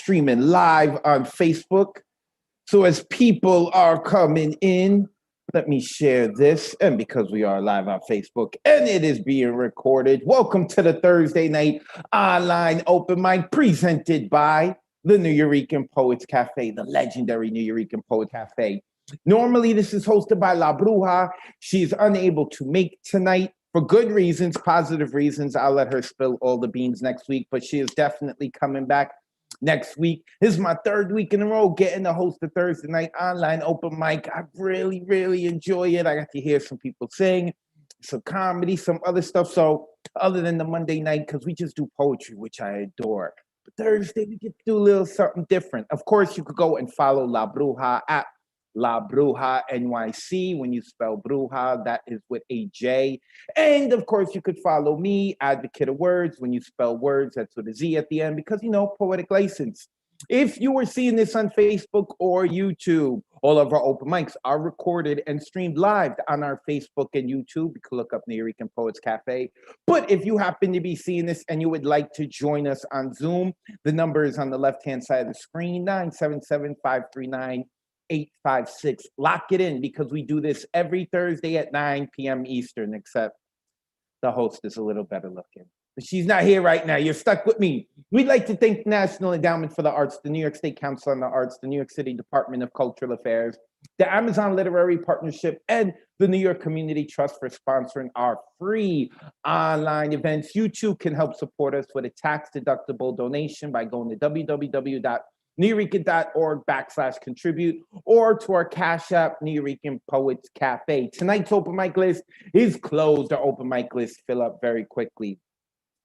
streaming live on Facebook. So as people are coming in, let me share this. And because we are live on Facebook and it is being recorded, welcome to the Thursday night online open mic presented by the New Eurekan Poets Cafe, the legendary New Eurekan Poets Cafe. Normally, this is hosted by La Bruja. She's unable to make tonight for good reasons, positive reasons. I'll let her spill all the beans next week, but she is definitely coming back next week. This is my third week in a row getting to host the Thursday night online open mic. I really enjoy it. I got to hear some people sing, some comedy, some other stuff. So other than the Monday night, because we just do poetry, which I adore. But Thursday, we get to do a little something different. Of course, you could go and follow La Bruja at La Bruja NYC. When you spell Bruja, that is with a J. And of course, you could follow me, Advocate of Words. When you spell words, that's with a Z at the end, because, you know, poetic license. If you were seeing this on Facebook or YouTube, all of our open mics are recorded and streamed live on our Facebook and YouTube. You can look up New Eurekan Poets Cafe. But if you happen to be seeing this and you would like to join us on Zoom, the number is on the left-hand side of the screen, 977-539-856. Lock it in, because we do this every Thursday at 9 p.m. Eastern, except the host is a little better looking. But she's not here right now. You're stuck with me. We'd like to thank National Endowment for the Arts, the New York State Council on the Arts, the New York City Department of Cultural Affairs, the Amazon Literary Partnership, and the New York Community Trust for sponsoring our free online events. You too can help support us with a tax-deductible donation by going to www.neweurekan.org/contribute, or to our Cash App, New Eurekan Poets Cafe. Tonight's open mic list is closed. Our open mic list fill up very quickly.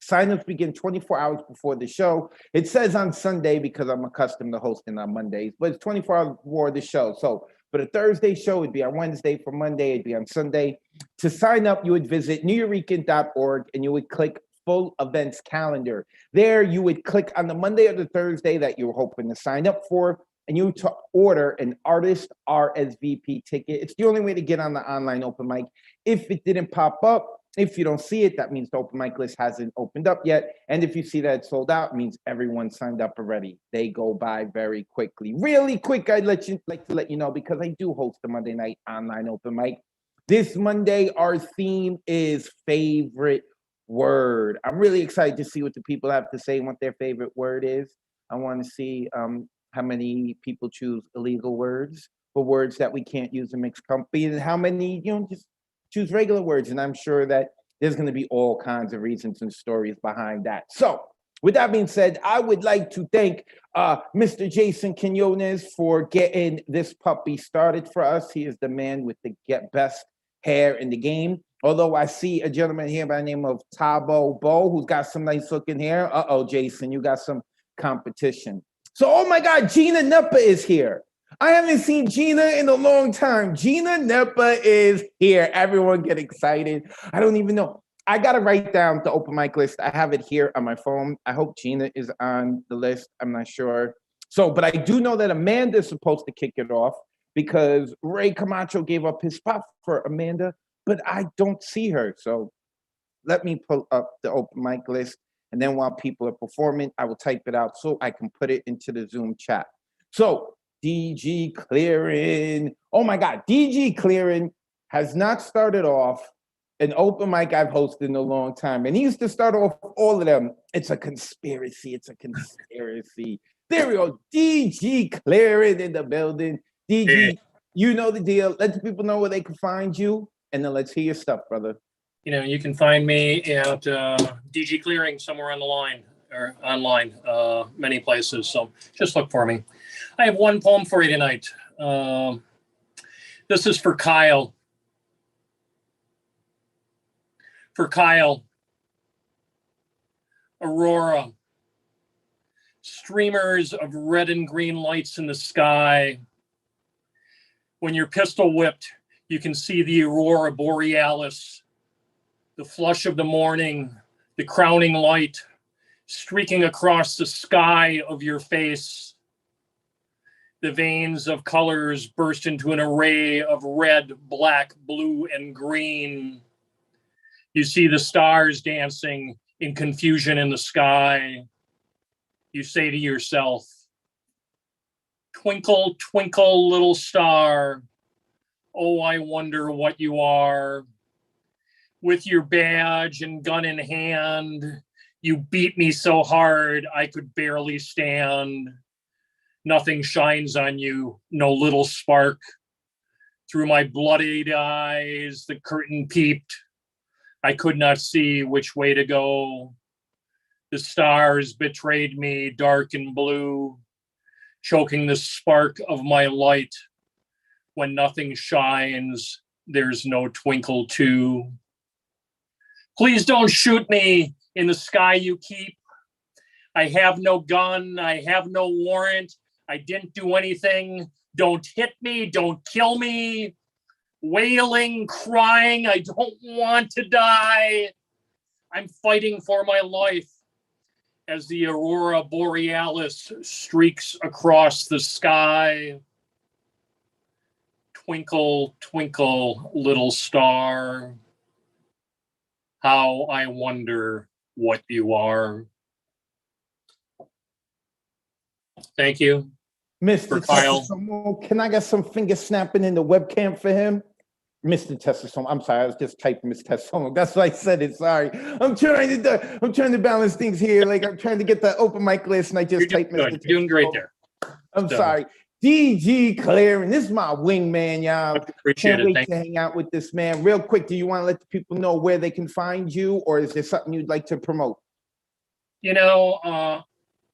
Sign-ups begin 24 hours before the show. It says on Sunday because I'm accustomed to hosting on Mondays, but it's 24 hours before the show. So for the Thursday show, it'd be on Wednesday. For Monday, it'd be on Sunday. To sign up, you would visit neweurekan.org and you would click full events calendar. There, you would click on the Monday or the Thursday that you were hoping to sign up for, and you to order an artist RSVP ticket. It's the only way to get on the online open mic. If it didn't pop up, if you don't see it, that means the open mic list hasn't opened up yet. And if you see that it's sold out, it means everyone signed up already. They go by very quickly. Really quick, I'd like to let you know, because I do host the Monday night online open mic. This Monday, our theme is favorite word. I'm really excited to see what the people have to say and what their favorite word is. I want to see how many people choose illegal words for words that we can't use in mixed company, and how many, just choose regular words. And I'm sure that there's going to be all kinds of reasons and stories behind that. So with that being said, I would like to thank Mr. Jason Quinones for getting this puppy started for us. He is the man with the best hair in the game. Although I see a gentleman here by the name of Tabo Bo, who's got some nice looking hair. Jason, you got some competition. So, oh my God, Gina Nepa is here. I haven't seen Gina in a long time. Gina Nepa is here. Everyone get excited. I don't even know. I got to write down the open mic list. I have it here on my phone. I hope Gina is on the list. I'm not sure. So, but I do know that Amanda's supposed to kick it off, because Ray Camacho gave up his spot for Amanda, but I don't see her. So let me pull up the open mic list. And then while people are performing, I will type it out so I can put it into the Zoom chat. So DG Clearing. Oh my God, DG Clearing has not started off an open mic I've hosted in a long time. And he used to start off all of them. It's a conspiracy. It's a conspiracy. There we go. DG Clearing in the building. DG, you know the deal. Let the people know where they can find you. And then let's hear your stuff, brother. You can find me at DG Clearing somewhere on the line or online, many places. So just look for me. I have one poem for you tonight. This is for Kyle. For Kyle. Aurora. Streamers of red and green lights in the sky. When you're pistol whipped, you can see the aurora borealis, the flush of the morning, the crowning light, streaking across the sky of your face. The veins of colors burst into an array of red, black, blue, and green. You see the stars dancing in confusion in the sky. You say to yourself, Twinkle, twinkle, little star. Oh, I wonder what you are. With your badge and gun in hand, you beat me so hard I could barely stand. Nothing shines on you, no little spark. Through my bloodied eyes, the curtain peeped. I could not see which way to go. The stars betrayed me, dark and blue, choking the spark of my light. When nothing shines, there's no twinkle too. Please don't shoot me in the sky you keep. I have no gun. I have no warrant. I didn't do anything. Don't hit me. Don't kill me. Wailing, crying. I don't want to die. I'm fighting for my life as the aurora borealis streaks across the sky. Twinkle, twinkle, little star. How I wonder what you are. Thank you. Mr. Kyle. Testosomo, can I get some finger snapping in the webcam for him? Mr. Testosomo, I'm sorry, I was just typing Mr. Testosomo. That's why I said it. Sorry, I'm trying to balance things here. Like I'm trying to get the open mic list, and I just typed Mr. You're doing great there. I'm sorry. DG Clearing, this is my wingman, y'all. Appreciate Can't it. wait to hang out with this man. Real quick, do you want to let the people know where they can find you, or is there something you'd like to promote? You know,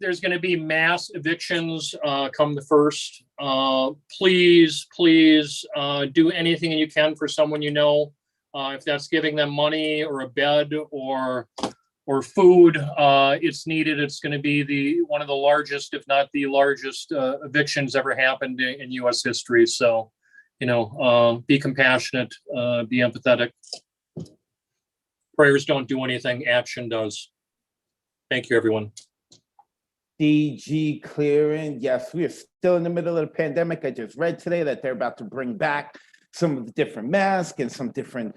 there's going to be mass evictions come the 1st. Please do anything you can for someone you know. If that's giving them money or a bed or food, it's needed. It's going to be one of the largest, if not the largest, evictions ever happened in U.S. history. So, you know, be compassionate, be empathetic. Prayers don't do anything. Action does. Thank you, everyone. DG Clearing. Yes, we are still in the middle of the pandemic. I just read today that they're about to bring back some of the different masks and some different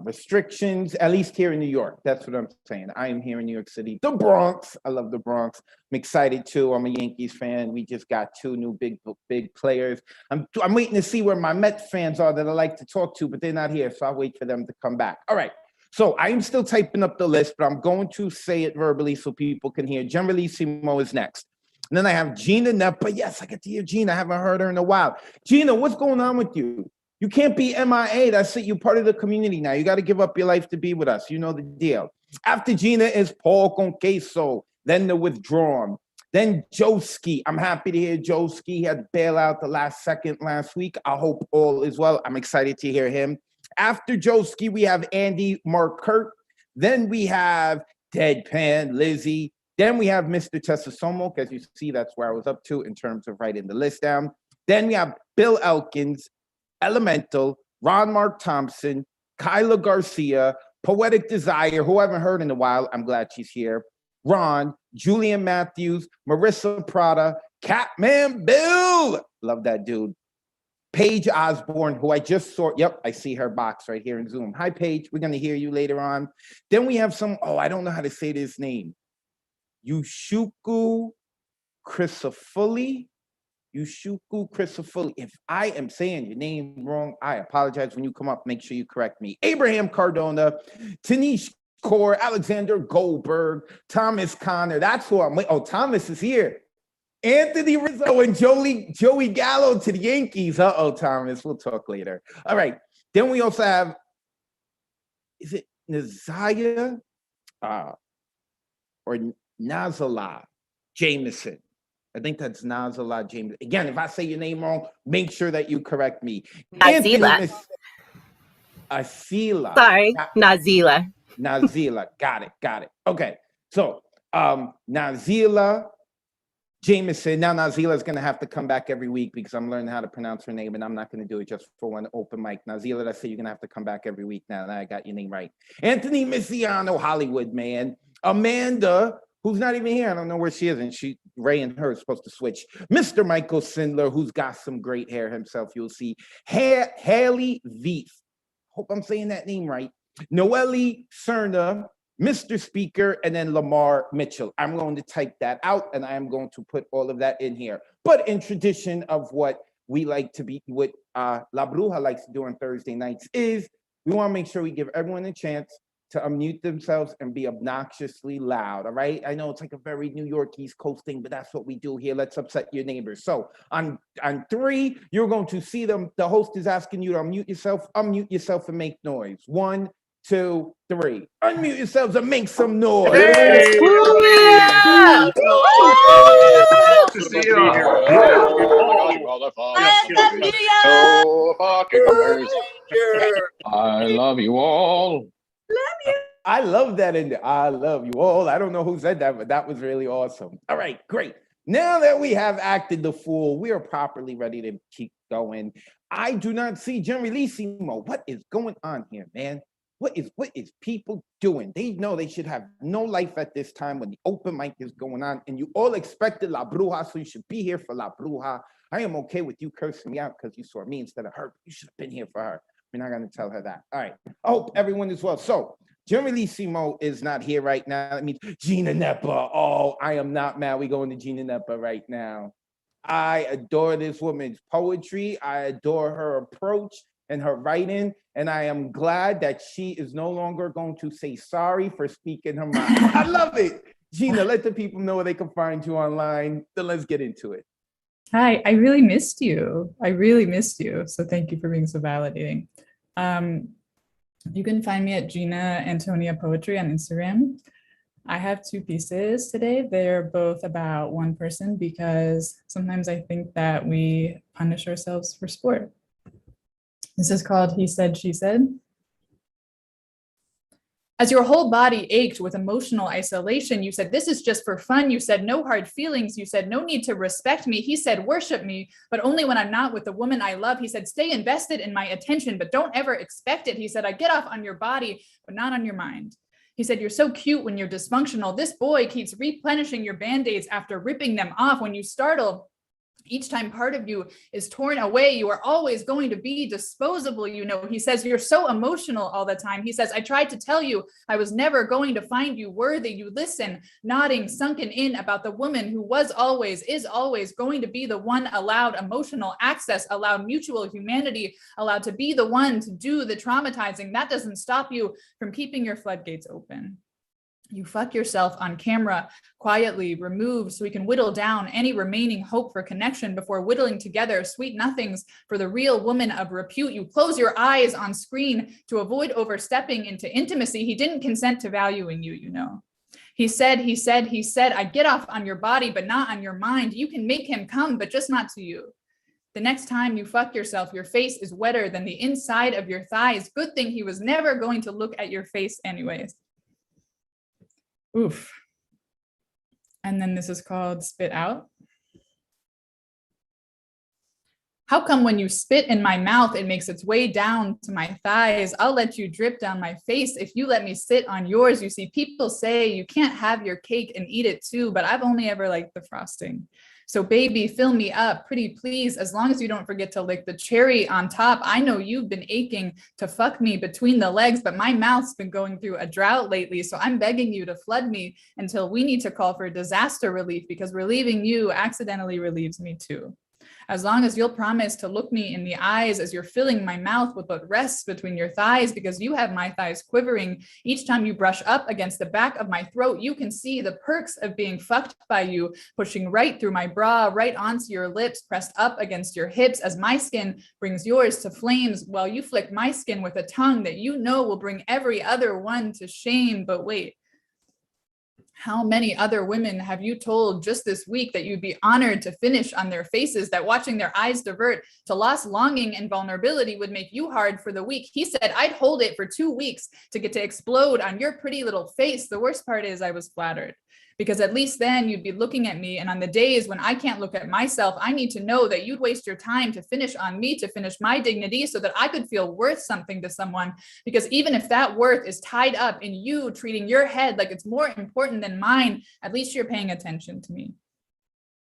restrictions, at least here in New York. That's what I'm saying. I am here in New York City, the Bronx. I love the Bronx. I'm excited too. I'm a Yankees fan. We just got 2 new big players. I'm waiting to see where my Mets fans are that I like to talk to, but they're not here, so I'll wait for them to come back. All right. So I am still typing up the list, but I'm going to say it verbally so people can hear. Generalissimo is next. And then I have Gina Nepa. Yes, I get to hear Gina. I haven't heard her in a while. Gina, what's going on with you? You can't be MIA. That's it. You're part of the community now. You got to give up your life to be with us. You know the deal. After Gina is Paul con queso, then the Withdrawn. Then Joski. I'm happy to hear Joski. He had to bail out the last second last week. I hope all is well. I'm excited to hear him. After Joski, we have Andy Markert. Then we have Deadpan Lizzie. Then we have Mr. Testosomo. As you see, that's where I was up to in terms of writing the list down. Then we have Bill Elkins, Elemental, Ron Mark Thompson, Kyla Garcia, Poetic Desire, who I haven't heard in a while. I'm glad she's here. Ron, Julian Matthews, Marissa Prada, Catman Bill. Love that dude. Paige Osborne, who I just saw. Yep, I see her box right here in Zoom. Hi, Paige. We're going to hear you later on. Then we have I don't know how to say this name. Yushuku Crisafulli. If I am saying your name wrong, I apologize. When you come up, make sure you correct me. Abraham Cardona, Tanish Kaur, Alexander Goldberg, Thomas Connor. That's who I'm. Oh, Thomas is here. Anthony Rizzo and Joey Gallo to the Yankees. Thomas. We'll talk later. All right. Then we also have, is it Nazaya or Nazala Jameson? I think that's Nazala Jameson. Again, if I say your name wrong, make sure that you correct me. Nazila. Asila. Sorry, Nazila. Nazila. Got it. Okay. So Nazila Jameson. Now Nazila is going to have to come back every week because I'm learning how to pronounce her name, and I'm not going to do it just for one open mic. Nazila, I say you're going to have to come back every week now that I got your name right. Anthony Missiano, Hollywood man. Amanda, who's not even here. I don't know where she is, and Ray and her are supposed to switch. Mr. Michael Sindler, who's got some great hair himself, you'll see. Haley Veith. Hope I'm saying that name right. Noelle Cerna, Mr. Speaker, and then Lamar Mitchell. I'm going to type that out, and I am going to put all of that in here. But in tradition of what we like to be, what La Bruja likes to do on Thursday nights is we want to make sure we give everyone a chance to unmute themselves and be obnoxiously loud, all right? I know it's like a very New York East Coast thing, but that's what we do here. Let's upset your neighbors. So on 3, you're going to see them. The host is asking you to unmute yourself and make noise. 1, 2, 3. Unmute yourselves and make some noise. Hey, Yeah! To see you all. I love you all. I love that in there. I love you all. I don't know who said that, but that was really awesome. All right, great. Now that we have acted the fool, we are properly ready to keep going. I do not see Generalissimo. What is going on here, man? What is people doing? They know they should have no life at this time when the open mic is going on, and you all expected La Bruja, so you should be here for La Bruja. I am okay with you cursing me out because you saw me instead of her. You should have been here for her. We're not going to tell her that. All right. I hope everyone is well. So, Generalissimo is not here right now. That means Gina Nepa. Oh, I am not mad. We're going to Gina Nepa right now. I adore this woman's poetry. I adore her approach and her writing. And I am glad that she is no longer going to say sorry for speaking her mind. I love it. Gina, let the people know where they can find you online. Then let's get into it. Hi, I really missed you. So thank you for being so validating. You can find me at Gina Antonia Poetry on Instagram. I have 2 pieces today. They're both about one person because sometimes I think that we punish ourselves for sport. This is called He Said, She Said. As your whole body ached with emotional isolation, you said, this is just for fun. You said, no hard feelings. You said, no need to respect me. He said, worship me, but only when I'm not with the woman I love. He said, stay invested in my attention, but don't ever expect it. He said, I get off on your body, but not on your mind. He said, you're so cute when you're dysfunctional. This boy keeps replenishing your band-aids after ripping them off. When you startle, each time part of you is torn away, you are always going to be disposable, you know. He says, you're so emotional all the time. He says, I tried to tell you I was never going to find you worthy. You listen, nodding, sunken in about the woman who was always, is always going to be the one allowed emotional access, allowed mutual humanity, allowed to be the one to do the traumatizing. That doesn't stop you from keeping your floodgates open. You fuck yourself on camera, quietly removed so we can whittle down any remaining hope for connection before whittling together sweet nothings for the real woman of repute. You close your eyes on screen to avoid overstepping into intimacy. He didn't consent to valuing you, you know. He said, I get off on your body, but not on your mind. You can make him come, but just not to you. The next time you fuck yourself, your face is wetter than the inside of your thighs. Good thing he was never going to look at your face anyways. Oof. And then this is called Spit Out. How come when you spit in my mouth, it makes its way down to my thighs? I'll let you drip down my face if you let me sit on yours. You see, people say you can't have your cake and eat it too, but I've only ever liked the frosting. So baby, fill me up, pretty please, as long as you don't forget to lick the cherry on top. I know you've been aching to fuck me between the legs, but my mouth's been going through a drought lately, so I'm begging you to flood me until we need to call for disaster relief, because relieving you accidentally relieves me too. As long as you'll promise to look me in the eyes as you're filling my mouth with what rests between your thighs, because you have my thighs quivering each time you brush up against the back of my throat. You can see the perks of being fucked by you, pushing right through my bra, right onto your lips, pressed up against your hips as my skin brings yours to flames, while you flick my skin with a tongue that you know will bring every other one to shame. But wait, how many other women have you told just this week that you'd be honored to finish on their faces, that watching their eyes divert to lost longing and vulnerability would make you hard for the weak? He said, I'd hold it for 2 weeks to get to explode on your pretty little face. The worst part is I was flattered, because at least then you'd be looking at me. And on the days when I can't look at myself, I need to know that you'd waste your time to finish on me, to finish my dignity, so that I could feel worth something to someone. Because even if that worth is tied up in you treating your head like it's more important than mine, at least you're paying attention to me.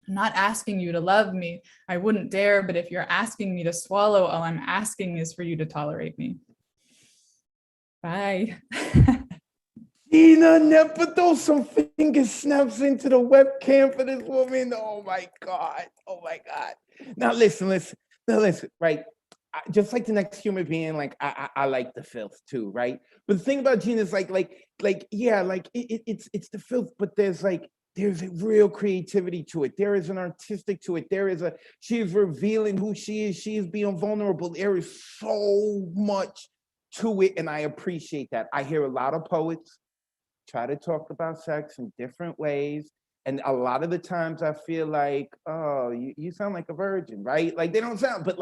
I'm not asking you to love me. I wouldn't dare, but if you're asking me to swallow, all I'm asking is for you to tolerate me. Bye. Gina never throw some finger snaps into the webcam for this woman. Oh my God. Oh my God. Now listen. Now listen, right? Just like the next human being, like I like the filth too, right? But the thing about Gina is yeah, like it's the filth, but there's a real creativity to it. There is an artistic to it. She is revealing who she is. She is being vulnerable. There is so much to it, and I appreciate that. I hear a lot of poets try to talk about sex in different ways. And a lot of the times I feel like, oh, you sound like a virgin, right? Like they don't sound, but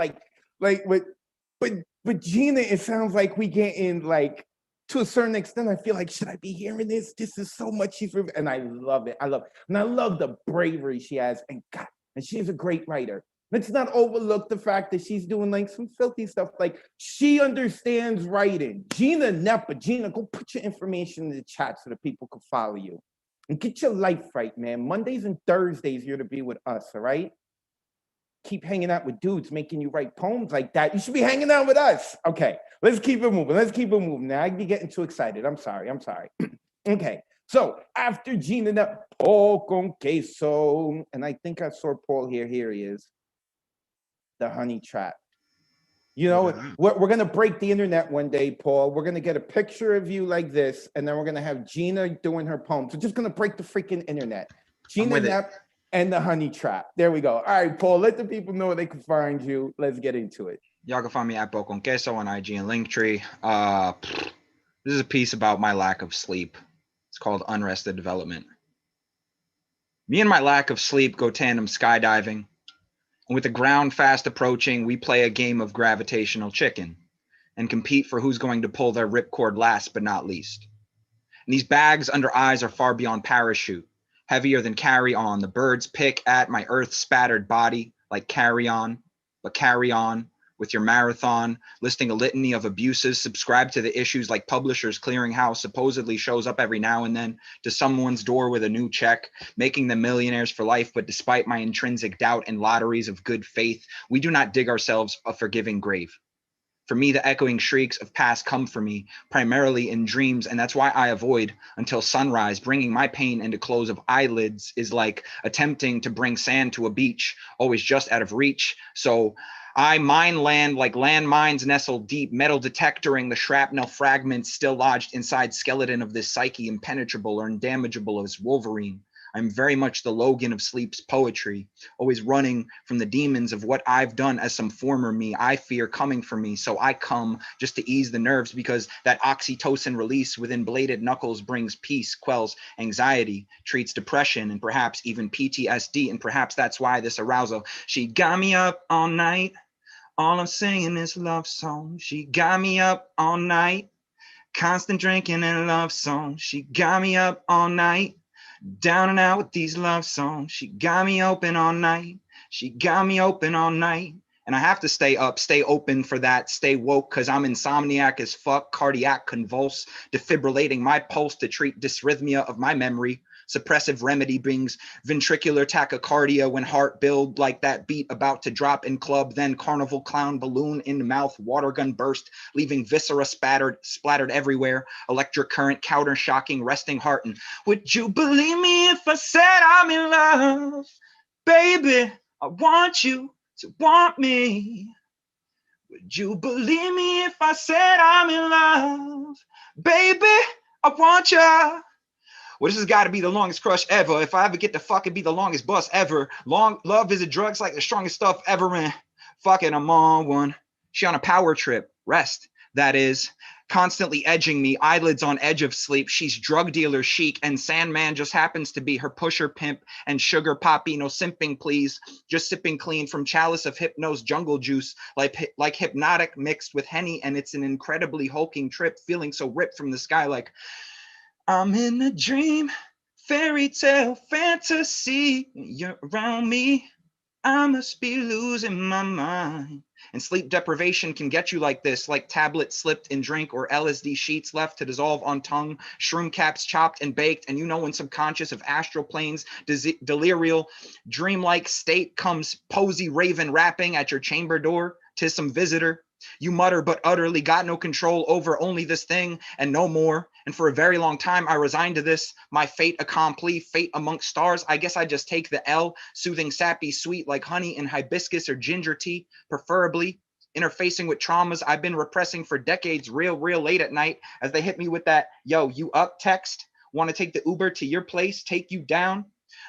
but Gina, it sounds like we get in like to a certain extent. I feel like, should I be hearing this? This is so much and I love it. I love it. And I love the bravery she has. And God, and she's a great writer. Let's not overlook the fact that she's doing like some filthy stuff. Like she understands writing. Gina Nepa, Gina, go put your information in the chat so that people can follow you. And get your life right, man. Mondays and Thursdays, you're to be with us, all right? Keep hanging out with dudes making you write poems like that. You should be hanging out with us. Okay, let's keep it moving. Now I be getting too excited. I'm sorry. Okay, so after Gina Nepa, Paul con queso, and I think I saw Paul here. Here he is. The honey trap. You know, we're going to break the internet one day, Paul. We're going to get a picture of you like this, and then we're going to have Gina doing her poems. We're just going to break the freaking internet. Gina Nepp and the honey trap. There we go. All right, Paul, let the people know where they can find you. Let's get into it. Y'all can find me at Paul con queso on IG and Linktree. This is a piece about my lack of sleep. It's called Unrested Development. Me and my lack of sleep go tandem skydiving. And with the ground fast approaching, we play a game of gravitational chicken and compete for who's going to pull their ripcord last but not least. And these bags under eyes are far beyond parachute, heavier than carry on. The birds pick at my earth spattered body like carry on, but carry on with your marathon, listing a litany of abuses, subscribe to the issues like Publishers Clearinghouse supposedly shows up every now and then to someone's door with a new check, making them millionaires for life. But despite my intrinsic doubt and lotteries of good faith, we do not dig ourselves a forgiving grave. For me, the echoing shrieks of past come for me, primarily in dreams, and that's why I avoid until sunrise. Bringing my pain into close of eyelids is like attempting to bring sand to a beach, always just out of reach. So I mine land like landmines nestled deep, metal detectoring the shrapnel fragments still lodged inside skeleton of this psyche, impenetrable or undamageable as Wolverine. I'm very much the Logan of sleep's poetry, always running from the demons of what I've done as some former me. I fear coming for me, so I come just to ease the nerves, because that oxytocin release within bladed knuckles brings peace, quells anxiety, treats depression, and perhaps even PTSD. And perhaps that's why this arousal. She got me up all night. All I'm singing is love songs. She got me up all night. Constant drinking and love songs. She got me up all night. Down and out with these love songs. She got me open all night. She got me open all night. And I have to stay up, stay open for that, stay woke, because I'm insomniac as fuck, cardiac convulse, defibrillating my pulse to treat dysrhythmia of my memory. Suppressive remedy brings ventricular tachycardia when heart build like that beat about to drop in club. Then carnival clown balloon in the mouth, water gun burst, leaving viscera splattered everywhere. Electric current counter shocking, resting heart. And would you believe me if I said I'm in love? Baby, I want you to want me. Would you believe me if I said I'm in love? Baby, I want you. Well, this has got to be the longest crush ever. If I ever get to fucking be the longest bus ever. Long love is a drug, it's like the strongest stuff ever. And fucking I'm on one. She on a power trip. Rest, that is. Constantly edging me, eyelids on edge of sleep. She's drug dealer chic, and Sandman just happens to be her pusher pimp and sugar poppy. No simping, please. Just sipping clean from chalice of hypnose jungle juice, like hypnotic mixed with Henny, and it's an incredibly hulking trip, feeling so ripped from the sky like I'm in a dream, fairy tale, fantasy. You're around me, I must be losing my mind. And sleep deprivation can get you like this, like tablets slipped in drink or LSD sheets left to dissolve on tongue, shroom caps chopped and baked, and you know when subconscious of astral planes, delirial, dreamlike state comes posy raven rapping at your chamber door. 'Tis some visitor, You mutter, but utterly got no control over only this thing and no more. And for a very long time, I resigned to this, my fate accompli, fate amongst stars. I guess I just take the L, soothing, sappy, sweet like honey in hibiscus or ginger tea, preferably. Interfacing with traumas I've been repressing for decades, real late at night, as they hit me with that, yo, you up text? Want to take the Uber to your place, take you down?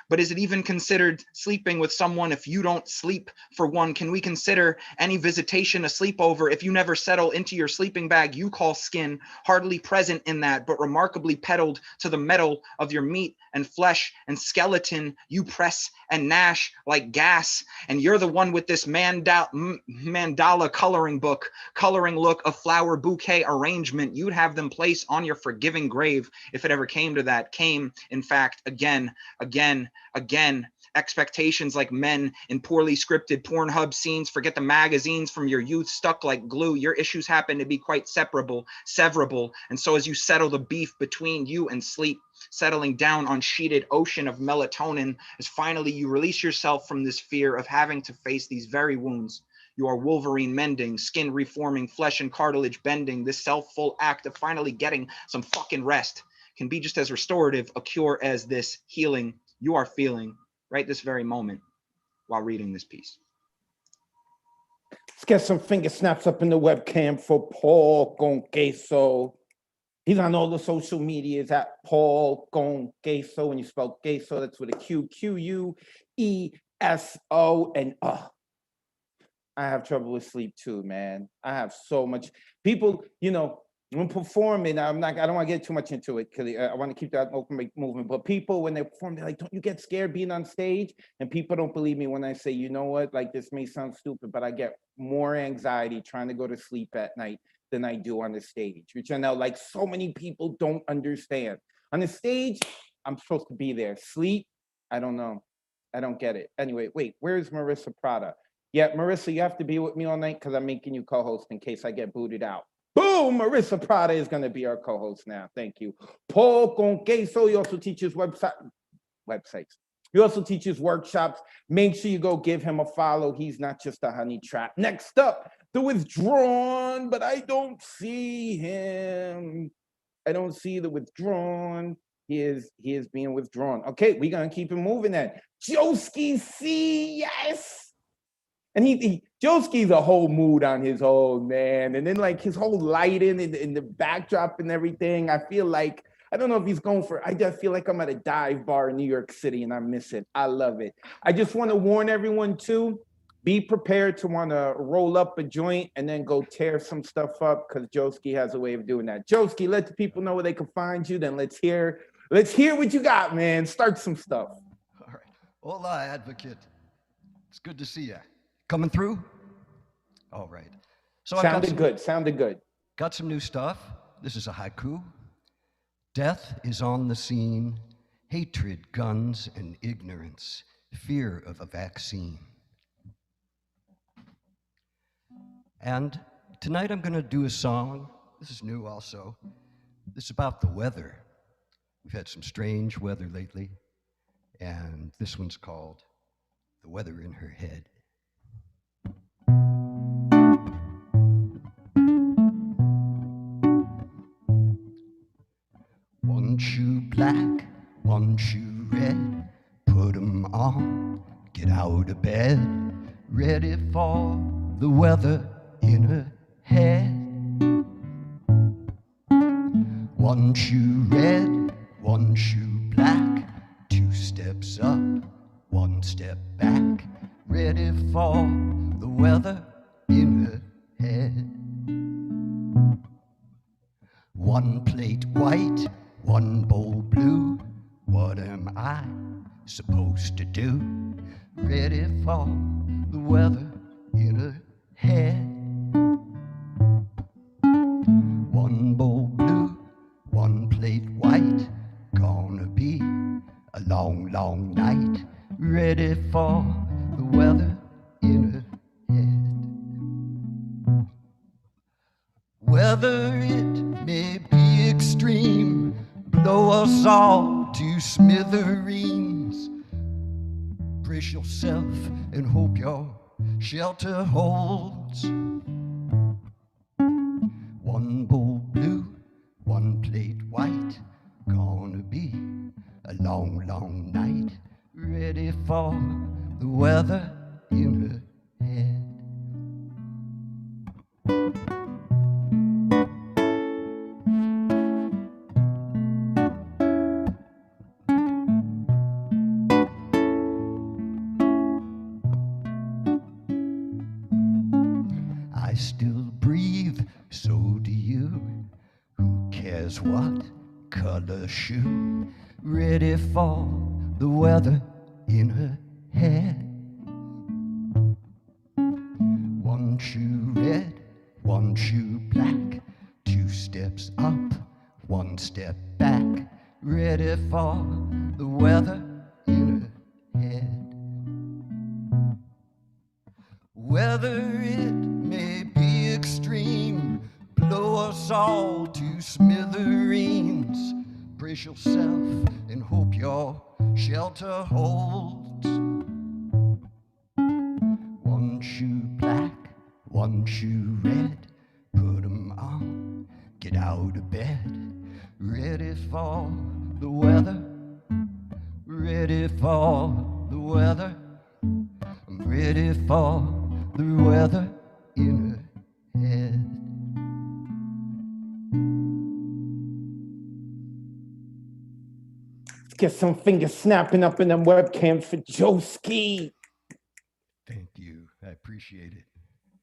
But is it even considered sleeping with someone if you don't sleep? For one, can we consider any visitation a sleepover if you never settle into your sleeping bag you call skin, hardly present in that, but remarkably pedaled to the metal of your meat and flesh and skeleton you press and gnash like gas? And you're the one with this mandala coloring book, coloring look of flower bouquet arrangement you'd have them place on your forgiving grave if it ever came to that. Came, in fact, again, expectations like men in poorly scripted Pornhub scenes. Forget the magazines from your youth stuck like glue. Your issues happen to be quite severable. And so as you settle the beef between you and sleep, settling down on sheeted ocean of melatonin, as finally you release yourself from this fear of having to face these very wounds. You are Wolverine mending, skin reforming, flesh and cartilage bending. This self-full act of finally getting some fucking rest can be just as restorative a cure as this healing you are feeling right this very moment while reading this piece. Let's get some finger snaps up in the webcam for Paul con queso. He's on all the social medias at Paul con queso. When you spell queso, that's with a Q, Q-U-E-S-O. And I have trouble with sleep too, man. I have so much. People, when performing, I don't want to get too much into it because I want to keep that open movement. But people, when they perform, they're like, don't you get scared being on stage? And people don't believe me when I say, you know what, like this may sound stupid, but I get more anxiety trying to go to sleep at night than I do on the stage, which I know like so many people don't understand. On the stage, I'm supposed to be there. Sleep, I don't know. I don't get it. Anyway, wait, where's Marissa Prada? Yeah, Marissa, you have to be with me all night because I'm making you co-host in case I get booted out. Boom! Marissa Prada is going to be our co-host now. Thank you. Paul con queso. He also teaches websites. He also teaches workshops. Make sure you go give him a follow. He's not just a honey trap. Next up, the withdrawn, but I don't see him. I don't see the withdrawn. He is being withdrawn. Okay, we're going to keep him moving then. Joski C, yes! And Joski's a whole mood on his own, man. And then like his whole lighting and the backdrop and everything. I feel like, I don't know if he's going for, I just feel like I'm at a dive bar in New York City and I miss it. I love it. I just want to warn everyone too, be prepared to want to roll up a joint and then go tear some stuff up because Joski has a way of doing that. Joski, let the people know where they can find you. Then let's hear what you got, man. Start some stuff. All right. Hola, advocate. It's good to see you. Coming through? All right. So sounded good. Got some new stuff. This is a haiku. Death is on the scene. Hatred, guns, and ignorance. Fear of a vaccine. And tonight I'm going to do a song. This is new also. This is about the weather. We've had some strange weather lately. And this one's called The Weather in Her Head. One shoe black, one shoe red, put 'em on, get out of bed, ready for the weather in her head. One shoe red, one shoe black, 2 steps up, 1 step back, ready for the weather in her head. 1 plate white, 1 bowl blue, what am I supposed to do? Ready for the weather in her head. 1 bowl blue, 1 plate white, gonna be a long, long night. Ready for the weather in her head. Whether it may be extreme, blow us all to smithereens. Brace yourself and hope your shelter holds. One bowl blue, one plate white. Gonna be a long, long night. Ready for the weather in her head. I still breathe, so do you. Who cares what color shoe? Ready for the weather in her head. One shoe red, one shoe black. 2 steps up, 1 step back. Ready for the weather in her head. Whether it may be extreme, blow us all to smithereens. Brace yourself and hope your shelter holds. One shoe black, one shoe red. Put 'em on, get out of bed. Ready for the weather, ready for the weather. I'm ready for the weather in her head. Let's get some fingers snapping up in them webcams for Joski. Thank you. I appreciate it.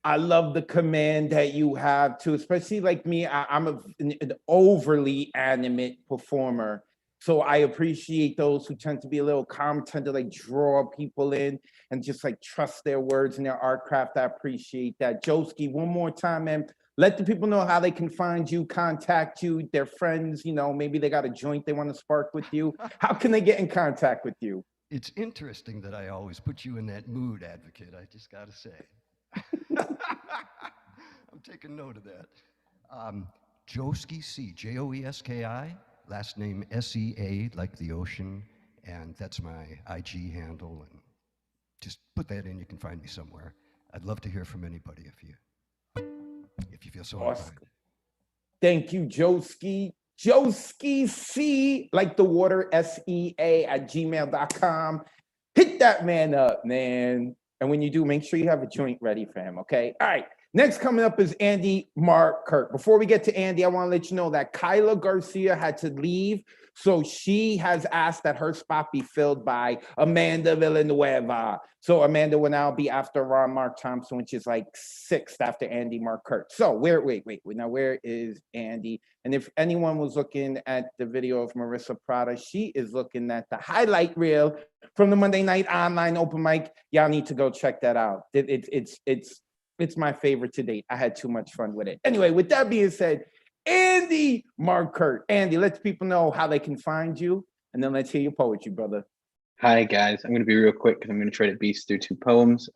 I love the command that you have too, especially like me. I'm an overly animate performer. So I appreciate those who tend to be a little calm, tend to like draw people in and just like trust their words and their art craft. I appreciate that. Joski, one more time, man. Let the people know how they can find you, contact you, their friends, you know, maybe they got a joint they want to spark with you. How can they get in contact with you? It's interesting that I always put you in that mood, Advocate. I just got to say. I'm taking note of that. Joski C, Joeski, last name SEA, like the ocean, and that's my IG handle. And just put that in, you can find me somewhere. I'd love to hear from anybody if you feel so inclined. Thank you, Joski. Joski C, like the water, SEA @gmail.com. Hit that man up, man. And when you do, make sure you have a joint ready for him, okay? All right, next coming up is Andy Markirk. Before we get to Andy, I want to let you know that Kyla Garcia had to leave, so she has asked that her spot be filled by Amanda Villanueva. So Amanda will now be after Ron Mark Thompson, which is like 6th after Andy Markirk. So wait, now where is Andy? And if anyone was looking at the video of Marissa Prada, she is looking at the highlight reel from the Monday night online open mic. Y'all need to go check that out. It's my favorite to date. I had too much fun with it. Anyway, with that being said, Andy Markirk. Andy, let people know how they can find you, and then let's hear your poetry, brother. Hi, guys. I'm going to be real quick because I'm going to try to beast through 2 poems.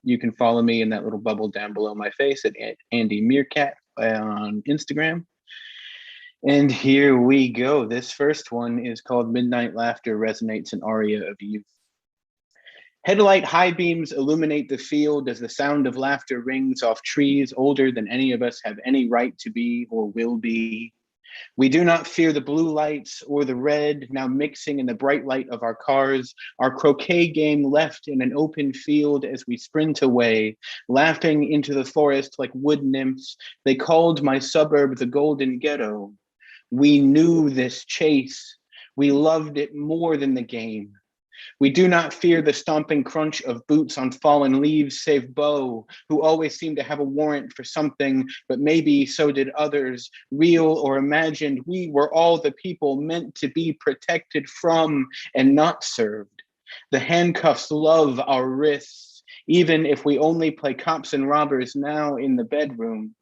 You can follow me in that little bubble down below my face at Andy Meerkat on Instagram. And here we go. This first one is called Midnight Laughter Resonates an Aria of Youth. Headlight high beams illuminate the field as the sound of laughter rings off trees older than any of us have any right to be or will be. We do not fear the blue lights or the red now mixing in the bright light of our cars, our croquet game left in an open field as we sprint away, laughing into the forest like wood nymphs. They called my suburb the Golden Ghetto. We knew this chase. We loved it more than the game. We do not fear the stomping crunch of boots on fallen leaves, save Bo, who always seemed to have a warrant for something, but maybe so did others, real or imagined. We were all the people meant to be protected from and not served. The handcuffs love our wrists, even if we only play cops and robbers now in the bedroom.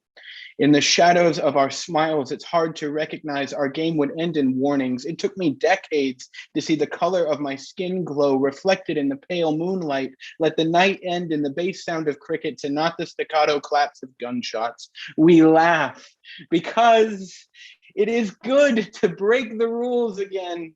In the shadows of our smiles, it's hard to recognize our game would end in warnings. It took me decades to see the color of my skin glow reflected in the pale moonlight. Let the night end in the bass sound of crickets and not the staccato claps of gunshots. We laugh because it is good to break the rules again.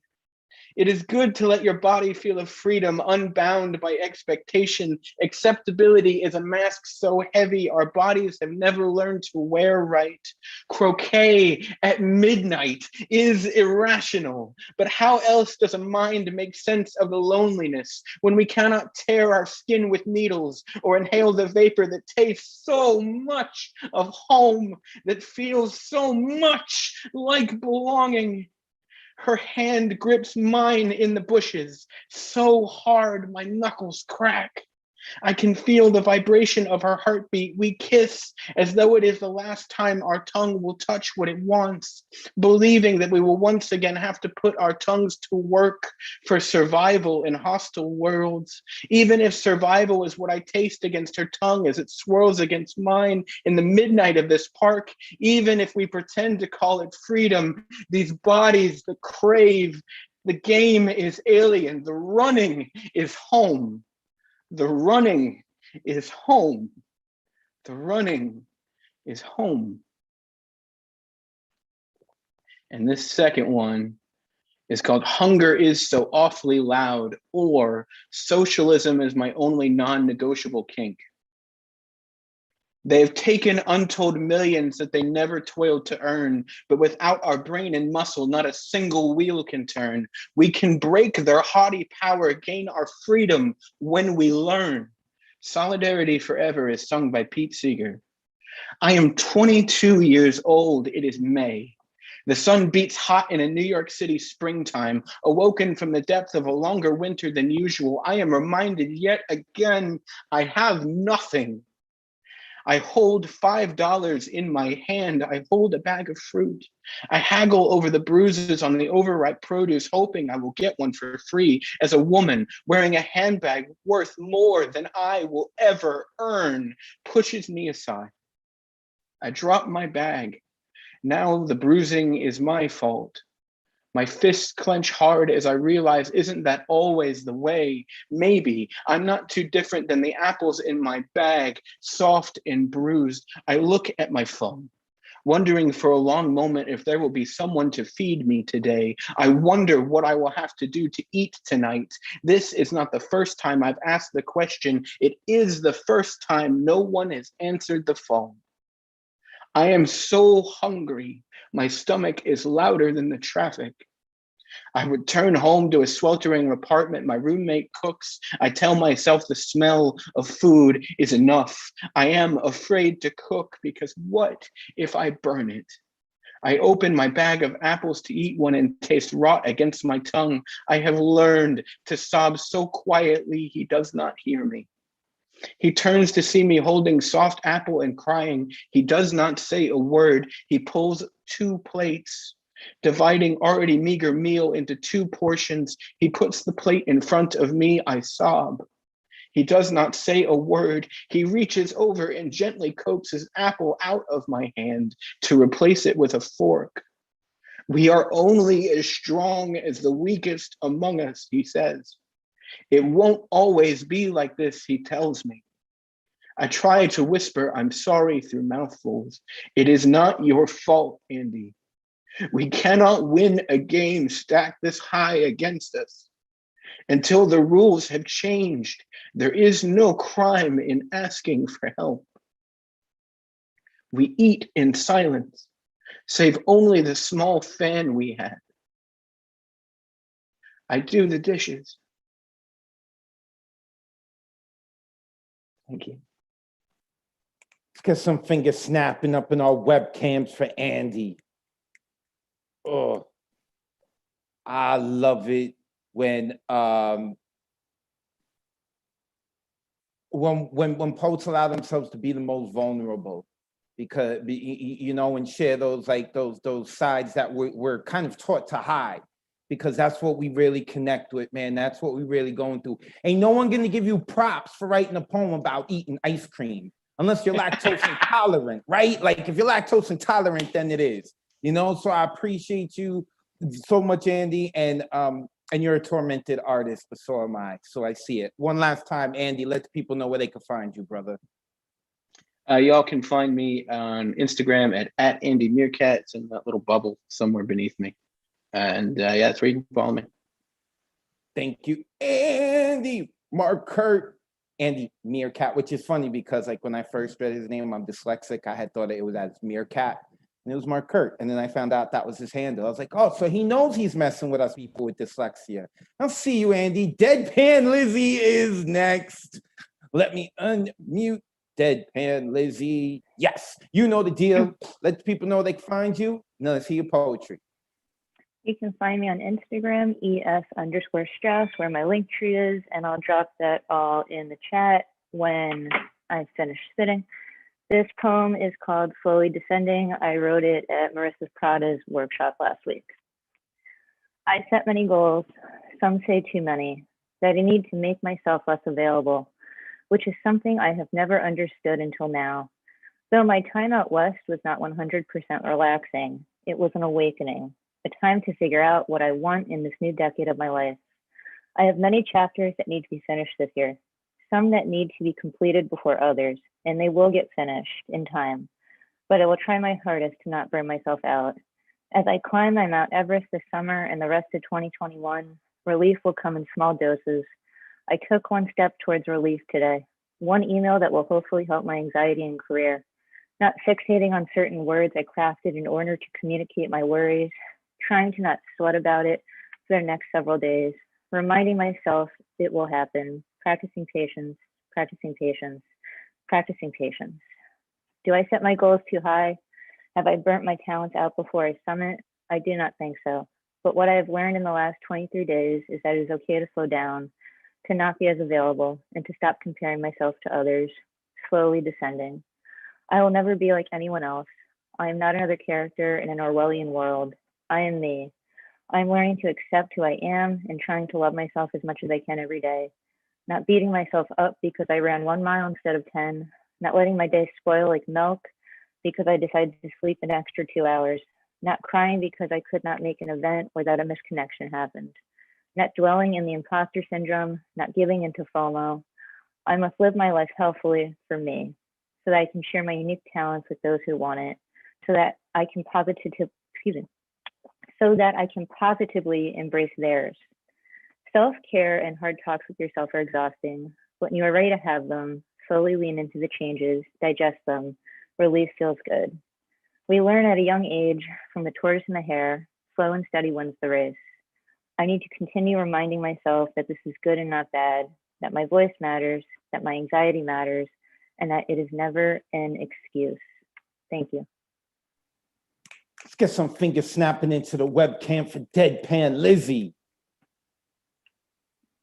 It is good to let your body feel of freedom, unbound by expectation. Acceptability is a mask so heavy our bodies have never learned to wear right. Croquet at midnight is irrational, but how else does a mind make sense of the loneliness when we cannot tear our skin with needles or inhale the vapor that tastes so much of home, that feels so much like belonging? Her hand grips mine in the bushes, so hard my knuckles crack. I can feel the vibration of her heartbeat. We kiss as though it is the last time our tongue will touch what it wants, believing that we will once again have to put our tongues to work for survival in hostile worlds. Even if survival is what I taste against her tongue as it swirls against mine in the midnight of this park, even if we pretend to call it freedom, these bodies that crave, the game is alien, the running is home. The running is home. The running is home. And this second one is called Hunger is So Awfully Loud, or Socialism is My Only Non-Negotiable Kink. They have taken untold millions that they never toiled to earn, but without our brain and muscle, not a single wheel can turn. We can break their haughty power, gain our freedom when we learn. Solidarity Forever is sung by Pete Seeger. I am 22 years old. It is May. The sun beats hot in a New York City springtime. Awoken from the depth of a longer winter than usual, I am reminded yet again, I have nothing. I hold $5 in my hand. I hold a bag of fruit. I haggle over the bruises on the overripe produce, hoping I will get one for free as a woman wearing a handbag worth more than I will ever earn pushes me aside. I drop my bag. Now the bruising is my fault. My fists clench hard as I realize, isn't that always the way? Maybe I'm not too different than the apples in my bag, soft and bruised. I look at my phone, wondering for a long moment if there will be someone to feed me today. I wonder what I will have to do to eat tonight. This is not the first time I've asked the question. It is the first time no one has answered the phone. I am so hungry. My stomach is louder than the traffic. I return home to a sweltering apartment. My roommate cooks. I tell myself the smell of food is enough. I am afraid to cook because what if I burn it? I open my bag of apples to eat one and taste rot against my tongue. I have learned to sob so quietly he does not hear me. He turns to see me holding soft apple and crying. He does not say a word. He pulls 2 plates, dividing already meager meal into 2 portions. He puts the plate in front of me. I sob. He does not say a word. He reaches over and gently coaxes apple out of my hand to replace it with a fork. We are only as strong as the weakest among us, he says. It won't always be like this, he tells me. I try to whisper, I'm sorry through mouthfuls. It is not your fault, Andy. We cannot win a game stacked this high against us. Until the rules have changed, there is no crime in asking for help. We eat in silence, save only the small fan we had. I do the dishes. Thank you. Let's get some finger snapping up in our webcams for Andy. Oh, I love it when poets allow themselves to be the most vulnerable, because you know, and share those those sides that we're kind of taught to hide, because that's what we really connect with, man. That's what we really going through. Ain't no one gonna give you props for writing a poem about eating ice cream unless you're lactose intolerant, right? Like if you're lactose intolerant, then it is, you know. So I appreciate you so much, Andy, and you're a tormented artist, but so am I. So I see it. One last time, Andy, let the people know where they can find you, brother. Y'all can find me on Instagram at Andy Meerkat. It's in that little bubble somewhere beneath me. And yeah, that's where you can follow me. Thank you, Andy. Mark Kurt, Andy Meerkat, which is funny because like when I first read his name, I'm dyslexic. I had thought it was as Meerkat, and it was Mark Kurt. And then I found out that was his handle. I was like, oh, so he knows he's messing with us people with dyslexia. I'll see you, Andy. Deadpan Lizzie is next. Let me unmute Deadpan Lizzie. Yes, you know the deal. Let people know they can find you. Now let's hear your poetry. You can find me on Instagram, ES_Strauss, where my link tree is, and I'll drop that all in the chat when I finish spitting. This poem is called Slowly Descending. I wrote it at Marissa Prada's workshop last week. I set many goals, some say too many, that I need to make myself less available, which is something I have never understood until now. Though my time out west was not 100% relaxing, it was an awakening. A time to figure out what I want in this new decade of my life. I have many chapters that need to be finished this year, some that need to be completed before others, and they will get finished in time, but I will try my hardest to not burn myself out. As I climb my Mount Everest this summer and the rest of 2021, relief will come in small doses. I took one step towards relief today, one email that will hopefully help my anxiety and career, not fixating on certain words I crafted in order to communicate my worries, trying to not sweat about it for the next several days, reminding myself it will happen, practicing patience, practicing patience, practicing patience. Do I set my goals too high? Have I burnt my talents out before I summit? I do not think so. But what I have learned in the last 23 days is that it is okay to slow down, to not be as available, and to stop comparing myself to others, slowly descending. I will never be like anyone else. I am not another character in an Orwellian world. I am me. I'm learning to accept who I am and trying to love myself as much as I can every day. Not beating myself up because I ran 1 mile instead of 10. Not letting my day spoil like milk because I decided to sleep an extra 2 hours. Not crying because I could not make an event or that a misconnection happened. Not dwelling in the imposter syndrome, not giving into FOMO. I must live my life healthfully for me so that I can share my unique talents with those who want it, so that I can positively embrace theirs. Self-care and hard talks with yourself are exhausting. When you are ready to have them, slowly lean into the changes, digest them. Relief feels good. We learn at a young age from the tortoise and the hare, slow and steady wins the race. I need to continue reminding myself that this is good and not bad, that my voice matters, that my anxiety matters, and that it is never an excuse. Thank you. Let's get some finger snapping into the webcam for Deadpan Lizzie.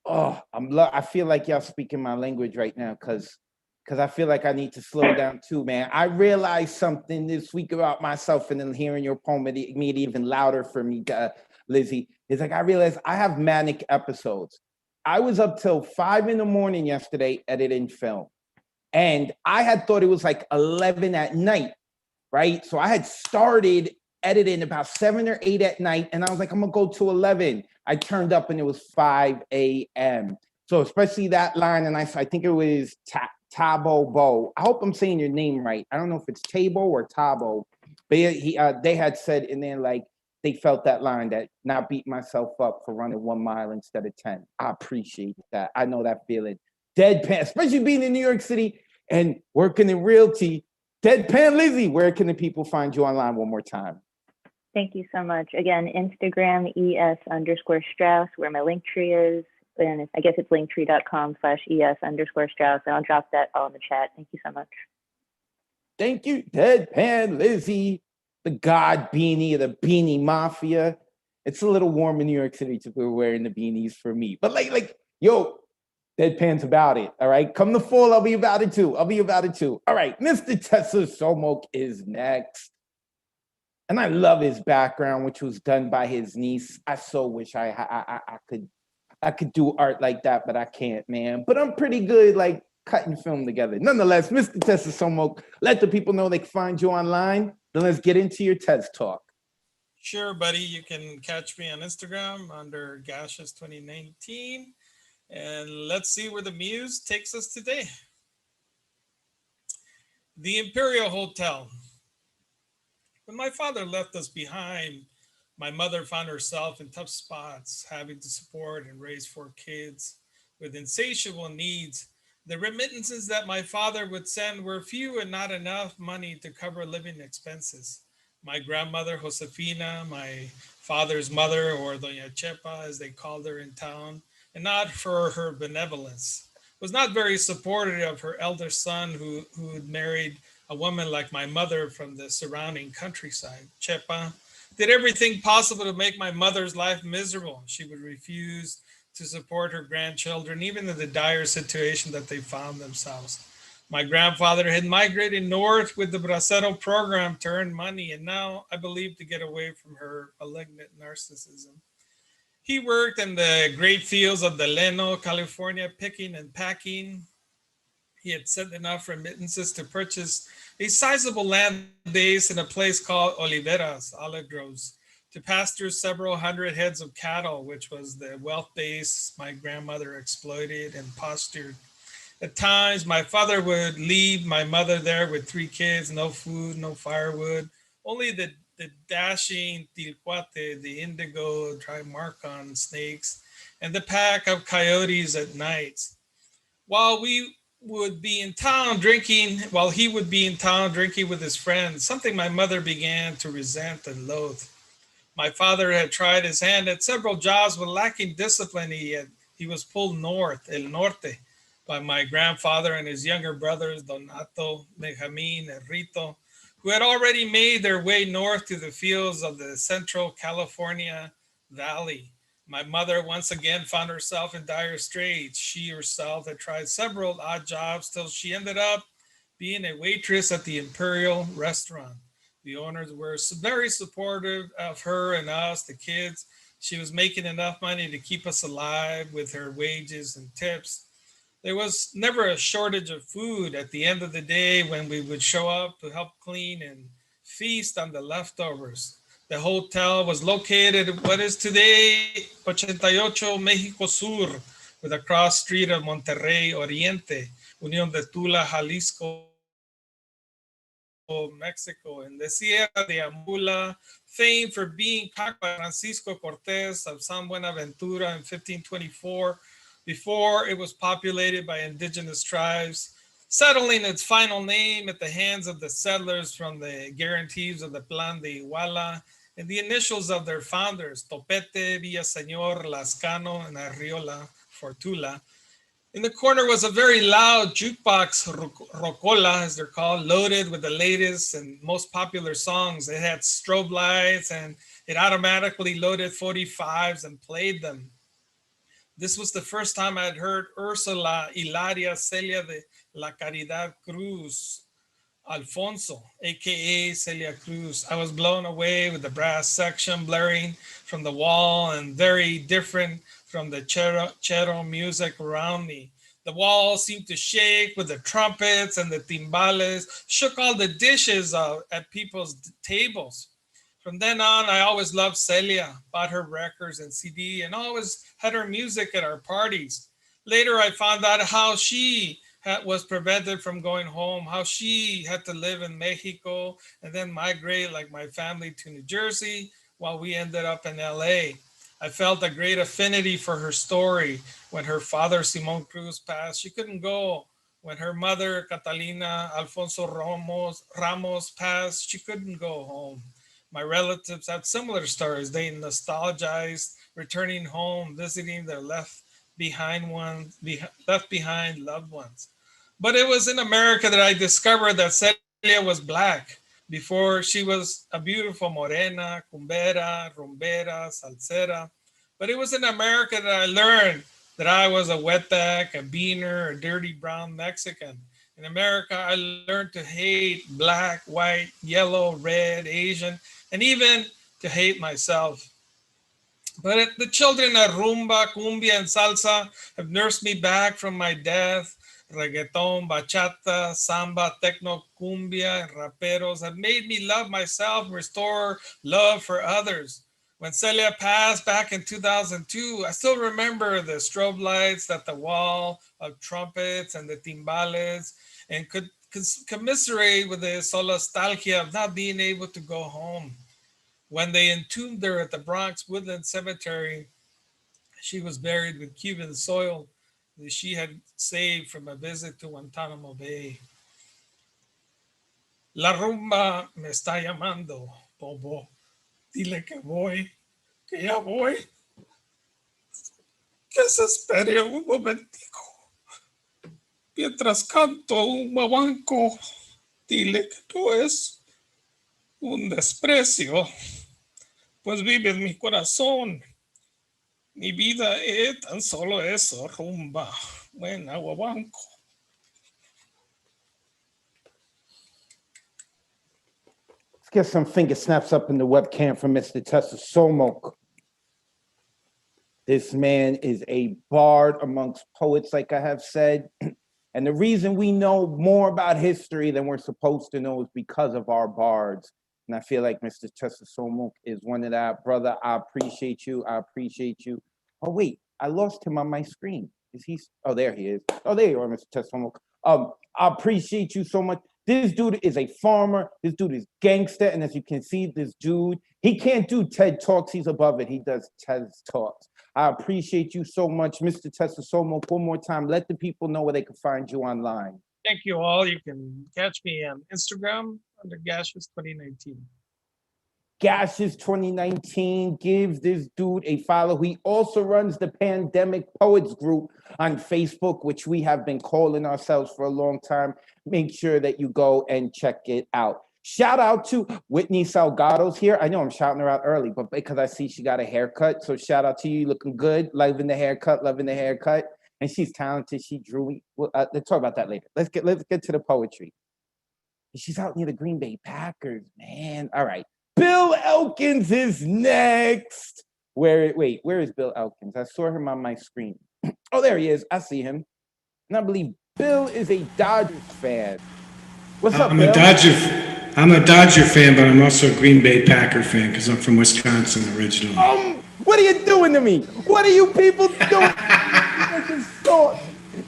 Oh, I feel like y'all speaking my language right now because I feel like I need to slow down too, man. I realized something this week about myself, and then hearing your poem made it even louder for me, Lizzie. It's like I realized I have manic episodes. I was up till 5 a.m. yesterday editing film, and I had thought it was like 11 at night, right? So I had started editing about 7 or 8 at night, and I was like, I'm gonna go to 11. I turned up and it was 5 a.m. So especially that line, and I think it was Tabo Bo. I hope I'm saying your name right. I don't know if it's Tabo or Tabo, but they had said in there like they felt that line, that not beat myself up for running 1 mile instead of 10. I appreciate that. I know that feeling. Deadpan, especially being in New York City and working in realty. Deadpan Lizzie, where can the people find you online one more time? Thank you so much. Again, Instagram, ES_Strauss, where my link tree is. And I guess it's linktree.com/ES_Strauss. And I'll drop that all in the chat. Thank you so much. Thank you, Deadpan Lizzie, the God Beanie of the Beanie Mafia. It's a little warm in New York City to be wearing the beanies for me. But yo, Deadpan's about it, all right? Come the fall, I'll be about it too. All right, Mr. Tesla Somok is next. And I love his background, which was done by his niece. I so wish I could do art like that, but I can't, man. But I'm pretty good, like cutting film together. Nonetheless, Mr. Tesla Somok, let the people know they can find you online. Then let's get into your TED Talk. Sure, buddy. You can catch me on Instagram under Gashes2019. And let's see where the muse takes us today. The Imperial Hotel. When my father left us behind, My mother found herself in tough spots, having to support and raise 4 kids with insatiable needs. The remittances that my father would send were few and not enough money to cover living expenses. My grandmother, Josefina, my father's mother, or Doña Chepa, as they called her in town, and not for her benevolence, was not very supportive of her elder son who had married a woman like my mother from the surrounding countryside. Chepa did everything possible to make my mother's life miserable. She would refuse to support her grandchildren, even in the dire situation that they found themselves. My grandfather had migrated north with the Bracero program to earn money, and now I believe to get away from her malignant narcissism. He worked in the great fields of Delano, California, picking and packing. He had sent enough remittances to purchase a sizable land base in a place called Oliveras, olive groves, to pasture several hundred heads of cattle, which was the wealth base my grandmother exploited and postured. At times, my father would leave my mother there with 3 kids, no food, no firewood, only the dashing tilcuate, the indigo trimarcon snakes, and the pack of coyotes at nights. While we would be in town drinking, while he would be in town drinking with his friends, something my mother began to resent and loathe. My father had tried his hand at several jobs, but lacking discipline, he was pulled north, El Norte, by my grandfather and his younger brothers, Donato, Benjamin, and Rito, who had already made their way north to the fields of the central California Valley. My mother once again found herself in dire straits. She herself had tried several odd jobs till she ended up being a waitress at the Imperial restaurant. The owners were very supportive of her and us, the kids. She was making enough money to keep us alive with her wages and tips. There was never a shortage of food at the end of the day when we would show up to help clean and feast on the leftovers. The hotel was located at what is today 88 Mexico Sur, with a cross street of Monterrey Oriente, Unión de Tula, Jalisco, Mexico, in the Sierra de Ambula, famed for being conquered by Francisco Cortes of San Buenaventura in 1524, before it was populated by indigenous tribes, settling its final name at the hands of the settlers from the guarantees of the Plan de Iguala and the initials of their founders, Topete, Villaseñor, Lascano, and Arriola, Fortula. In the corner was a very loud jukebox, rocola, as they're called, loaded with the latest and most popular songs. It had strobe lights and it automatically loaded 45s and played them. This was the first time I had heard Ursula Hilaria Celia de la Caridad Cruz, Alfonso, aka Celia Cruz. I was blown away with the brass section blaring from the wall and very different from the chero music around me. The wall seemed to shake with the trumpets, and the timbales shook all the dishes at people's tables. From then on, I always loved Celia, bought her records and CD, and always had her music at our parties. Later, I found out how she was prevented from going home, how she had to live in Mexico and then migrate like my family to New Jersey while we ended up in LA. I felt a great affinity for her story. When her father, Simon Cruz, passed, she couldn't go. When her mother, Catalina Alfonso Ramos passed, she couldn't go home. My relatives had similar stories. They nostalgized returning home, visiting their left behind loved ones. But it was in America that I discovered that Celia was Black. Before, she was a beautiful morena, cumbera, rumbera, salsera. But it was in America that I learned that I was a wetback, a beaner, a dirty brown Mexican. In America, I learned to hate black, white, yellow, red, Asian, and even to hate myself. But the children of rumba, cumbia, and salsa have nursed me back from my death. Reggaeton, bachata, samba, techno, cumbia, and raperos have made me love myself and restore love for others. When Celia passed back in 2002, I still remember the strobe lights at the wall of trumpets and the timbales, and could commiserate with the nostalgia of not being able to go home. When they entombed her at the Bronx Woodland Cemetery, she was buried with Cuban soil that she had saved from a visit to Guantanamo Bay. La rumba me está llamando, Bobo. Dile que voy, que ya voy. Que se espere un momentico. Mientras canto un mamanco, dile que no es un desprecio, pues vive en mi corazón. Mi vida es tan solo eso, rumba, buena guabanco. Let's get some finger snaps up in the webcam from Mr. Tessa Somok. This man is a bard amongst poets, like I have said. And the reason we know more about history than we're supposed to know is because of our bards. And I feel like Mr. Tessa Somok is one of that. Brother, I appreciate you. I appreciate you. Oh, wait, I lost him on my screen. Is he? Oh, there he is. Oh, there you are, Mr. Tessa Somok. I appreciate you so much. This dude is a farmer. This dude is gangster. And as you can see, this dude, he can't do TED Talks. He's above it. He does TED Talks. I appreciate you so much, Mr. Tessa Somok. One more time, let the people know where they can find you online. Thank you all. You can catch me on Instagram under Gashes 2019. Gashes 2019, give this dude a follow. He also runs the Pandemic Poets group on Facebook, which we have been calling ourselves for a long time. Make sure that you go and check it out. Shout out to Whitney Salgado's here. I know I'm shouting her out early, but because I see she got a haircut. So shout out to you, looking good, loving the haircut, loving the haircut. And she's talented. She drew. Well, let's talk about that later. Let's get to the poetry. She's out near the Green Bay Packers, man. All right. Bill Elkins is next. Where is Bill Elkins? I saw him on my screen. Oh, there he is. I see him. And I believe Bill is a Dodgers fan. What's up, Bill? I'm a Dodger fan, but I'm also a Green Bay Packer fan because I'm from Wisconsin originally. What are you doing to me? What are you people doing?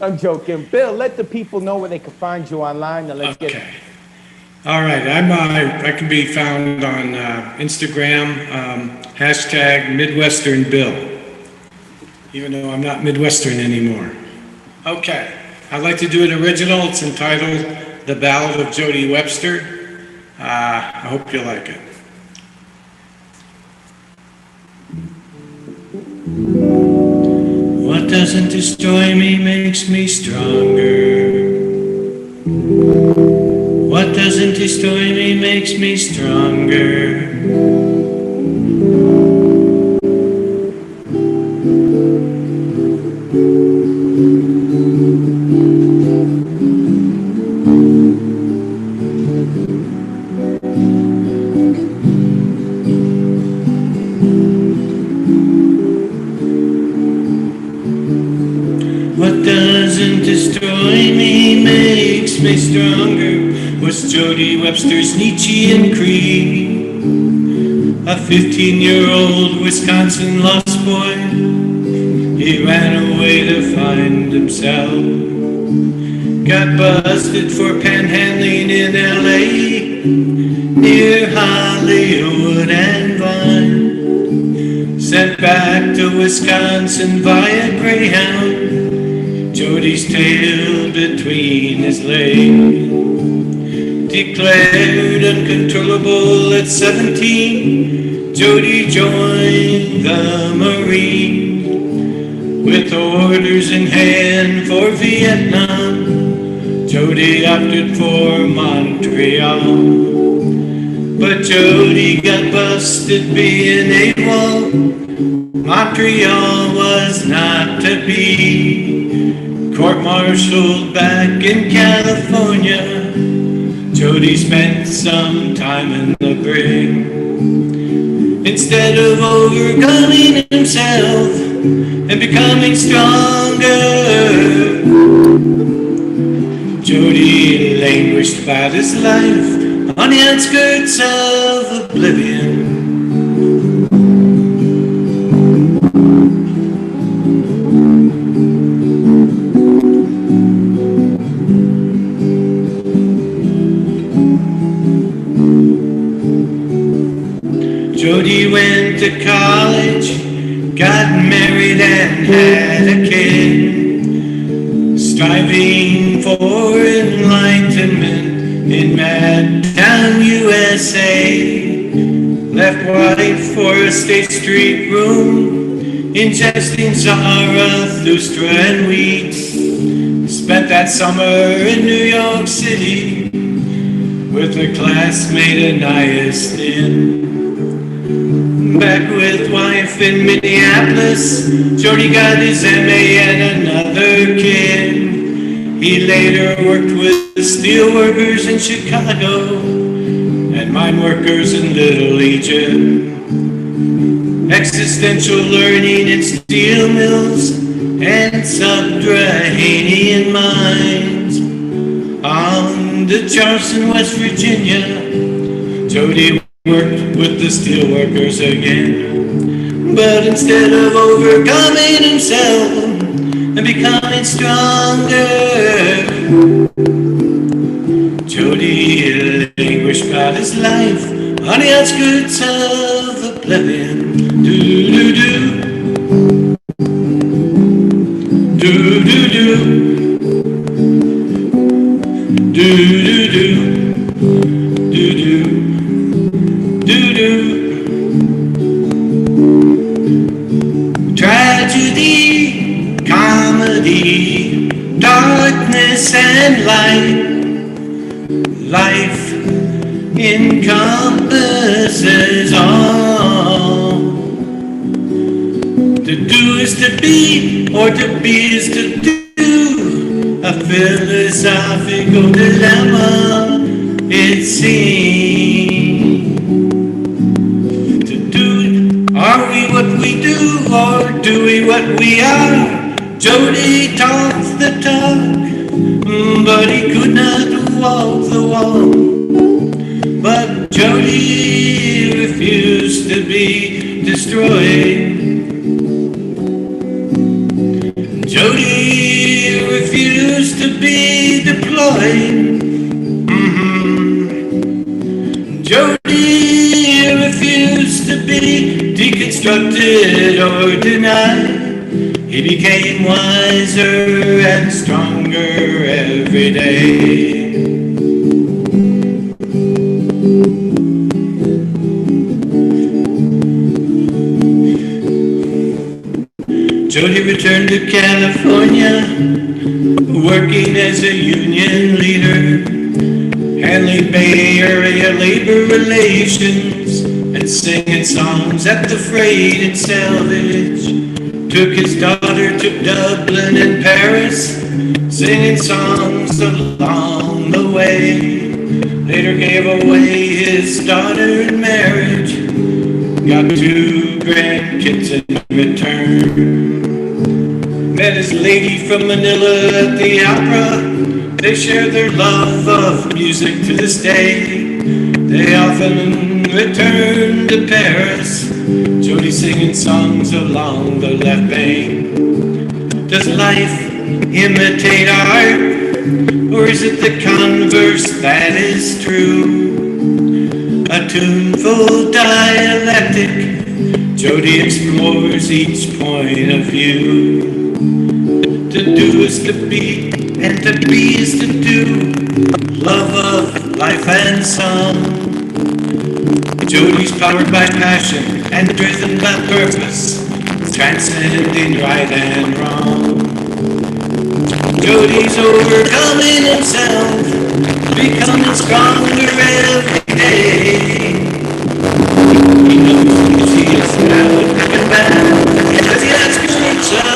I'm joking. Bill, let the people know where they can find you online. And let's get. All right. I can be found on Instagram, hashtag Midwestern Bill, even though I'm not Midwestern anymore. Okay. I'd like to do an original. It's entitled The Ballad of Jody Webster. I hope you like it. What doesn't destroy me makes me stronger. What doesn't destroy me makes me stronger. Me stronger was Jody Webster's Nietzschean creed. A 15-year-old Wisconsin lost boy, he ran away to find himself. Got busted for panhandling in L.A. near Hollywood and Vine. Sent back to Wisconsin via Greyhound. Jody's tail between his legs. Declared uncontrollable at 17, Jody joined the Marines. With orders in hand for Vietnam, Jody opted for Montreal. But Jody got busted being AWOL. Montreal was not to be. Court-martialed back in California, Jody spent some time in the brig. Instead of overcoming himself and becoming stronger, Jody languished about his life on the outskirts of oblivion. Jody went to college, got married and had a kid, striving for enlightenment in Madtown, USA. Left wife for a State Street room, ingesting Zarathustra and wheat. Spent that summer in New York City with a classmate Anais Nin. Back with wife in Minneapolis, Jody got his MA and another kid. He later worked with steelworkers in Chicago and mine workers in Little Egypt. Existential learning in steel mills and subterranean mines. On to Charleston, West Virginia, Jody worked with the steelworkers again. But instead of overcoming himself and becoming stronger, Jody languished about his life on the outskirts of oblivion. Do-do-do. Do-do-do. Do-do-do. Do-do. Do-do. Tragedy, comedy, darkness and light. Life encompasses all. To do is to be, or to be is to do. A philosophical dilemma, it seems. To do, are we what we do, or do we what we are? Jody talks the talk, but he could not walk the walk. But Jody refused to be destroyed. Jody refused to be deployed. Jody refused to be deconstructed or denied. He became wiser and stronger every day. Jody returned to California, working as a union leader, handling Bay Area labor relations, and singing songs at the freight and salvage. Took his daughter to Dublin and Paris, singing songs along the way. Later gave away his daughter in marriage, got 2 grandkids in return. Met his lady from Manila at the opera. They share their love of music to this day. They often return to Paris, Jody singing songs along the left bank. Does life imitate art, or is it the converse that is true? A tuneful dialectic, Jody explores each point of view. To do is to be, and to be is to do. Love of life and song. Jody's powered by passion and driven by purpose, transcending right and wrong. Jody's overcoming himself, becoming stronger every day. He knows he is now looking back as he asks himself,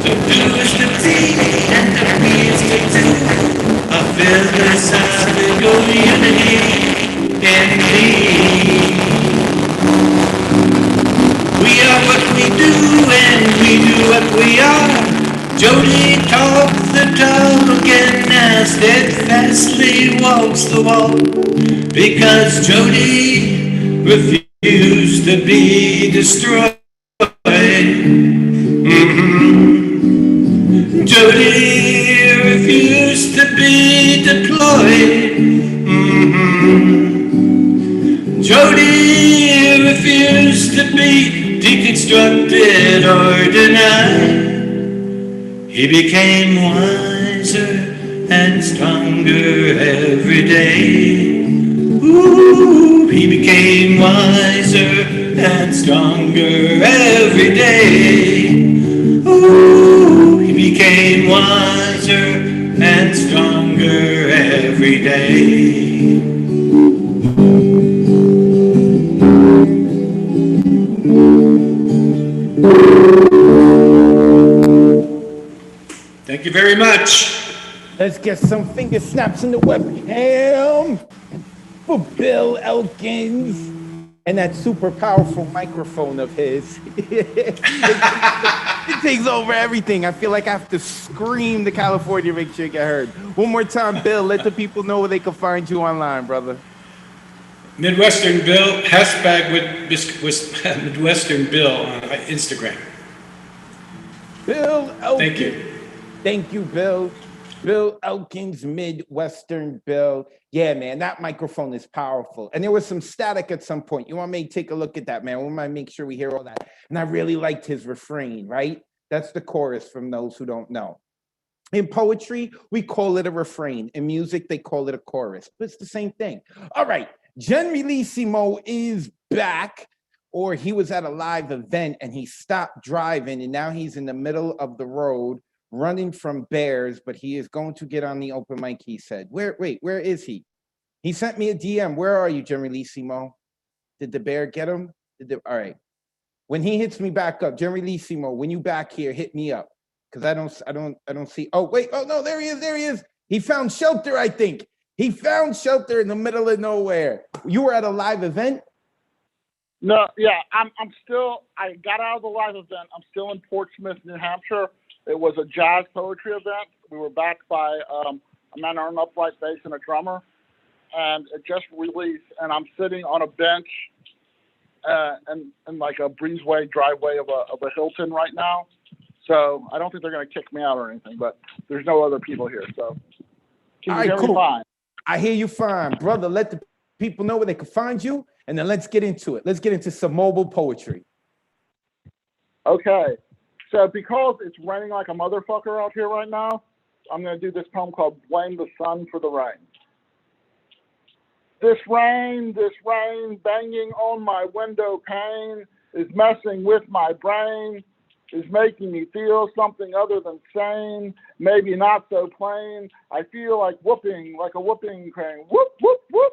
to do is to be, and to be is to do. against the wall, because Jody refused to be destroyed. Jody refused to be deployed. Jody refused to be deconstructed or denied. He became wiser and stronger every day. Ooh, he became wiser and stronger every day. Ooh, he became wiser and stronger every day. Thank you very much. Let's get some finger snaps in the webcam for Bill Elkins and that super powerful microphone of his. It takes over everything. I feel like I have to scream to California to make sure you get heard. One more time, Bill, let the people know where they can find you online, brother. Midwestern Bill, hashtag with Midwestern Bill on Instagram. Bill Elkins. Thank you. Thank you, Bill. Bill Elkins, Midwestern Bill. Yeah, man, that microphone is powerful. And there was some static at some point. You want me to take a look at that, man? We might make sure we hear all that. And I really liked his refrain, right? That's the chorus from those who don't know. In poetry, we call it a refrain. In music, they call it a chorus. But it's the same thing. All right, Generalissimo is back, or he was at a live event and he stopped driving and now he's in the middle of the road running from bears, but he is going to get on the open mic, he said. Where is he? He sent me a DM. Where are you, Generalissimo? Did the bear get him? All right. When he hits me back up, Generalissimo, when you back here, hit me up. Because I don't see. Oh, wait. Oh, no, there he is. He found shelter, I think. He found shelter in the middle of nowhere. You were at a live event? No, yeah, I'm still, I got out of the live event. I'm still in Portsmouth, New Hampshire. It was a jazz poetry event. We were backed by a man on an upright bass and a drummer. And it just released, and I'm sitting on a bench in like a breezeway driveway of a Hilton right now. So I don't think they're going to kick me out or anything, but there's no other people here. So can you hear me fine? I hear you fine. Brother, let the people know where they can find you, and then let's get into it. Let's get into some mobile poetry. Okay. So because it's raining like a motherfucker out here right now, I'm going to do this poem called Blame the Sun for the Rain. This rain, banging on my window pane is messing with my brain, is making me feel something other than sane, maybe not so plain. I feel like whooping, like a whooping crane, whoop, whoop, whoop.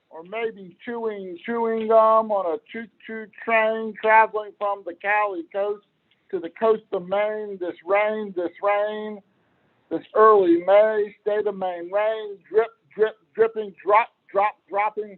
Or maybe chewing gum on a choo-choo train traveling from the Cali coast to the coast of Maine. This rain, this early May, state of Maine rain, drip, drip, dripping, drop, drop, dropping,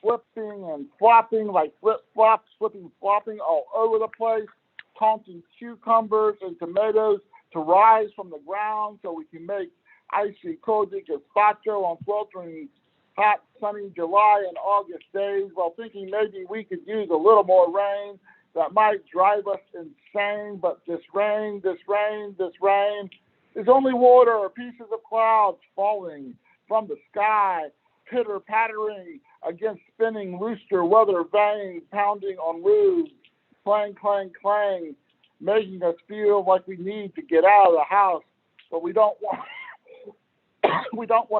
flipping and flopping like flip-flops, flipping, flopping all over the place, taunting cucumbers and tomatoes to rise from the ground so we can make icy cold gazpacho on sweltering hot, sunny July and August days, while thinking maybe we could use a little more rain that might drive us insane. But this rain is only water or pieces of clouds falling from the sky, pitter-pattering against spinning rooster weather vanes, pounding on roofs, clang, clang, clang, making us feel like we need to get out of the house, but we don't want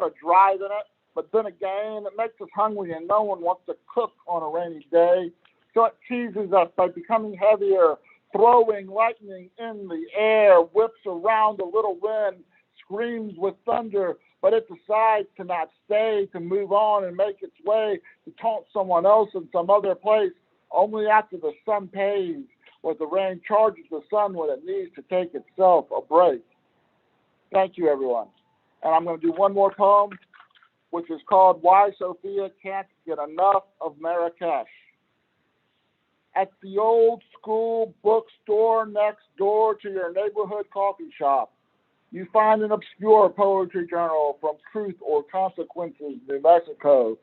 to drive in it. But then again, it makes us hungry and no one wants to cook on a rainy day. So it teases us by becoming heavier, throwing lightning in the air, whips around a little wind, screams with thunder, but it decides to not stay, to move on and make its way, to taunt someone else in some other place, only after the sun pays, or the rain charges the sun when it needs to take itself a break. Thank you, everyone. And I'm going to do one more poem, which is called Why Sophia Can't Get Enough of Marrakesh. At the old school bookstore next door to your neighborhood coffee shop, You find an obscure poetry journal from Truth or Consequences, New Mexico.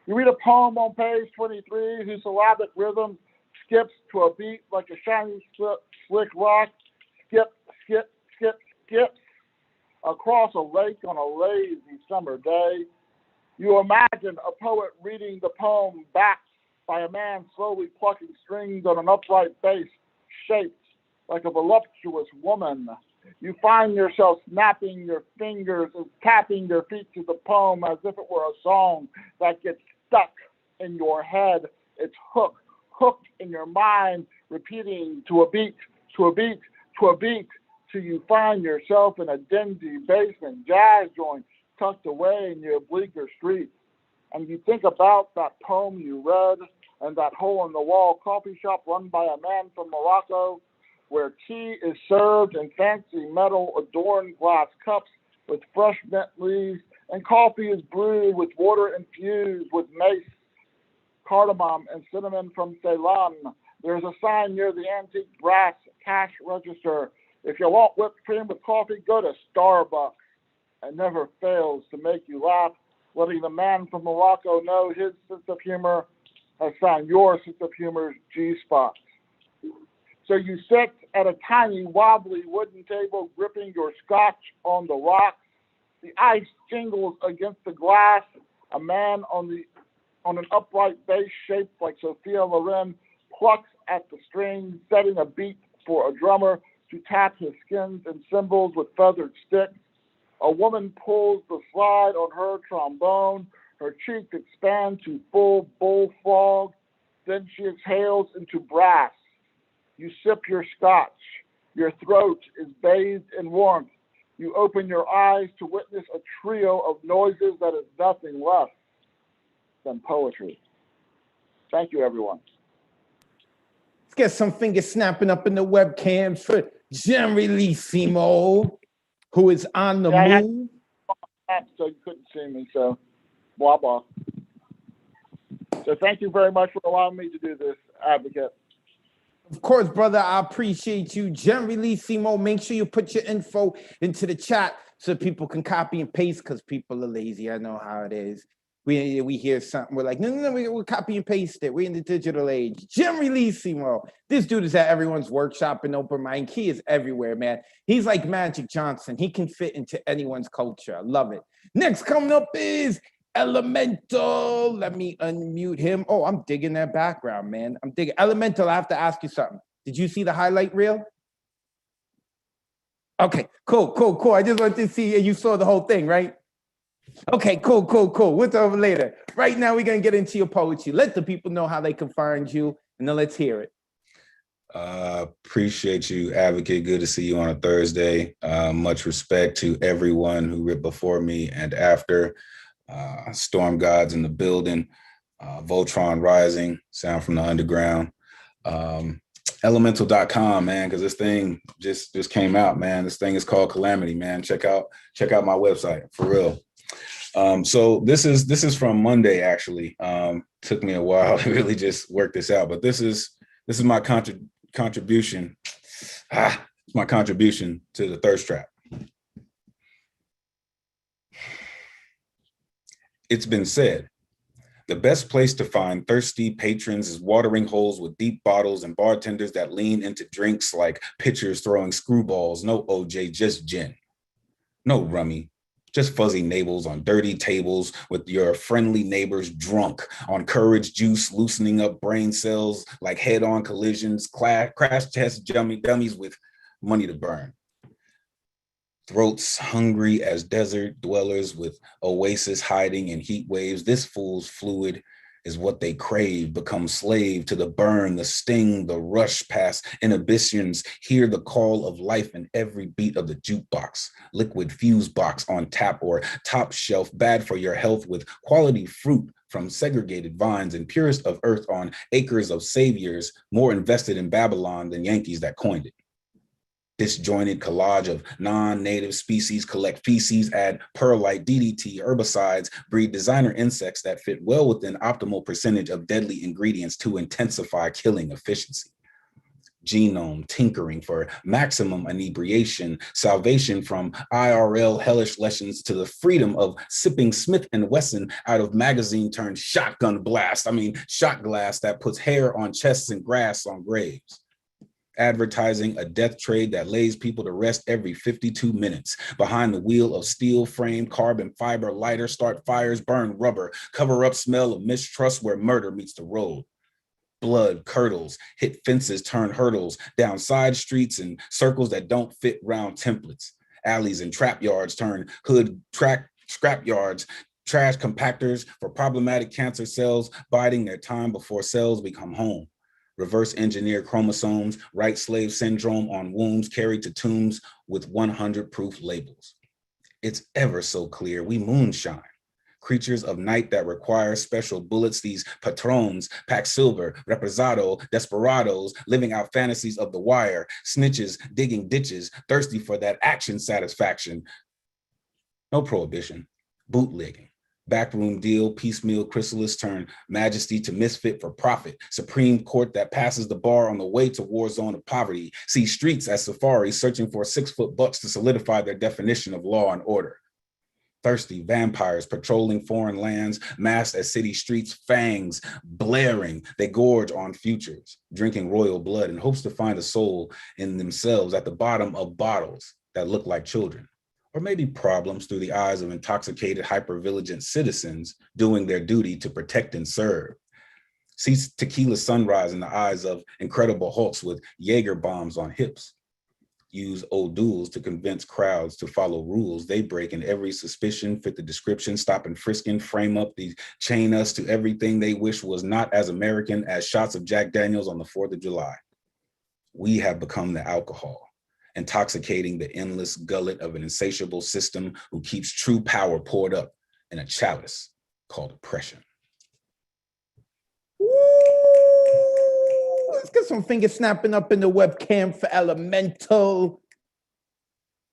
You read a poem on page 23 whose syllabic rhythm skips to a beat like a shiny slick rock, skip, skip, skip, skips across a lake on a lazy summer day. You imagine a poet reading the poem backed by a man slowly plucking strings on an upright bass shaped like a voluptuous woman. You find yourself snapping your fingers and tapping your feet to the poem as if it were a song that gets stuck in your head. It's hooked in your mind, repeating to a beat, to a beat, to a beat, till you find yourself in a dingy basement jazz joint tucked away near bleaker streets. And you think about that poem you read and that hole-in-the-wall coffee shop run by a man from Morocco, where tea is served in fancy metal-adorned glass cups with fresh mint leaves, and coffee is brewed with water infused with mace, cardamom, and cinnamon from Ceylon. There's a sign near the antique brass cash register. If you want whipped cream with coffee, go to Starbucks. It never fails to make you laugh, letting the man from Morocco know his sense of humor has found your sense of humor's G-spot. So you sit at a tiny, wobbly wooden table, gripping your scotch on the rocks. The ice jingles against the glass. A man on an upright bass shaped like Sophia Loren plucks at the strings, setting a beat for a drummer to tap his skins and cymbals with feathered sticks. A woman pulls the slide on her trombone. Her cheeks expand to full bullfrog. Then she exhales into brass. You sip your scotch. Your throat is bathed in warmth. You open your eyes to witness a trio of noises that is nothing less than poetry. Thank you, everyone. Let's get some fingers snapping up in the webcams for Generalissimo, who is on the move. So you couldn't see me, so blah, blah. So thank you very much for allowing me to do this, Advocate. Of course, brother, I appreciate you. Generalissimo, make sure you put your info into the chat so people can copy and paste, because people are lazy. I know how it is. We hear something, we're like, no, we'll copy and paste it. We're in the digital age. Generalissimo. This dude is at everyone's workshop and open mic. He is everywhere, man. He's like Magic Johnson. He can fit into anyone's culture. I love it. Next coming up is Elemental. Let me unmute him. Oh, I'm digging that background, man. I'm digging. Elemental, I have to ask you something. Did you see the highlight reel? Okay, cool. I just wanted to see, and you saw the whole thing, right? Okay, cool. We'll talk later. Right now, we're going to get into your poetry. Let the people know how they can find you, and then let's hear it. Appreciate you, Advocate. Good to see you on a Thursday. Much respect to everyone who wrote before me and after. Storm Gods in the building. Voltron Rising, sound from the underground. Elemental.com, man, because this thing just came out, man. This thing is called Calamity, man. Check out my website, for real. So this is from Monday, actually. Took me a while to really just work this out, but this is my contribution. It's my contribution to the thirst trap. It's been said, the best place to find thirsty patrons is watering holes with deep bottles and bartenders that lean into drinks like pitchers throwing screwballs. No OJ, just gin. No rummy, just fuzzy navels on dirty tables with your friendly neighbors drunk on courage juice, loosening up brain cells like head-on collisions, crash test dummies with money to burn. Throats hungry as desert dwellers with oasis hiding in heat waves. This fool's fluid is what they crave, become slave to the burn, the sting, the rush past inhibitions. Hear the call of life in every beat of the jukebox. Liquid fuse box on tap or top shelf, bad for your health with quality fruit from segregated vines and purest of earth on acres of saviors, more invested in Babylon than Yankees that coined it. Disjointed collage of non-native species collect feces, add perlite, DDT, herbicides, breed designer insects that fit well within optimal percentage of deadly ingredients to intensify killing efficiency. genome tinkering for maximum inebriation, salvation from IRL hellish lessons to the freedom of sipping Smith & Wesson out of magazine turned shotgun blast. I mean, shot glass that puts hair on chests and grass on graves. Advertising a death trade that lays people to rest every 52 minutes. Behind the wheel of steel frame, carbon fiber, lighter, start fires, burn rubber, cover up smell of mistrust where murder meets the road. Blood curdles, hit fences, turn hurdles, down side streets and circles that don't fit round templates. Alleys and trap yards turn hood track scrap yards, trash compactors for problematic cancer cells biding their time before cells become home. Reverse engineer chromosomes, right slave syndrome on wombs carried to tombs with 100 proof labels. It's ever so clear we moonshine. Creatures of night that require special bullets, these patrons, pack silver, represado, desperados, living out fantasies of the wire, snitches, digging ditches, thirsty for that action satisfaction. No prohibition, bootlegging. Backroom deal, piecemeal chrysalis turn majesty to misfit for profit. Supreme Court that passes the bar on the way to war zone of poverty. See streets as safaris searching for 6-foot bucks to solidify their definition of law and order. Thirsty vampires patrolling foreign lands, masked as city streets, fangs blaring. They gorge on futures, drinking royal blood in hopes to find a soul in themselves at the bottom of bottles that look like children. Or maybe problems through the eyes of intoxicated, hypervigilant citizens doing their duty to protect and serve. See tequila sunrise in the eyes of incredible hulks with Jaeger bombs on hips. Use old duels to convince crowds to follow rules they break in every suspicion, fit the description, stop and frisking, frame up, chain us to everything they wish was not as American as shots of Jack Daniels on the 4th of July. We have become the alcohol, intoxicating the endless gullet of an insatiable system who keeps true power poured up in a chalice called oppression. Let's get some finger snapping up in the webcam for Elemental.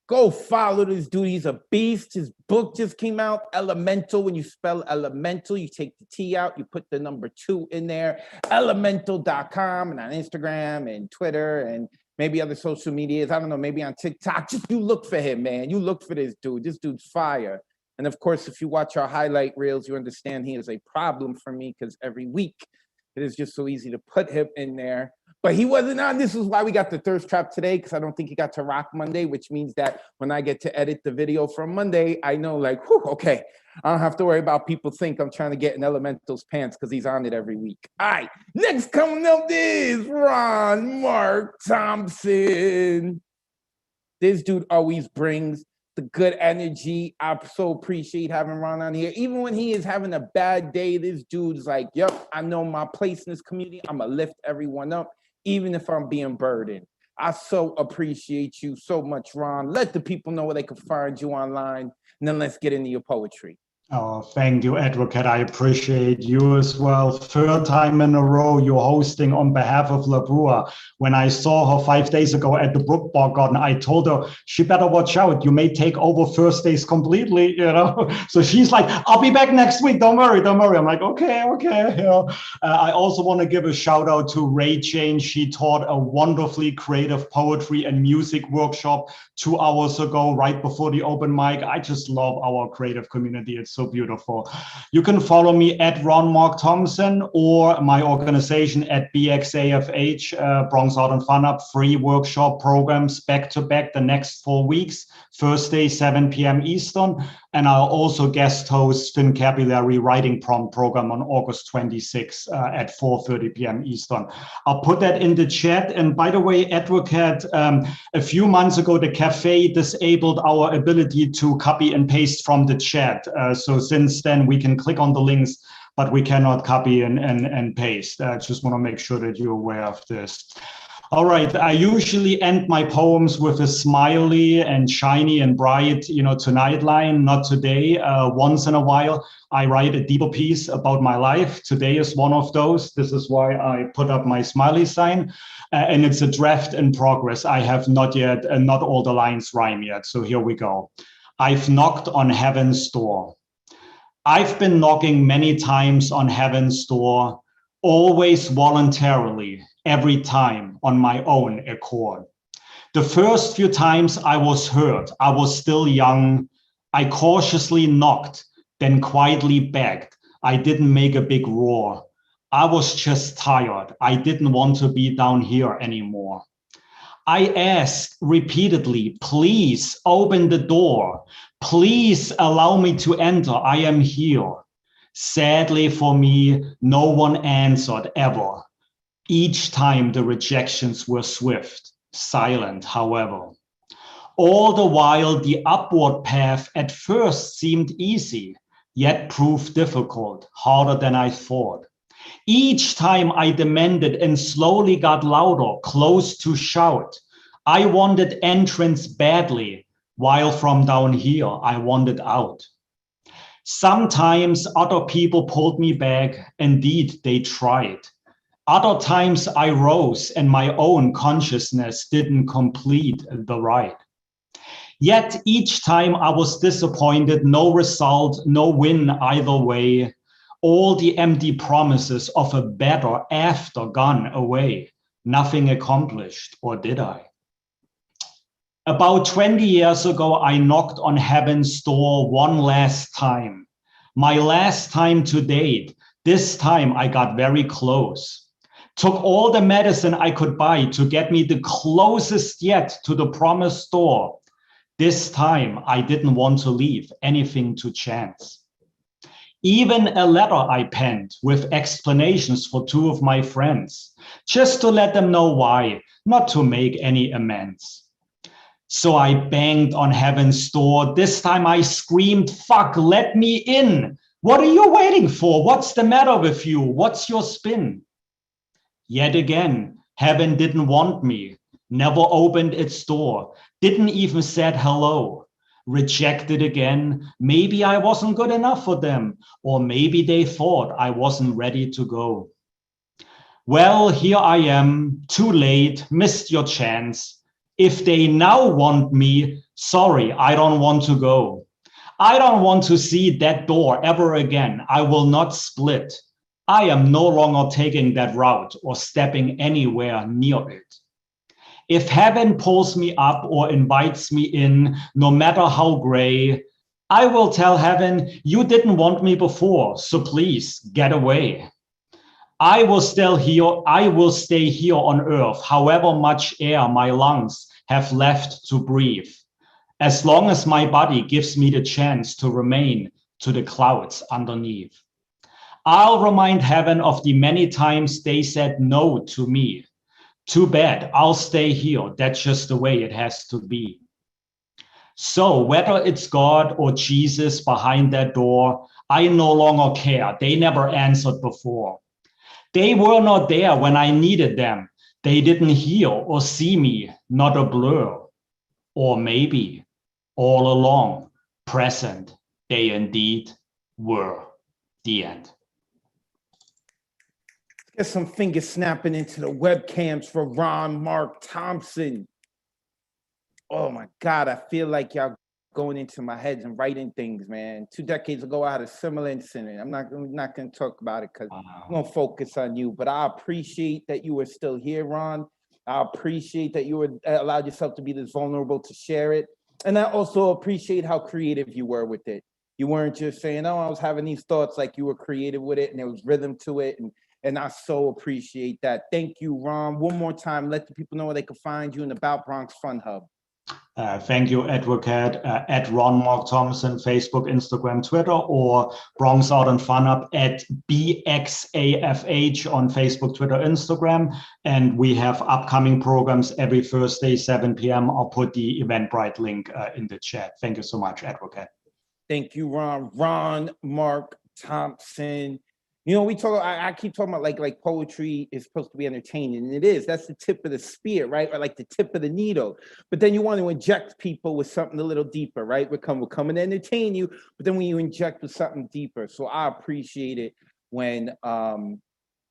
Go follow this dude. He's a beast. His book just came out, Elemental. When you spell elemental, you take the T out, you put the number 2 in there. Elemental.com, and on Instagram and Twitter and maybe other social medias. I don't know, maybe on TikTok. Just you look for him, man. You look for this dude. This dude's fire. And of course, if you watch our highlight reels, you understand he is a problem for me because every week it is just so easy to put him in there. But he wasn't on. This is why we got the thirst trap today, because I don't think he got to rock Monday, which means that when I get to edit the video from Monday, I know like, whew, okay, I don't have to worry about people think I'm trying to get in Elemental's pants because he's on it every week. All right, next coming up is Ron Mark Thompson. This dude always brings the good energy. I so appreciate having Ron on here. Even when he is having a bad day, this dude's like, yep, I know my place in this community. I'm going to lift everyone up, even if I'm being burdened. I so appreciate you so much, Ron. Let the people know where they can find you online, and then let's get into your poetry. Oh, thank you, Advocate. I appreciate you as well. Third time in a row you're hosting on behalf of La Brua. When I saw her 5 days ago at the Brook Bar Garden, I told her she better watch out. You may take over Thursdays completely, you know. So she's like, I'll be back next week. Don't worry, don't worry. I'm like, okay. You know. I also want to give a shout out to Ray Jane. She taught a wonderfully creative poetry and music workshop 2 hours ago, right before the open mic. I just love our creative community. It's so beautiful. You can follow me at Ron Mark Thompson or my organization at BXAFH, Bronx Art and Fun Up, free workshop programs back to back the next 4 weeks, Thursday, 7 p.m. Eastern. And I'll also guest host Fincabulary Writing Prompt program on August 26 at 4:30 p.m. Eastern. I'll put that in the chat. And by the way, Advocate, a few months ago, the cafe disabled our ability to copy and paste from the chat. So since then, we can click on the links, but we cannot copy and paste. I just want to make sure that you're aware of this. All right, I usually end my poems with a smiley and shiny and bright, you know, tonight line, not today. Once in a while, I write a deeper piece about my life. Today is one of those. This is why I put up my smiley sign. And it's a draft in progress. I have not yet, not all the lines rhyme yet. So here we go. I've knocked on heaven's door. I've been knocking many times on heaven's door, always voluntarily, every time on my own accord. The first few times I was hurt, I was still young. I cautiously knocked, then quietly begged. I didn't make a big roar. I was just tired. I didn't want to be down here anymore. I asked repeatedly, please open the door. Please allow me to enter. I am here. Sadly for me, no one answered ever. Each time the rejections were swift, silent, however. All the while, the upward path at first seemed easy, yet proved difficult, harder than I thought. Each time I demanded and slowly got louder, close to shout. I wanted entrance badly, while from down here I wanted out. Sometimes other people pulled me back. Indeed, they tried. Other times I rose and my own consciousness didn't complete the ride. Yet each time I was disappointed, no result, no win either way. All the empty promises of a better after gone away. Nothing accomplished, or did I? About 20 years ago, I knocked on heaven's door one last time. My last time to date. This time I got very close. Took all the medicine I could buy to get me the closest yet to the promised door. This time I didn't want to leave anything to chance. Even a letter I penned with explanations for two of my friends, just to let them know why, not to make any amends. So I banged on heaven's door. This time I screamed, fuck, let me in. What are you waiting for? What's the matter with you? What's your spin? Yet again, heaven didn't want me, never opened its door, didn't even said hello. Rejected again. Maybe I wasn't good enough for them, or maybe they thought I wasn't ready to go. Well, here I am, too late, missed your chance. If they now want me, sorry, I don't want to go. I don't want to see that door ever again. I will not split. I am no longer taking that route or stepping anywhere near it. If heaven pulls me up or invites me in, no matter how gray, I will tell heaven, you didn't want me before, so please get away. I will stay here on earth, however much air my lungs have left to breathe, as long as my body gives me the chance to remain to the clouds underneath. I'll remind heaven of the many times they said no to me. Too bad, I'll stay here. That's just the way it has to be. So whether it's God or Jesus behind that door, I no longer care. They never answered before. They were not there when I needed them. They didn't hear or see me, not a blur. Or maybe all along, present, they indeed were. The end. Get some finger snapping into the webcams for Ron Mark Thompson. Oh my God, I feel like y'all going into my heads and writing things, man. 2 decades ago, I had a similar incident. I'm not going to talk about it because I'm going to focus on you. But I appreciate that you were still here, Ron. I appreciate that you were allowed yourself to be this vulnerable to share it. And I also appreciate how creative you were with it. You weren't just saying, oh, I was having these thoughts, like you were creative with it and there was rhythm to it. And I so appreciate that. Thank you, Ron. One more time, let the people know where they can find you in the About Bronx Fun Hub. Thank you, Advocate, at Ron Mark Thompson, Facebook, Instagram, Twitter, or Bronx Art and Fun Hub at BXAFH on Facebook, Twitter, Instagram. And we have upcoming programs every Thursday, 7 p.m. I'll put the Eventbrite link in the chat. Thank you so much, Advocate. Thank you, Ron. Ron Mark Thompson. You know, we talk. I keep talking about like poetry is supposed to be entertaining, and it is. That's the tip of the spear, right? Or like the tip of the needle. But then you want to inject people with something a little deeper, right? We'll come and entertain you, but then when you inject with something deeper. So I appreciate it when all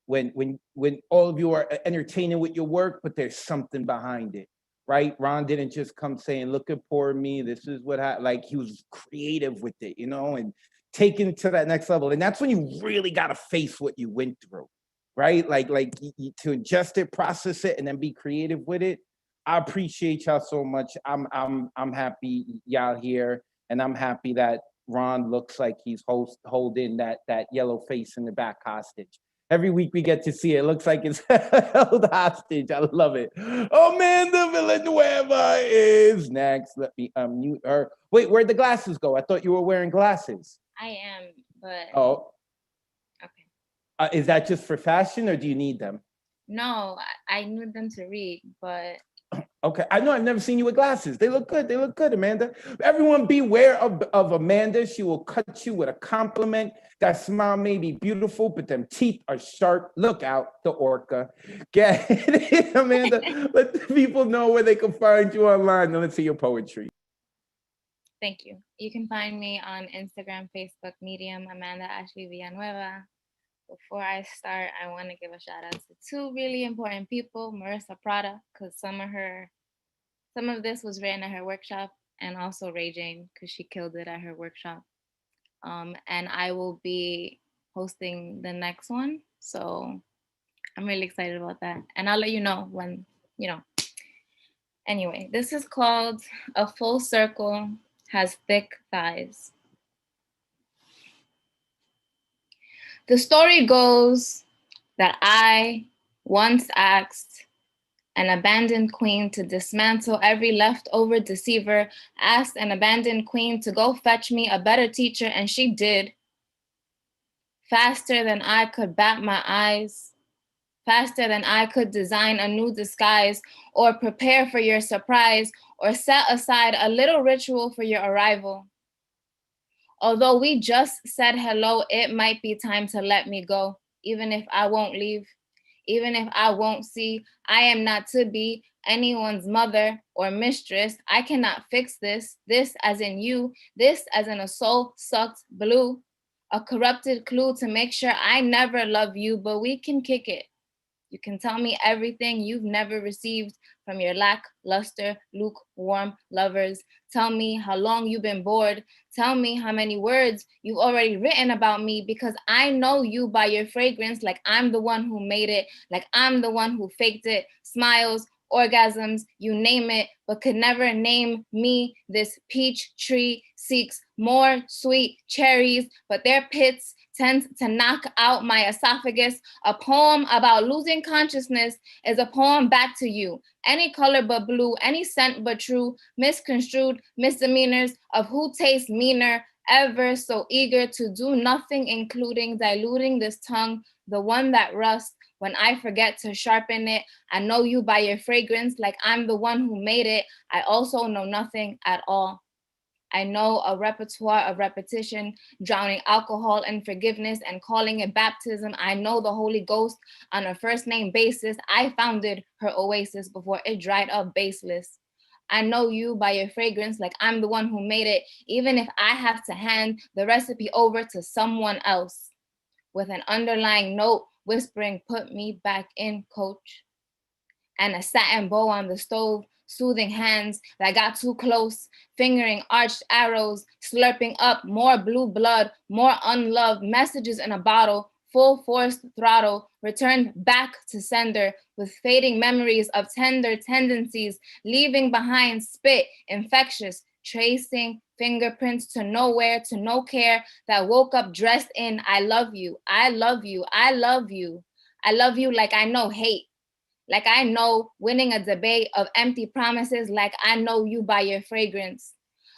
of you are entertaining with your work, but there's something behind it, right? Ron didn't just come saying, "Look at poor me. This is what I like." He was creative with it, you know, and taken to that next level. And that's when you really got to face what you went through, right? Like to ingest it, process it, and then be creative with it. I appreciate y'all so much. I'm happy y'all here, and I'm happy that Ron looks like he's holding that yellow face in the back hostage. Every week we get to see it. It looks like it's held hostage. I love it. Amanda Villanueva is next. Let me unmute her. Wait, where'd the glasses go? I thought you were wearing glasses. I am, but Oh, okay. is that just for fashion, or do you need them? No, I need them to read, but Okay, I know I've never seen you with glasses. They look good. They look good, Amanda. Everyone beware of Amanda. She will cut you with a compliment. That smile may be beautiful, but them teeth are sharp. Look out, the orca. Get it, Amanda. Let the people know where they can find you online and let's see your poetry. thank you. You can find me on Instagram, Facebook, Medium, Amanda Ashley Villanueva. Before I start, I want to give a shout out to two really important people, Marissa Prada, because some of this was written at her workshop, and also Ray Jane, because she killed it at her workshop. And I will be hosting the next one, so I'm really excited about that. And I'll let you know when, Anyway, this is called A Full Circle Has Thick Thighs. The story goes that I once asked an abandoned queen to dismantle every leftover deceiver, asked an abandoned queen to go fetch me a better teacher, and she did. Faster than I could bat my eyes, faster than I could design a new disguise, or prepare for your surprise, or set aside a little ritual for your arrival. Although we just said hello, it might be time to let me go, even if I won't leave, even if I won't see. I am not to be anyone's mother or mistress. I cannot fix this as in you, this as in a soul sucked blue, a corrupted clue to make sure I never love you, but we can kick it. You can tell me everything you've never received from your lackluster, lukewarm lovers. Tell me how long you've been bored. Tell me how many words you've already written about me, because I know you by your fragrance, like I'm the one who made it, like I'm the one who faked it. Smiles, orgasms, you name it, but could never name me. This peach tree seeks more sweet cherries, but their pits tend to knock out my esophagus. A poem about losing consciousness is a poem back to you. Any color but blue, any scent but true, misconstrued misdemeanors of who tastes meaner, ever so eager to do nothing, including diluting this tongue, the one that rusts when I forget to sharpen it. I know you by your fragrance, like I'm the one who made it. I also know nothing at all. I know a repertoire of repetition, drowning alcohol and forgiveness and calling it baptism. I know the Holy Ghost on a first name basis. I founded her oasis before it dried up baseless. I know you by your fragrance, like I'm the one who made it, even if I have to hand the recipe over to someone else with an underlying note whispering, put me back in, coach. And a satin bow on the stove, soothing hands that got too close, fingering arched arrows, slurping up more blue blood, more unloved messages in a bottle, full force throttle, returned back to sender with fading memories of tender tendencies, leaving behind spit, infectious, tracing fingerprints to nowhere, to no care, that woke up dressed in I love you, I love you, I love you. I love you like I know hate. Like I know winning a debate of empty promises, like I know you by your fragrance.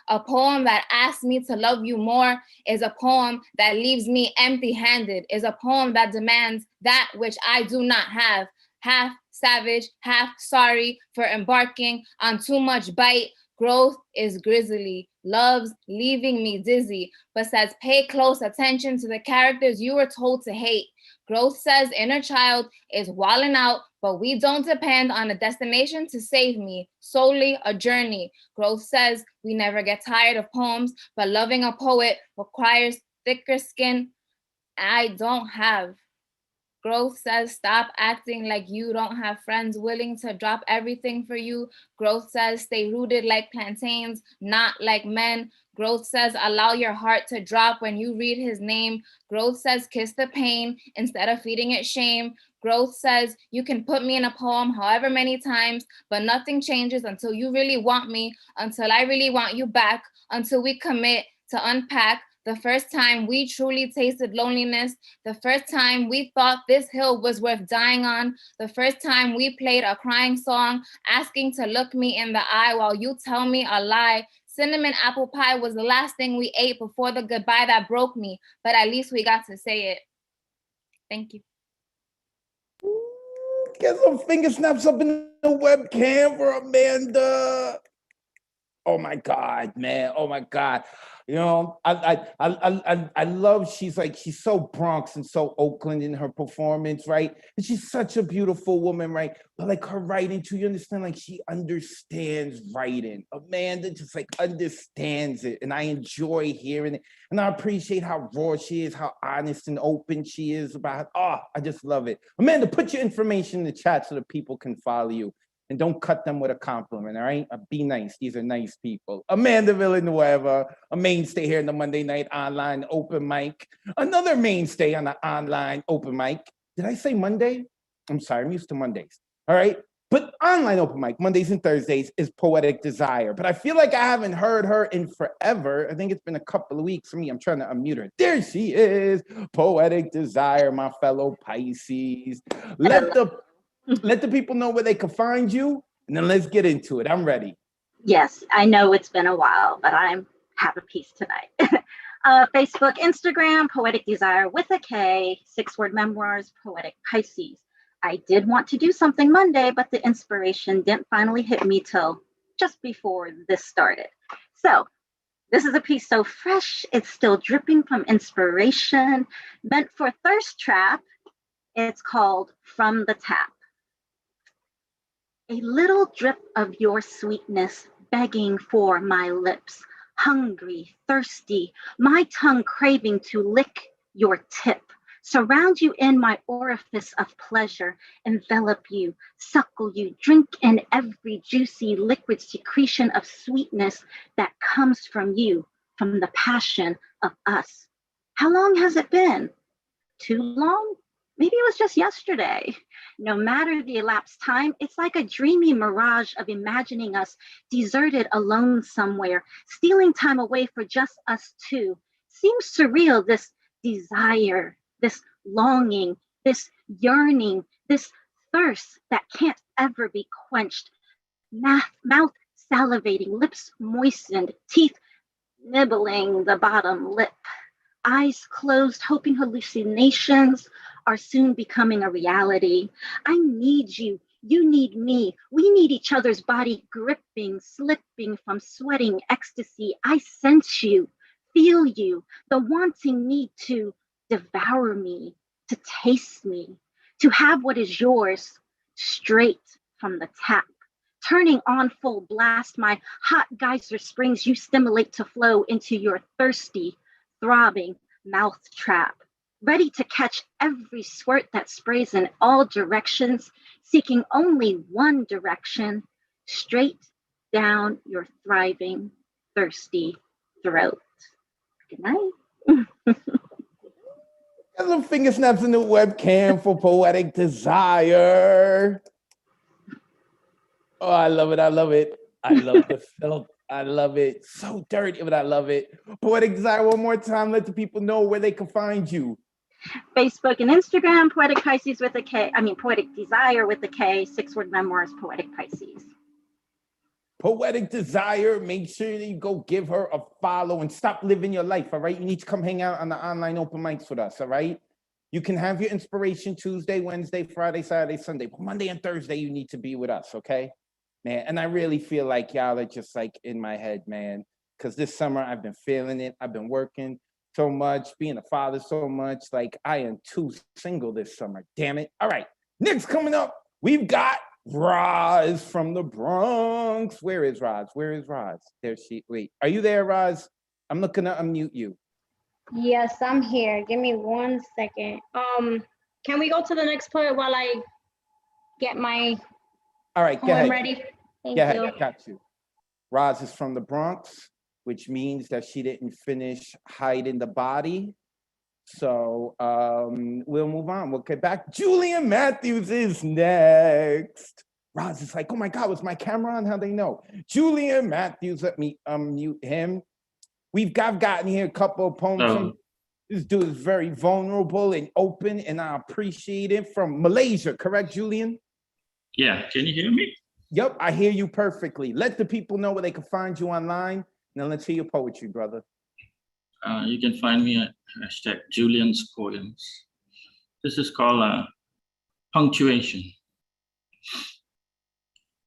A poem that asks me to love you more is a poem that leaves me empty-handed, is a poem that demands that which I do not have, half savage, half sorry for embarking on too much bite. Growth is grisly, love's leaving me dizzy, but says pay close attention to the characters you were told to hate. Growth says inner child is walling out, but we don't depend on a destination to save me, solely a journey. Growth says we never get tired of poems, but loving a poet requires thicker skin I don't have. Growth says stop acting like you don't have friends willing to drop everything for you. Growth says stay rooted like plantains, not like men. Growth says allow your heart to drop when you read his name. Growth says kiss the pain instead of feeding it shame. Growth says you can put me in a poem however many times, but nothing changes until you really want me, until I really want you back, until we commit to unpack. The first time we truly tasted loneliness, the first time we thought this hill was worth dying on, the first time we played a crying song, asking to look me in the eye while you tell me a lie. Cinnamon apple pie was the last thing we ate before the goodbye that broke me, but at least we got to say it. Thank you. Get some finger snaps up in the webcam for Amanda. Oh my God, man. Oh my God. You know, I love she's so Bronx and so Oakland in her performance, right? And she's such a beautiful woman, right? But like her writing too, you understand, like she understands writing. Amanda just like understands it. And I enjoy hearing it. And I appreciate how raw she is, how honest and open she is about, I just love it. Amanda, put your information in the chat so that people can follow you. And don't cut them with a compliment, all right? Be nice. These are nice people. Amanda Villanueva, a mainstay here in the Monday night online open mic. Another mainstay on the online open mic. Did I say Monday? I'm sorry, I'm used to Mondays, all right? But online open mic, Mondays and Thursdays, is Poetic Desire. But I feel like I haven't heard her in forever. I think it's been a couple of weeks for me. I'm trying to unmute her. There she is, Poetic Desire, my fellow Pisces. Let the people know where they can find you, and then let's get into it. I'm ready. Yes, I know it's been a while, but I have a piece tonight. Facebook, Instagram, Poetic Desire with a K, 6-word memoirs, Poetic Pisces. I did want to do something Monday, but the inspiration didn't finally hit me till just before this started. So this is a piece so fresh, it's still dripping from inspiration, meant for Thirst Trap. It's called From the Tap. A little drip of your sweetness begging for my lips, hungry, thirsty, my tongue craving to lick your tip, surround you in my orifice of pleasure, envelop you, suckle you, drink in every juicy liquid secretion of sweetness that comes from you, from the passion of us. How long has it been? Too long? Maybe it was just yesterday. No matter the elapsed time, it's like a dreamy mirage of imagining us deserted alone somewhere, stealing time away for just us two. Seems surreal, this desire, this longing, this yearning, this thirst that can't ever be quenched. Mouth salivating, lips moistened, teeth nibbling the bottom lip. Eyes closed, hoping hallucinations are soon becoming a reality. I need you. You need me. We need each other's body gripping, slipping from sweating ecstasy. I sense you, feel you, the wanting need to devour me, to taste me, to have what is yours straight from the tap. Turning on full blast, my hot geyser springs you stimulate to flow into your thirsty, throbbing mouth trap, ready to catch every squirt that sprays in all directions, seeking only one direction, straight down your thriving, thirsty throat. Good night. Got some finger snaps in the webcam for Poetic Desire. Oh, I love it. I love it. I love the filth. I love it. So dirty, but I love it. Poetic Desire, one more time. Let the people know where they can find you. Facebook and Instagram, Poetic Pisces with a K. Poetic Desire with a K, 6-word memoirs, Poetic Pisces. Poetic Desire, make sure that you go give her a follow and stop living your life, all right? You need to come hang out on the online open mics with us, all right? You can have your inspiration Tuesday, Wednesday, Friday, Saturday, Sunday, but Monday and Thursday, you need to be with us, okay? Man, and I really feel like y'all are just like in my head, man, because this summer I've been feeling it. I've been working so much, being a father so much. Like I am too single this summer, damn it. All right, next coming up, we've got Roz from the Bronx. Where is Roz? Where is Roz? There she, wait, are you there, Roz? I'm looking to unmute you. Yes, I'm here. Give me 1 second. Can we go to the next poet while I get my All right, go poem ahead. ready? Thank Go ahead, you. I got you. Roz is from the Bronx, which means that she didn't finish hiding the body. So we'll move on. We'll get back. Julian Matthews is next. Roz is like, oh my God, was my camera on? How they know? Julian Matthews, let me unmute him. I've gotten here a couple of poems from this dude is very vulnerable and open, and I appreciate it. From Malaysia, correct, Julian? Yeah, can you hear me? Yep, I hear you perfectly. Let the people know where they can find you online. Now let's hear your poetry, brother. You can find me at hashtag Julian's Poems. This is called punctuation.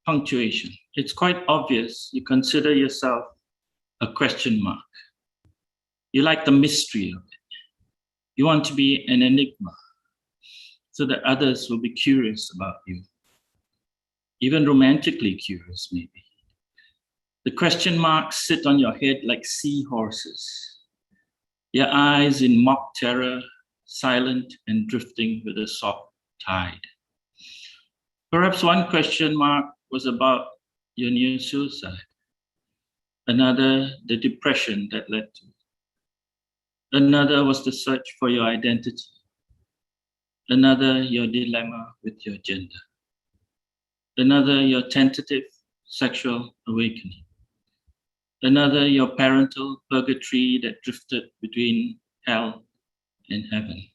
Punctuation. It's quite obvious you consider yourself a question mark. You like the mystery of it. You want to be an enigma so that others will be curious about you, even romantically curious, maybe. The question marks sit on your head like seahorses, your eyes in mock terror, silent and drifting with a soft tide. Perhaps one question mark was about your near suicide, another, the depression that led to it. Another was the search for your identity. Another, your dilemma with your gender. Another, your tentative sexual awakening. Another, your parental purgatory that drifted between hell and heaven.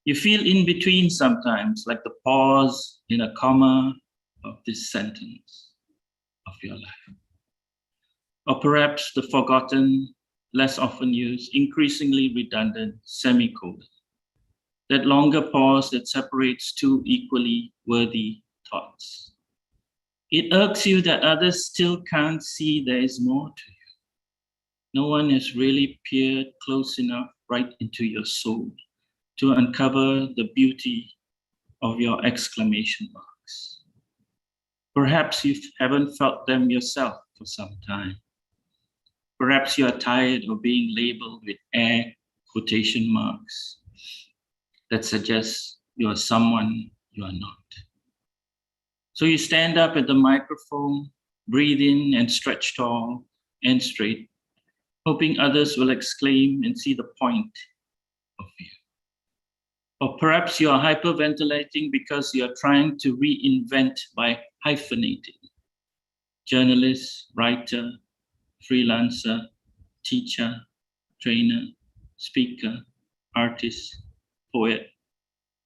You feel in between sometimes, like the pause in a comma of this sentence of your life. Or perhaps the forgotten, less often used, increasingly redundant semicolon. That longer pause that separates two equally worthy thoughts. It irks you that others still can't see there is more to you. No one has really peered close enough right into your soul to uncover the beauty of your exclamation marks. Perhaps you haven't felt them yourself for some time. Perhaps you are tired of being labeled with air quotation marks that suggest you are someone you are not. So you stand up at the microphone, breathe in and stretch tall and straight, hoping others will exclaim and see the point of you. Or perhaps you are hyperventilating because you are trying to reinvent by hyphenating. Journalist, writer, freelancer, teacher, trainer, speaker, artist, poet,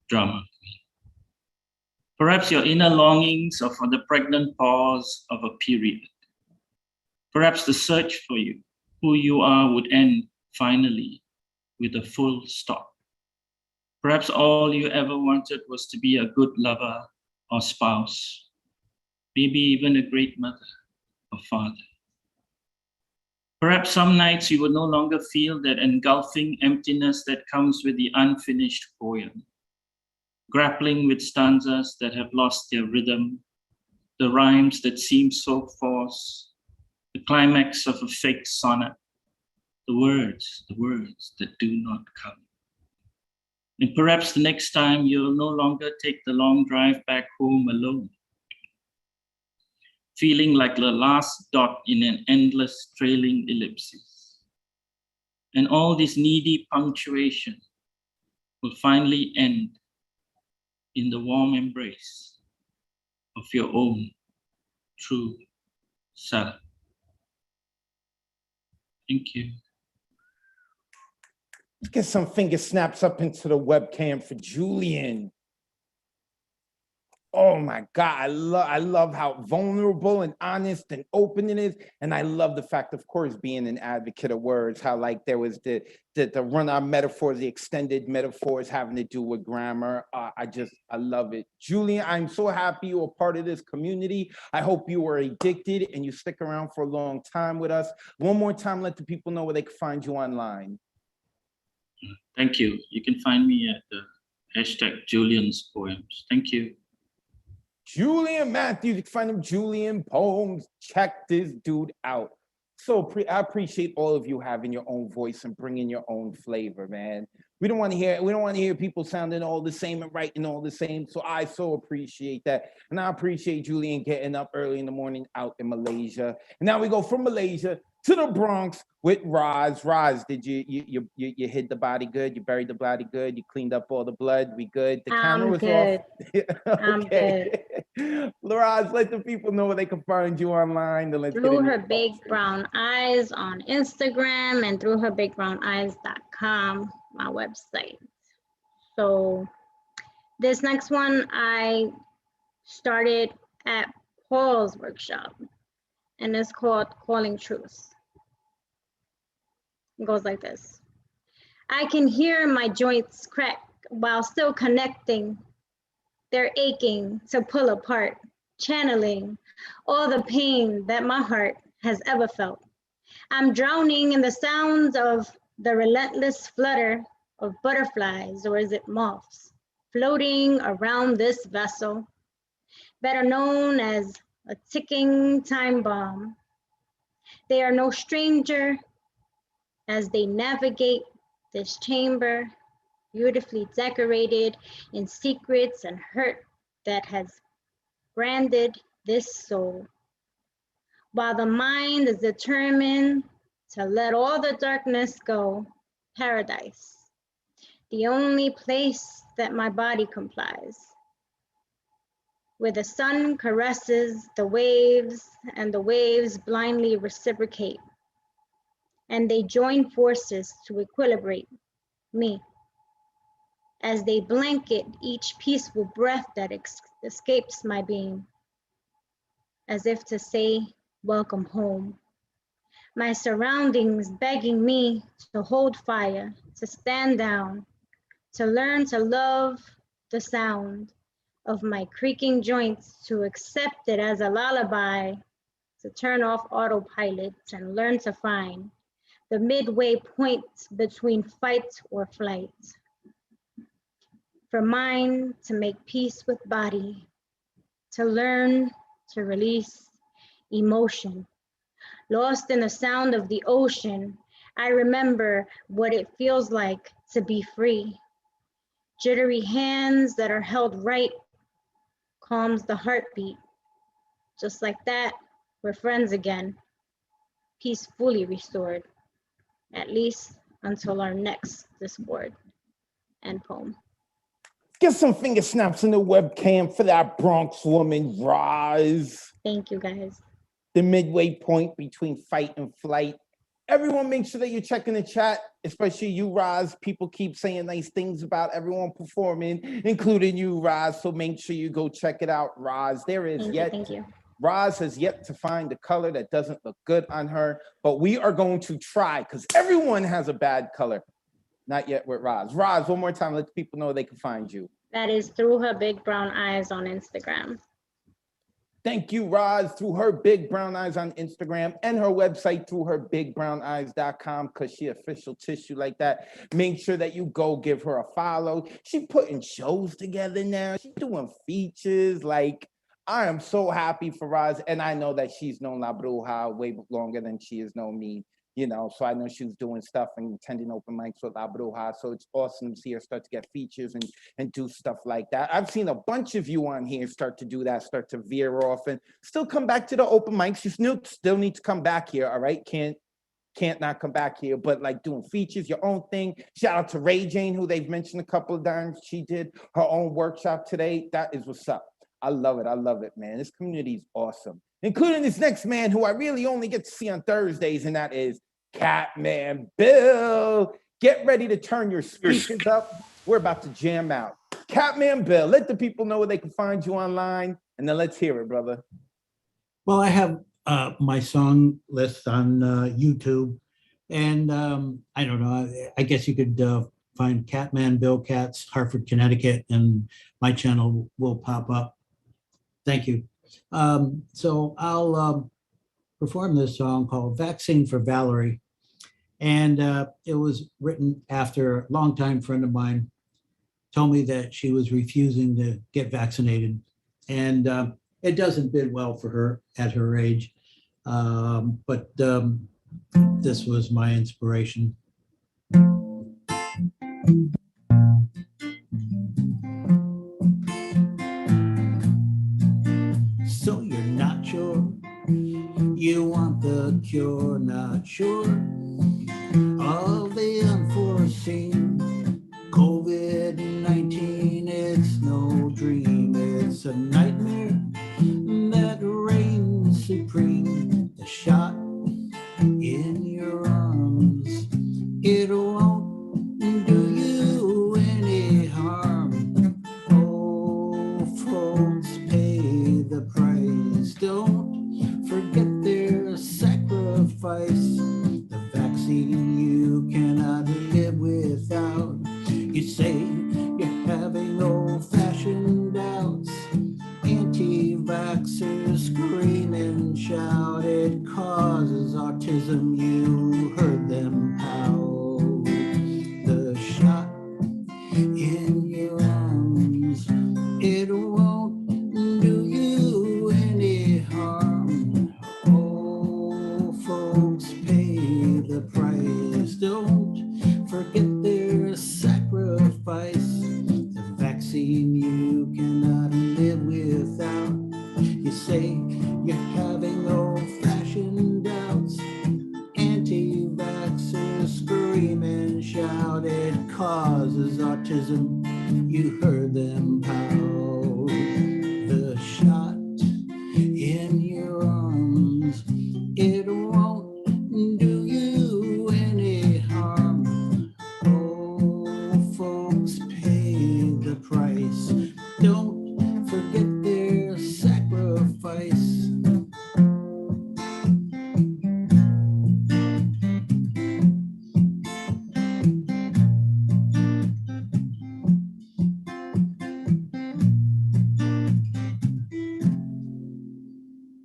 drama queen. Perhaps your inner longings are for the pregnant pause of a period. Perhaps the search for you, who you are, would end finally with a full stop. Perhaps all you ever wanted was to be a good lover or spouse, maybe even a great mother or father. Perhaps some nights you would no longer feel that engulfing emptiness that comes with the unfinished poem, grappling with stanzas that have lost their rhythm, the rhymes that seem so forced, the climax of a fake sonnet, the words that do not come. And perhaps the next time you'll no longer take the long drive back home alone, feeling like the last dot in an endless trailing ellipsis. And all this needy punctuation will finally end in the warm embrace of your own true self. Thank you. Let's get some finger snaps up into the webcam for Julian. Oh my God, I love how vulnerable and honest and open it is. And I love the fact, of course, being an advocate of words, how like there was the run-on metaphors, the extended metaphors having to do with grammar. I love it. Julian, I'm so happy you're a part of this community. I hope you were addicted and you stick around for a long time with us. One more time, let the people know where they can find you online. Thank you. You can find me at the hashtag Julian's Poems. Thank you. Julian Matthews, you can find him Julian Poems. Check this dude out. So I appreciate all of you having your own voice and bringing your own flavor, man. We don't want to hear people sounding all the same and writing all the same. So I so appreciate that. And I appreciate Julian getting up early in the morning out in Malaysia. And now we go from Malaysia to the Bronx with Roz. Roz, did you hid the body good? You buried the body good? You cleaned up all the blood? We good? The camera was good. off. I'm good. Roz, let the people know where they can find you online. Then let's get Through into her big brown eyes on Instagram and through her bigbrowneyes.com, my website. So this next one I started at Paul's workshop, and it's called Calling Truth. It goes like this. I can hear my joints crack while still connecting. They're aching to pull apart, channeling all the pain that my heart has ever felt. I'm drowning in the sounds of the relentless flutter of butterflies, or is it moths, floating around this vessel, better known as a ticking time bomb. They are no stranger as they navigate this chamber, beautifully decorated in secrets and hurt that has branded this soul. While the mind is determined to let all the darkness go, paradise, the only place that my body complies, where the sun caresses the waves and the waves blindly reciprocate, and they join forces to equilibrate me as they blanket each peaceful breath that escapes my being, as if to say, welcome home. My surroundings begging me to hold fire, to stand down, to learn to love the sound of my creaking joints, to accept it as a lullaby, to turn off autopilot and learn to find the midway point between fight or flight. For mind to make peace with body, to learn to release emotion. Lost in the sound of the ocean, I remember what it feels like to be free. Jittery hands that are held right calms the heartbeat. Just like that, we're friends again, peace fully restored, at least until our next discord. End poem. Get some finger snaps in the webcam for that Bronx woman, Roz. Thank you, guys. The midway point between fight and flight. Everyone make sure that you're checking the chat, especially you, Roz. People keep saying nice things about everyone performing, including you, Roz. So make sure you go check it out, Roz. Thank you. Roz has yet to find the color that doesn't look good on her, but we are going to try because everyone has a bad color. Not yet with Roz. Roz, one more time, let the people know they can find you. That is through her big brown eyes on Instagram. Thank you, Roz, through her big brown eyes on Instagram and her website through her bigbrowneyes.com, because she official tissue like that. Make sure that you go give her a follow. She's putting shows together now. She's doing features. Like, I am so happy for Roz, and I know that she's known La Bruja way longer than she has known me. You know, so I know she was doing stuff and attending open mics with La Bruja. So it's awesome to see her start to get features and do stuff like that. I've seen a bunch of you on here start to do that, start to veer off and still come back to the open mics. You still need to come back here, all right? Can't not come back here, but like doing features, your own thing. Shout out to Ray Jane, who they've mentioned a couple of times. She did her own workshop today. That is what's up. I love it, man. This community is awesome, including this next man who I really only get to see on Thursdays, and that is Catman Bill. Get ready to turn your speakers up. We're about to jam out. Catman Bill, let the people know where they can find you online, and then let's hear it, brother. Well, I have my song list on YouTube, and I don't know, I guess you could find Catman Bill Cats, Hartford, Connecticut, and my channel will pop up. Thank you. So I'll perform this song called Vaccine for Valerie. And it was written after a longtime friend of mine told me that she was refusing to get vaccinated. And it doesn't bid well for her at her age. But this was my inspiration. So you're not sure, you want the cure, not sure of the unforeseen. COVID-19, it's no dream, it's a nightmare that reigns supreme. The shot in your arms, it won't do you any harm. Oh, folks pay the price, don't forget their sacrifice. The vaccine you cannot live without. You say you're having old-fashioned doubts. Anti-vaxxers scream and shout, it causes autism, you heard them howl. The shot in your arms, it won't do you any harm. Oh, folks pay the price, don't forget their sacrifice. The vaccine you cannot live without. You say you're having old-fashioned doubts. Anti-vaxxers scream and shout, it causes autism, you heard them howl. The shot in your arms, it won't do you any harm. Oh, folks pay the price, don't forget their sacrifice.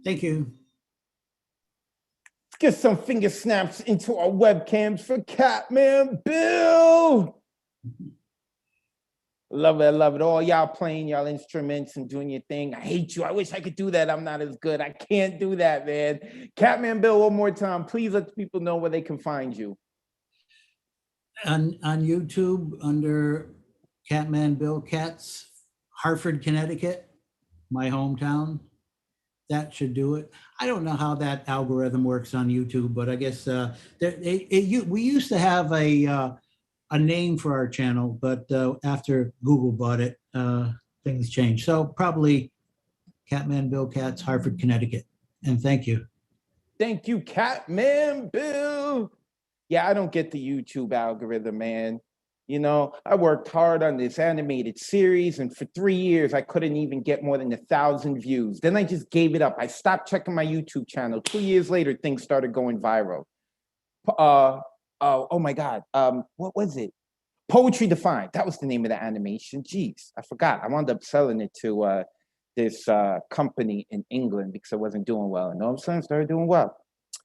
Thank you. Let's get some finger snaps into our webcams for Catman Bill. Love it, I love it. All y'all playing y'all instruments and doing your thing. I hate you. I wish I could do that. I'm not as good. I can't do that, man. Catman Bill, one more time. Please let the people know where they can find you. On YouTube under Catman Bill Cats, Hartford, Connecticut, my hometown. That should do it. I don't know how that algorithm works on YouTube, but I guess we used to have a name for our channel, but after Google bought it, things changed. So probably Catman Bill Cats, Hartford, Connecticut. And thank you. Thank you, Catman Bill. Yeah, I don't get the YouTube algorithm, man. You know, I worked hard on this animated series, and for 3 years, I couldn't even get more than 1,000 views. Then I just gave it up. I stopped checking my YouTube channel. 2 years later, things started going viral. Oh my God. What was it? Poetry Defined. That was the name of the animation. Jeez, I forgot. I wound up selling it to this company in England because I wasn't doing well. And all of a sudden, I started doing well.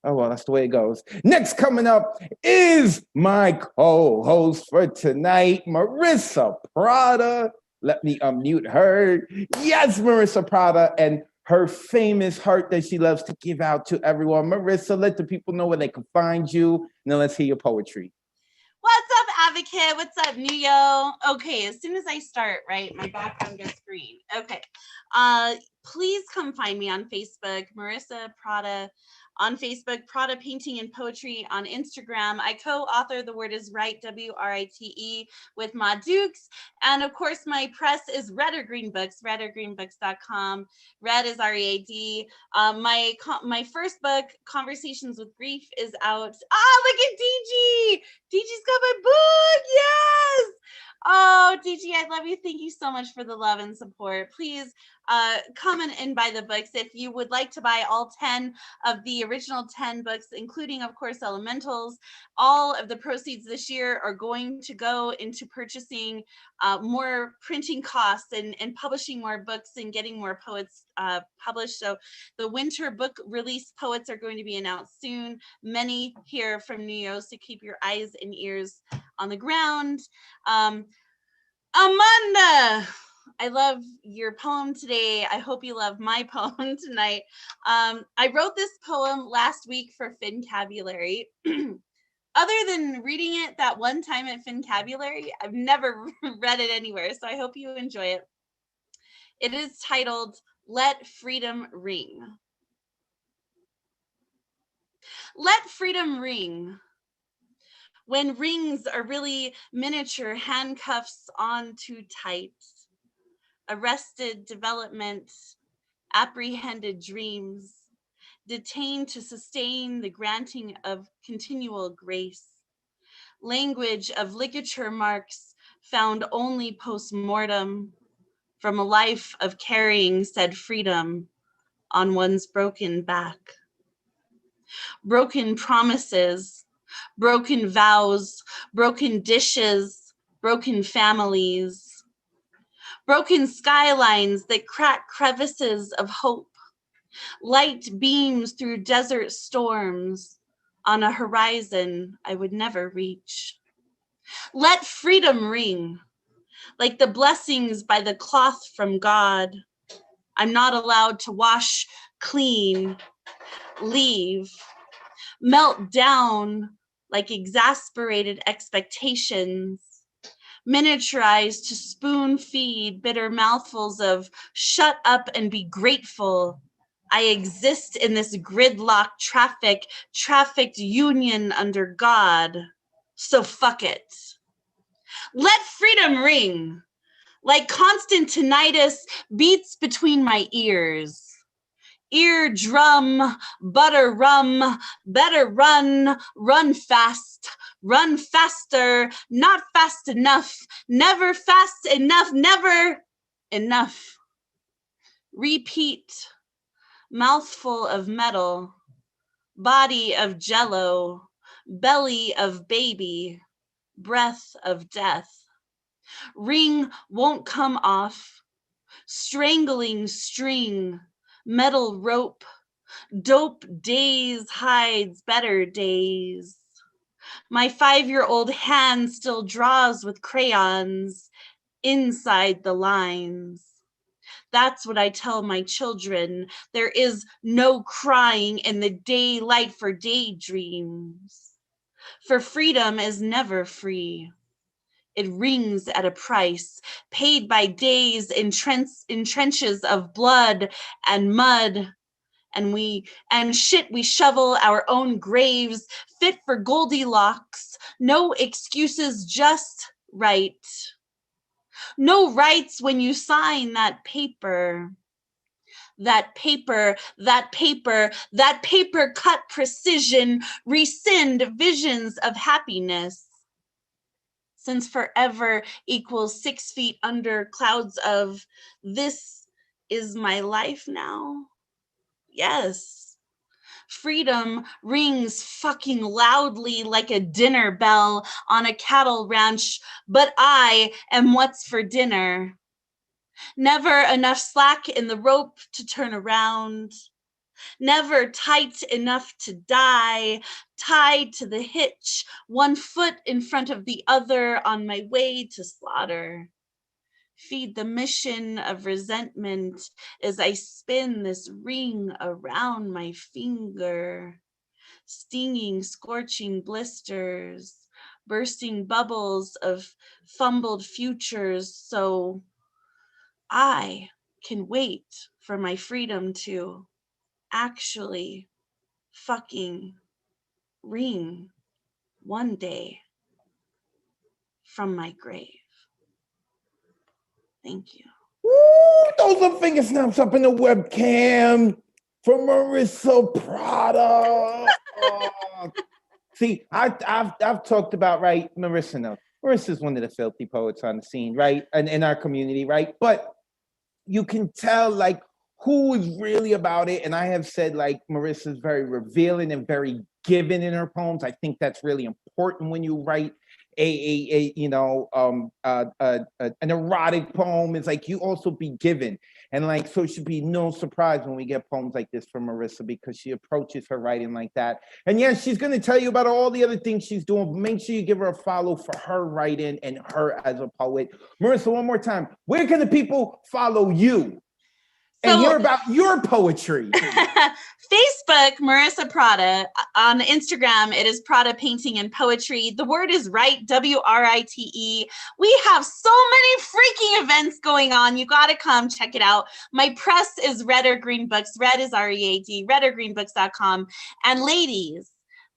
Oh, well, that's the way it goes. Next coming up is my co-host for tonight, Marissa Prada. Let me unmute her. Yes, Marissa Prada, and her famous heart that she loves to give out to everyone. Marissa, let the people know where they can find you. And then let's hear your poetry. What's up, Advocate? What's up, Nuyo? Okay, as soon as I start, right, my background gets green. Okay. Please come find me on Facebook, Marissa Prada on Facebook, Prada Painting and Poetry on Instagram. I co-author The Word Is Right, WRITE, with Ma Dukes. And of course, my press is Red or Green Books, redorgreenbooks.com. Red is R-E-A-D. My first book, Conversations with Grief, is out. Ah, look at DG! DG's got my book, yes! Oh, DG, I love you. Thank you so much for the love and support. Please come and buy the books. If you would like to buy all 10 of the original 10 books, including, of course, Elementals, all of the proceeds this year are going to go into purchasing more printing costs and publishing more books and getting more poets published. So the winter book release poets are going to be announced soon. Many here from New York, so keep your eyes and ears on the ground. Amanda, I love your poem today. I hope you love my poem tonight. I wrote this poem last week for Fincabulary. Other than reading it that one time at Fincabulary, I've never read it anywhere, so I hope you enjoy it. It is titled Let Freedom Ring. Let freedom ring. When rings are really miniature handcuffs on too tight. Arrested development, apprehended dreams, detained to sustain the granting of continual grace. Language of ligature marks found only post-mortem from a life of carrying said freedom on one's broken back. Broken promises, broken vows, broken dishes, broken families, broken skylines that crack crevices of hope, light beams through desert storms on a horizon I would never reach. Let freedom ring, like the blessings by the cloth from God. I'm not allowed to wash clean, leave, melt down like exasperated expectations, miniaturized to spoon feed bitter mouthfuls of shut up and be grateful. I exist in this gridlock trafficked union under God. So fuck it. Let freedom ring like constant tinnitus beats between my ears. Eardrum, butter rum, better run fast, run faster, not fast enough, never fast enough, never enough. Repeat, mouthful of metal, body of jello, belly of baby, breath of death. Ring won't come off, strangling string, metal rope, dope days hides better days. My 5-year-old hand still draws with crayons inside the lines. That's what I tell my children. There is no crying in the daylight for daydreams. For freedom is never free. It rings at a price, paid by days in trenches of blood and mud. And shit, we shovel our own graves, fit for Goldilocks. No excuses, just right. No rights when you sign that paper. That paper cut precision, rescind visions of happiness. Since forever equals 6 feet under clouds of this is my life now. Yes. Freedom rings fucking loudly like a dinner bell on a cattle ranch, but I am what's for dinner. Never enough slack in the rope to turn around. Never tight enough to die, tied to the hitch, one foot in front of the other on my way to slaughter. Feed the mission of resentment as I spin this ring around my finger. Stinging, scorching blisters, bursting bubbles of fumbled futures so I can wait for my freedom to actually fucking ring one day from my grave. Thank you. Woo, those are finger snaps up in the webcam from Marissa Prada. See, I've talked about, right, Marissa knows. Marissa's one of the filthy poets on the scene, right? And in our community, right? But you can tell like who is really about it. And I have said like Marissa's very revealing and very given in her poems. I think that's really important when you write an erotic poem. It's like you also be given. And like, so it should be no surprise when we get poems like this from Marissa because she approaches her writing like that. And yes, she's going to tell you about all the other things she's doing. But make sure you give her a follow for her writing and her as a poet. Marissa, one more time, where can the people follow you? and hear about your poetry. Facebook, Marissa Prada. On Instagram, it is Prada Painting and Poetry. The word is right, WRITE. We have so many freaking events going on. You got to come check it out. My press is Red or Green Books. Red is READ, redorgreenbooks.com. And ladies,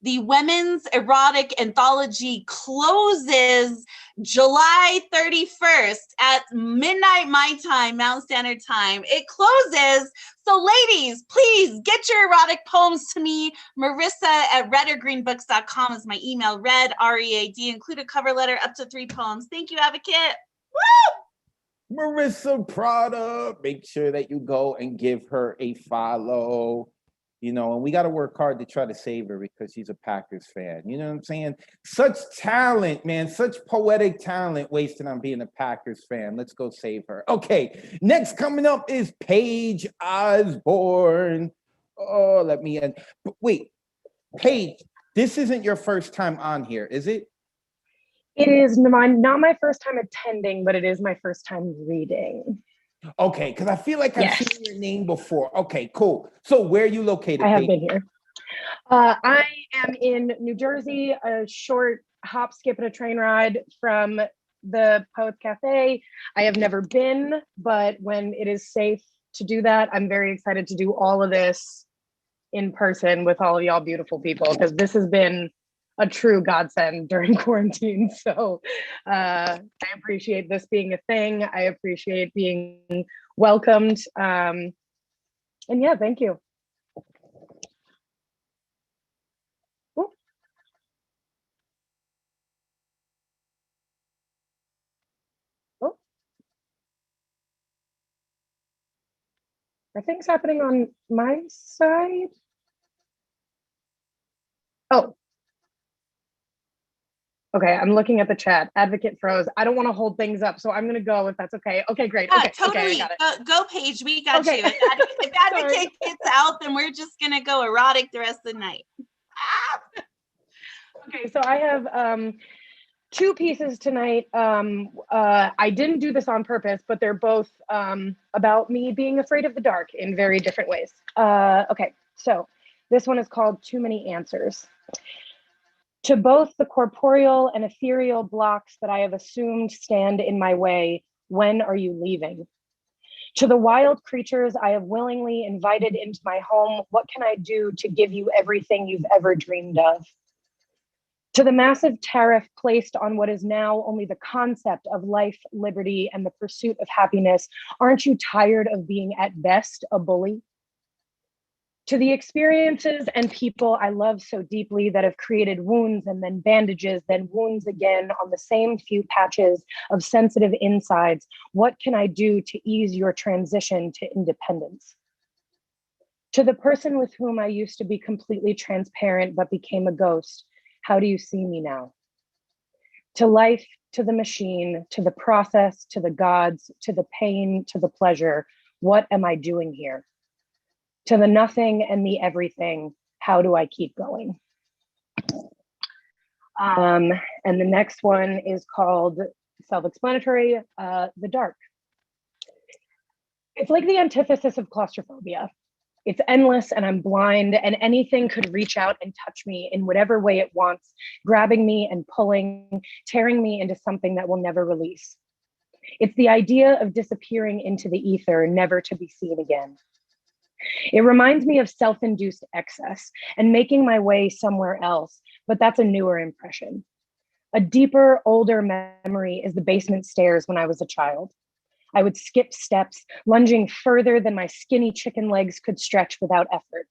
the Women's Erotic Anthology closes July 31st at midnight my time, Mountain Standard Time. It closes. So ladies, please get your erotic poems to me. Marissa at redorgreenbooks.com is my email. Red, R-E-A-D. Include a cover letter up to 3 poems. Thank you, Advocate. Woo! Marissa Prada. Make sure that you go and give her a follow. You know, and we got to work hard to try to save her because she's a Packers fan. You know what I'm saying? Such talent, man. Such poetic talent wasted on being a Packers fan. Let's go save her. Okay, next coming up is Paige Osborne. Oh, let me end. Wait, Paige, this isn't your first time on here, is it? It is not my first time attending, but it is my first time reading. Okay, because I feel like I've seen your name before. Okay, cool. So where are you located? I have Paige? been here. I am in New Jersey, a short hop, skip, and a train ride from the Poets Cafe. I have never been, but when it is safe to do that, I'm very excited to do all of this in person with all of y'all beautiful people, because this has been a true godsend during quarantine. So I appreciate this being a thing. I appreciate being welcomed. And yeah, thank you. Ooh. Oh. Are things happening on my side? Oh. Okay, I'm looking at the chat. Advocate froze. I don't want to hold things up, so I'm going to go if that's okay. Okay, great. Yeah, okay, totally. Okay, I got it. Go, Paige. We got Okay. you. If Advocate gets out, then we're just going to go erotic the rest of the night. Okay, so I have 2 pieces tonight. I didn't do this on purpose, but they're both about me being afraid of the dark in very different ways. Okay, so this one is called Too Many Answers. To both the corporeal and ethereal blocks that I have assumed stand in my way, when are you leaving? To the wild creatures I have willingly invited into my home, what can I do to give you everything you've ever dreamed of? To the massive tariff placed on what is now only the concept of life, liberty, and the pursuit of happiness, aren't you tired of being at best a bully? To the experiences and people I love so deeply that have created wounds and then bandages, then wounds again on the same few patches of sensitive insides, what can I do to ease your transition to independence? To the person with whom I used to be completely transparent but became a ghost, how do you see me now? To life, to the machine, to the process, to the gods, to the pain, to the pleasure, what am I doing here? To the nothing and the everything, how do I keep going? And the next one is called self-explanatory, the dark. It's like the antithesis of claustrophobia. It's endless and I'm blind, and anything could reach out and touch me in whatever way it wants, grabbing me and pulling, tearing me into something that will never release. It's the idea of disappearing into the ether, never to be seen again. It reminds me of self-induced excess and making my way somewhere else, but that's a newer impression. A deeper, older memory is the basement stairs when I was a child. I would skip steps, lunging further than my skinny chicken legs could stretch without effort.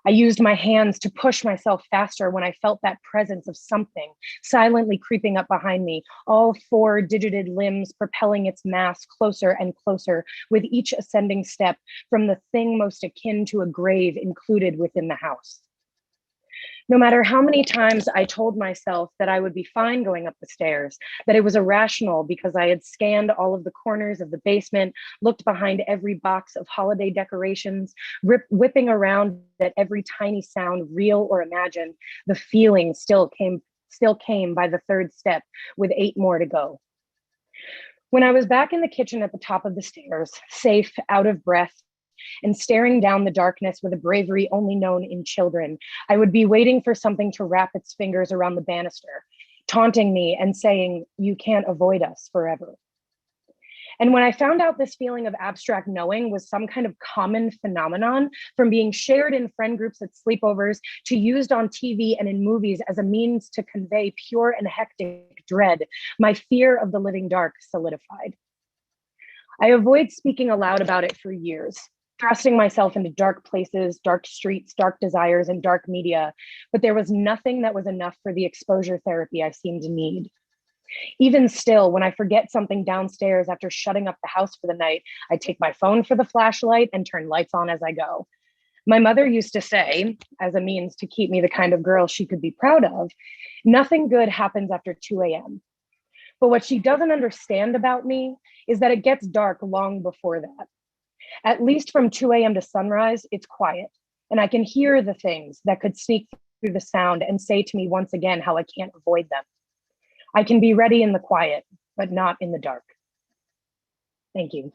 I used my hands to push myself faster when I felt that presence of something silently creeping up behind me, all 4 digited limbs propelling its mass closer and closer with each ascending step from the thing most akin to a grave included within the house. No matter how many times I told myself that I would be fine going up the stairs, that it was irrational because I had scanned all of the corners of the basement, looked behind every box of holiday decorations, whipping around at every tiny sound, real or imagined, the feeling still came by the 3rd step with 8 more to go. When I was back in the kitchen at the top of the stairs, safe, out of breath, and staring down the darkness with a bravery only known in children. I would be waiting for something to wrap its fingers around the banister, taunting me and saying, "You can't avoid us forever." And when I found out this feeling of abstract knowing was some kind of common phenomenon, from being shared in friend groups at sleepovers to used on TV and in movies as a means to convey pure and hectic dread, my fear of the living dark solidified. I avoid speaking aloud about it for years, thrusting myself into dark places, dark streets, dark desires, and dark media, but there was nothing that was enough for the exposure therapy I seemed to need. Even still, when I forget something downstairs after shutting up the house for the night, I take my phone for the flashlight and turn lights on as I go. My mother used to say, as a means to keep me the kind of girl she could be proud of, nothing good happens after 2 a.m. But what she doesn't understand about me is that it gets dark long before that. At least from 2 a.m. to sunrise, it's quiet, and I can hear the things that could sneak through the sound and say to me once again how I can't avoid them. I can be ready in the quiet, but not in the dark. Thank you.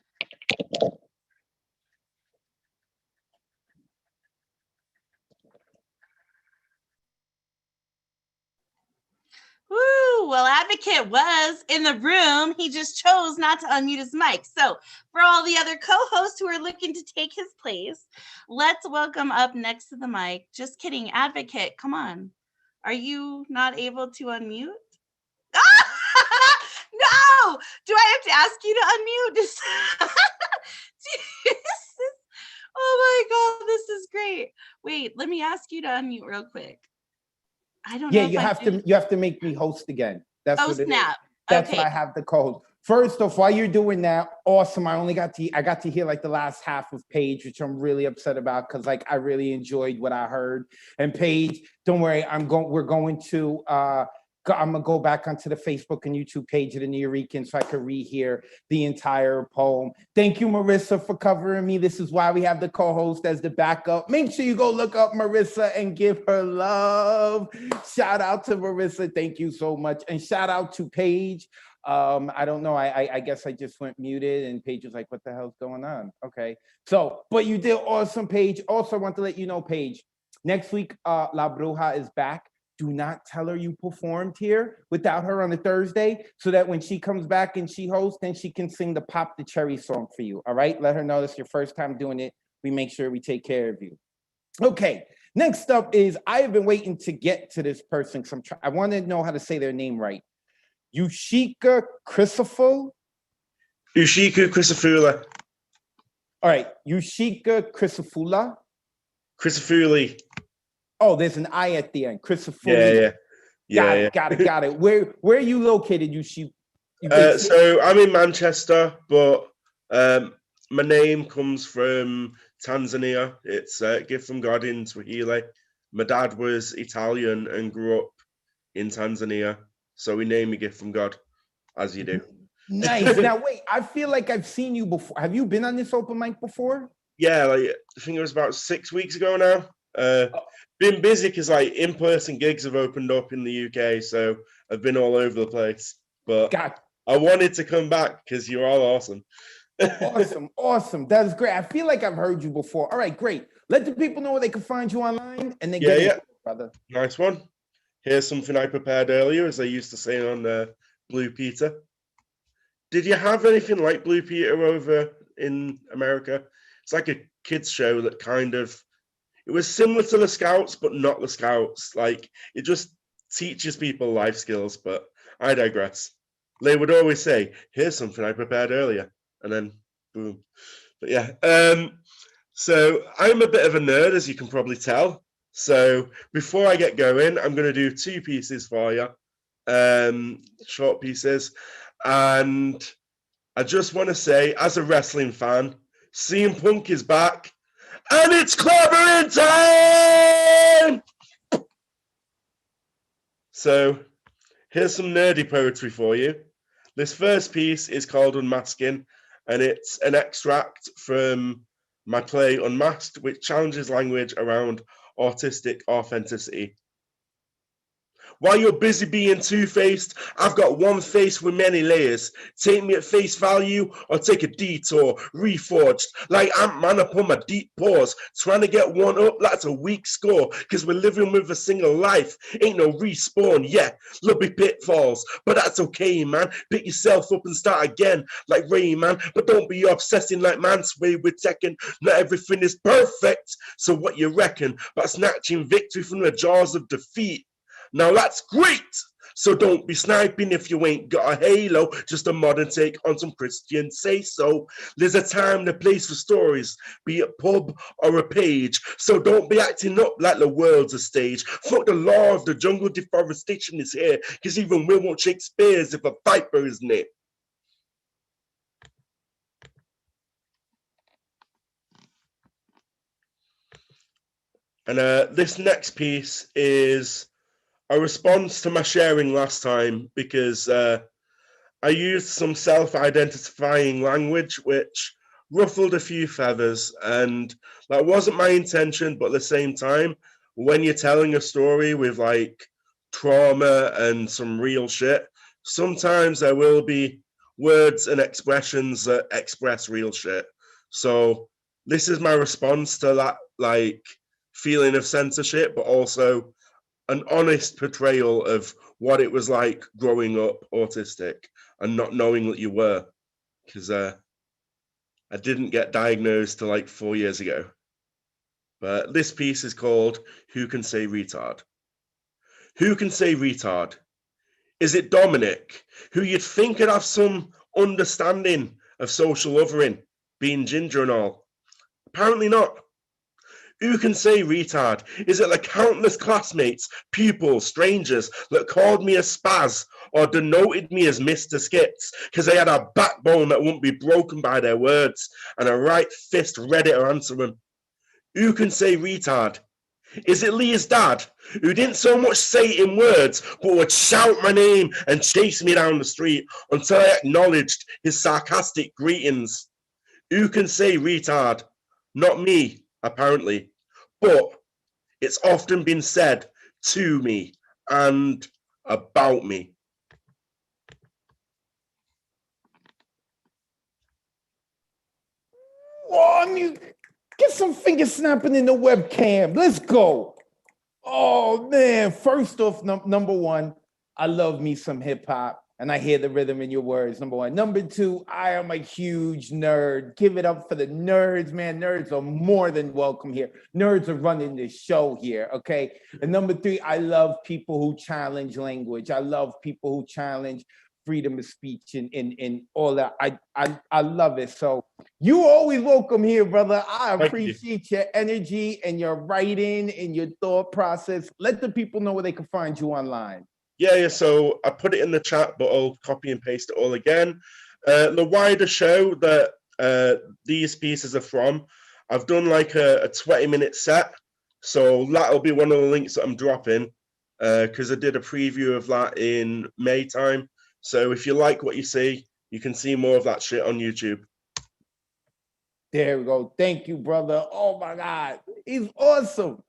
Woo! Well, Advocate was in the room. He just chose not to unmute his mic. So for all the other co-hosts who are looking to take his place, let's welcome up next to the mic. Just kidding. Advocate, come on. Are you not able to unmute? No! Do I have to ask you to unmute? Oh my God, this is great. Wait, let me ask you to unmute real quick. I don't know. Yeah, you have to make me host again. That's what it is. That's what I have the code. First off, while you're doing that, awesome. I got to hear like the last half of Paige, which I'm really upset about because like I really enjoyed what I heard. And Paige, don't worry, we're going to I'm gonna go back onto the Facebook and YouTube page of the Nuyorican so I can rehear the entire poem. Thank you, Marissa, for covering me. This is why we have the co-host as the backup. Make sure you go look up Marissa and give her love. Shout out to Marissa. Thank you so much. And shout out to Paige. I don't know. I guess I just went muted and Paige was like, what the hell's going on? Okay. So, but you did awesome, Paige. Also, I want to let you know, Paige, next week, La Bruja is back. Do not tell her you performed here without her on a Thursday so that when she comes back and she hosts, then she can sing the Pop the Cherry song for you. All right. Let her know this is your first time doing it. We make sure we take care of you. Okay. Next up is I have been waiting to get to this person because I want to know how to say their name right. Ushika Crisaful. Ushika Crisafula. All right. Ushika Crisafula. Crisafuli. Oh, there's an I at the end. Christopher. Yeah. Got it. Where are you located, Ushika? So I'm in Manchester, but my name comes from Tanzania. It's a gift from God in Swahili. My dad was Italian and grew up in Tanzania, so we named me gift from God, as you do. Nice. Now, wait, I feel like I've seen you before. Have you been on this open mic before? Yeah, like I think it was about 6 weeks ago now. Been busy because like in-person gigs have opened up in the UK, so I've been all over the place. But I wanted to come back because you're all awesome. Awesome. That's great. I feel like I've heard you before. All right, great. Let the people know where they can find you online, and then get it, brother. Nice one. Here's something I prepared earlier, as I used to say on Blue Peter. Did you have anything like Blue Peter over in America? It's like a kids show that kind of, it was similar to the Scouts, but not the Scouts. Like, it just teaches people life skills, but I digress. They would always say, here's something I prepared earlier, and then boom. But yeah, so I'm a bit of a nerd, as you can probably tell. So before I get going, I'm going to do 2 pieces for you, short pieces. And I just want to say, as a wrestling fan, CM Punk is back. And it's clobbering time! So, here's some nerdy poetry for you. This first piece is called Unmasking, and it's an extract from my play Unmasked, which challenges language around autistic authenticity. While you're busy being two-faced, I've got one face with many layers. Take me at face value or take a detour, reforged. Like Ant-Man upon my deep pause. Trying to get one up, that's a weak score. Cause we're living with a single life. Ain't no respawn, yeah. There'll be pitfalls, but that's okay, man. Pick yourself up and start again, like Rayman. But don't be obsessing like man's way with Tekken. Not everything is perfect, so what you reckon? But snatching victory from the jaws of defeat. Now that's great! So don't be sniping if you ain't got a halo, just a modern take on some Christian say-so. There's a time and a place for stories, be it pub or a page. So don't be acting up like the world's a stage. Fuck the law of the jungle, deforestation is here, because even Will won't shake spears if a viper is near. And this next piece is a response to my sharing last time, because I used some self-identifying language which ruffled a few feathers, and that wasn't my intention. But at the same time, when you're telling a story with like trauma and some real shit, sometimes there will be words and expressions that express real shit. So this is my response to that like feeling of censorship, but also an honest portrayal of what it was like growing up autistic and not knowing that you were, because I didn't get diagnosed till like 4 years ago. But this piece is called Who Can Say Retard? Who can say retard? Is it Dominic, who you'd think would have some understanding of social othering, being ginger and all? Apparently not. Who can say retard? Is it the countless classmates, pupils, strangers that called me a spaz or denoted me as Mr. Skits because they had a backbone that wouldn't be broken by their words and a right fist ready to answer them? Who can say retard? Is it Leah's dad, who didn't so much say it in words, but would shout my name and chase me down the street until I acknowledged his sarcastic greetings? Who can say retard? Not me, apparently. But it's often been said to me and about me. Oh, get some finger snapping in the webcam. Let's go. Oh, man. First off, number one, I love me some hip hop. And I hear the rhythm in your words, number one. Number two, I am a huge nerd. Give it up for the nerds, man. Nerds are more than welcome here. Nerds are running this show here, okay? And number three, I love people who challenge language. I love people who challenge freedom of speech and all that. I love it. So you always welcome here, brother. I appreciate your energy and your writing and your thought process. Let the people know where they can find you online. Yeah, so I put it in the chat, but I'll copy and paste it all again. The wider show that these pieces are from, I've done like a 20-minute set. So that'll be one of the links that I'm dropping, because I did a preview of that in May time. So if you like what you see, you can see more of that shit on YouTube. There we go. Thank you, brother. Oh my God. He's awesome.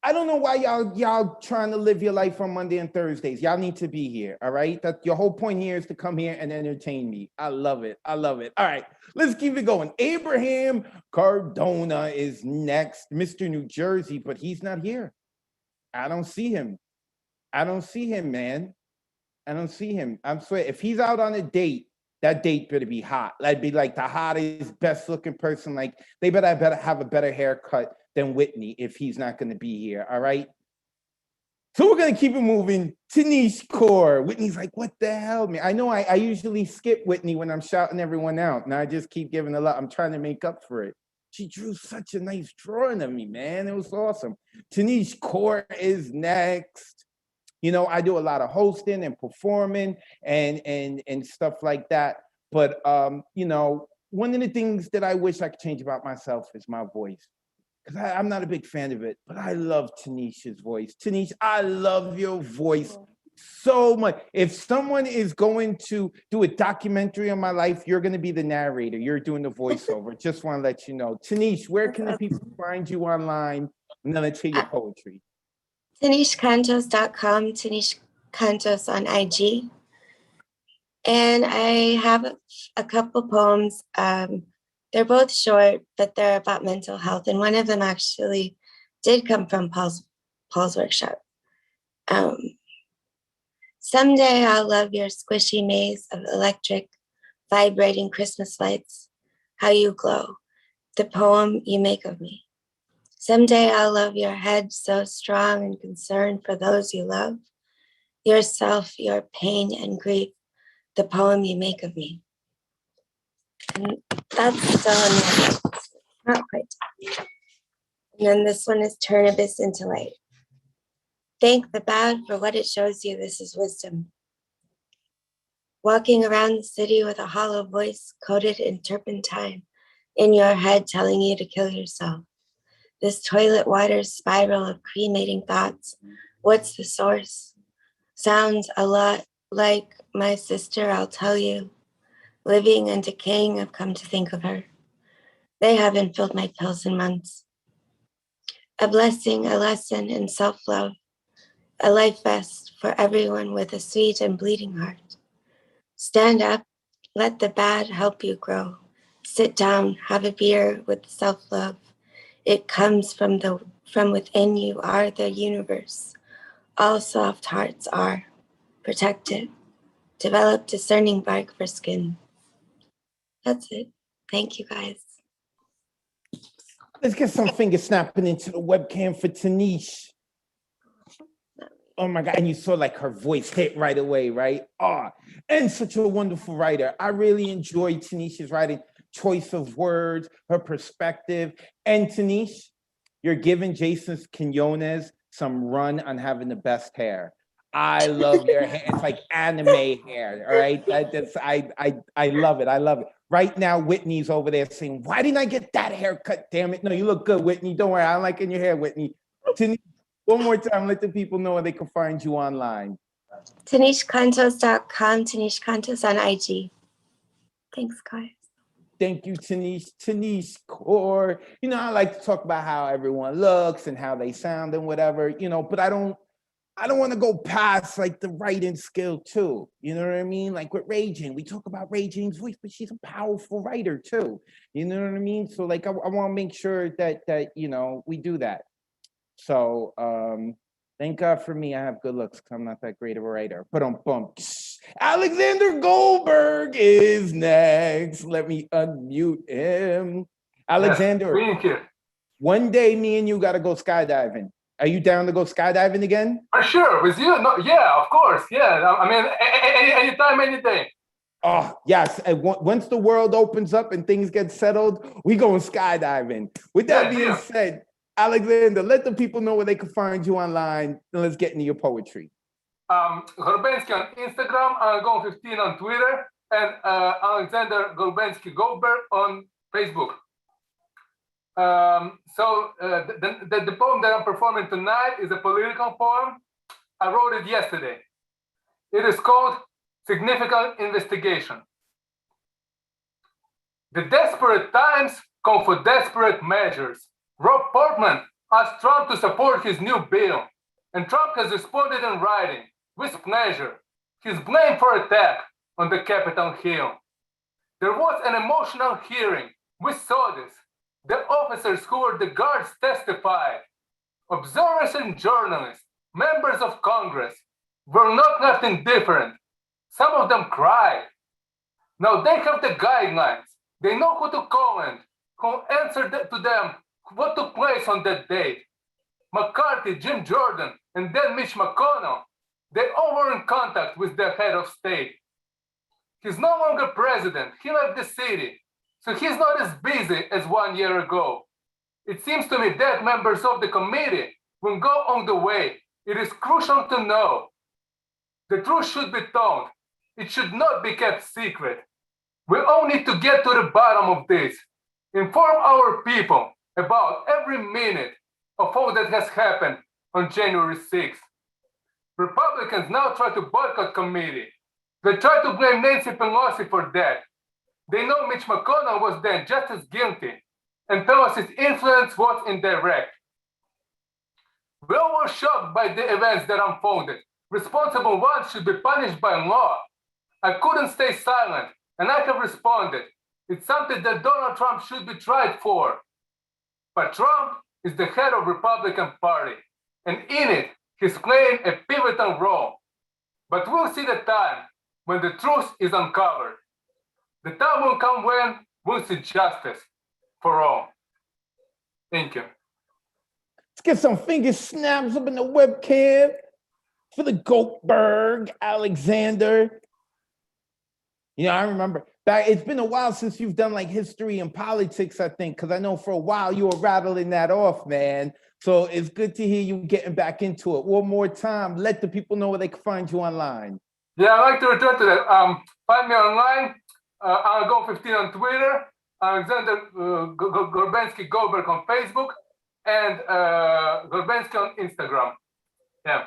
I don't know why y'all trying to live your life on Monday and Thursdays. Y'all need to be here, all right? That your whole point here is to come here and entertain me. I love it. I love it. All right, let's keep it going. Abraham Cardona is next, Mr. New Jersey, but he's not here. I don't see him. I don't see him, man. I don't see him. I'm swear, if he's out on a date, that date better be hot. That'd be like the hottest, best looking person. Like they better have a better haircut than Whitney if he's not going to be here. All right. So we're going to keep it moving. Tanish Kaur. Whitney's like, what the hell, man? I know I usually skip Whitney when I'm shouting everyone out. Now I just keep giving a lot. I'm trying to make up for it. She drew such a nice drawing of me, man. It was awesome. Tanish Kaur is next. You know, I do a lot of hosting and performing and stuff like that. But, you know, one of the things that I wish I could change about myself is my voice. Because I'm not a big fan of it, but I love Tanish's voice. Tanish, I love your voice so much. If someone is going to do a documentary on my life, you're going to be the narrator. You're doing the voiceover. Just want to let you know. Tanish, where can the people find you online? And then let's hear your poetry. TanishCantos.com, Tanish Cantos on IG. And I have a couple poems. They're both short, but they're about mental health. And one of them actually did come from Paul's workshop. Someday I'll love your squishy maze of electric, vibrating Christmas lights, how you glow, the poem you make of me. Someday I'll love your head so strong and concerned for those you love, yourself, your pain and grief, the poem you make of me. And that's still in there. Not quite. And then this one is turn abyss into light. Thank the bad for what it shows you. This is wisdom. Walking around the city with a hollow voice coated in turpentine in your head telling you to kill yourself. This toilet water spiral of cremating thoughts. What's the source? Sounds a lot like my sister, I'll tell you. Living and decaying, I've come to think of her. They haven't filled my pills in months. A blessing, a lesson in self-love. A life vest for everyone with a sweet and bleeding heart. Stand up, let the bad help you grow. Sit down, have a beer with self-love. It comes from within you are the universe. All soft hearts are protected. Develop discerning bark for skin. That's it. Thank you guys. Let's get some finger snapping into the webcam for Tanish. Oh my God, and you saw like her voice hit right away, right? And such a wonderful writer. I really enjoy Tanish's writing, choice of words, her perspective. And Tanish, you're giving Jason Quinones some run on having the best hair. I love your hair. It's like anime hair, all right? I love it, I love it. Right now, Whitney's over there saying, why didn't I get that haircut, damn it? No, you look good, Whitney. Don't worry, I don't like in your hair, Whitney. Tanish, one more time, let the people know where they can find you online. TanishCantos.com, Tanish Cantos on IG. Thanks, guys. Thank you, Tanish Core. I like to talk about how everyone looks and how they sound and whatever, but I don't want to go past like the writing skill too. You know what I mean? Like with Raging, we talk about Raging's voice, but she's a powerful writer too. You know what I mean? So like, I want to make sure that we do that. So thank God for me, I have good looks because I'm not that great of a writer. But Alexander Goldberg is next. Let me unmute him. Alexander, yes, one day me and you got to go skydiving. Are you down to go skydiving again? Sure, with you? No, yeah, of course. Yeah, I mean, anytime, any day. Oh, yes. And once the world opens up and things get settled, we going skydiving. With that being said, Alexander, let the people know where they can find you online, and let's get into your poetry. Gorbensky on Instagram, Gon15 on Twitter, and Alexander Gorbensky Goldberg on Facebook. So the poem that I'm performing tonight is a political poem. I wrote it yesterday. It is called Significant Investigation. The desperate times call for desperate measures. Rob Portman asked Trump to support his new bill, and Trump has responded in writing with pleasure. He's blamed for attack on the Capitol Hill. There was an emotional hearing. We saw this. The officers who were the guards testified. Observers and journalists, members of Congress, were not left indifferent. Some of them cried. Now they have the guidelines. They know who to call and who answered to them what took place on that date. McCarthy, Jim Jordan, and then Mitch McConnell, they all were in contact with the head of state. He's no longer president. He left the city. So he's not as busy as 1 year ago. It seems to me that members of the committee will go on the way. It is crucial to know. The truth should be told. It should not be kept secret. We all need to get to the bottom of this. Inform our people about every minute of all that has happened on January 6th. Republicans now try to boycott committee. They try to blame Nancy Pelosi for that. They know Mitch McConnell was then just as guilty, and Pelosi's influence was indirect. We all were shocked by the events that unfolded. Responsible ones should be punished by law. I couldn't stay silent, and I have responded. It's something that Donald Trump should be tried for. But Trump is the head of Republican Party, and in it, he's playing a pivotal role. But we'll see the time when the truth is uncovered. The time will come when we'll see justice for all. Thank you. Let's get some finger snaps up in the webcam for the Goldberg, Alexander. You know, I remember back, it's been a while since you've done like history and politics, I think, because I know for a while you were rattling that off, man. So it's good to hear you getting back into it. One more time, let the people know where they can find you online. Yeah, I'd like to return to that. Find me online. I'll go 15 on Twitter, Alexander Gorbensky Goldberg on Facebook, and Gorbensky on Instagram. Yeah.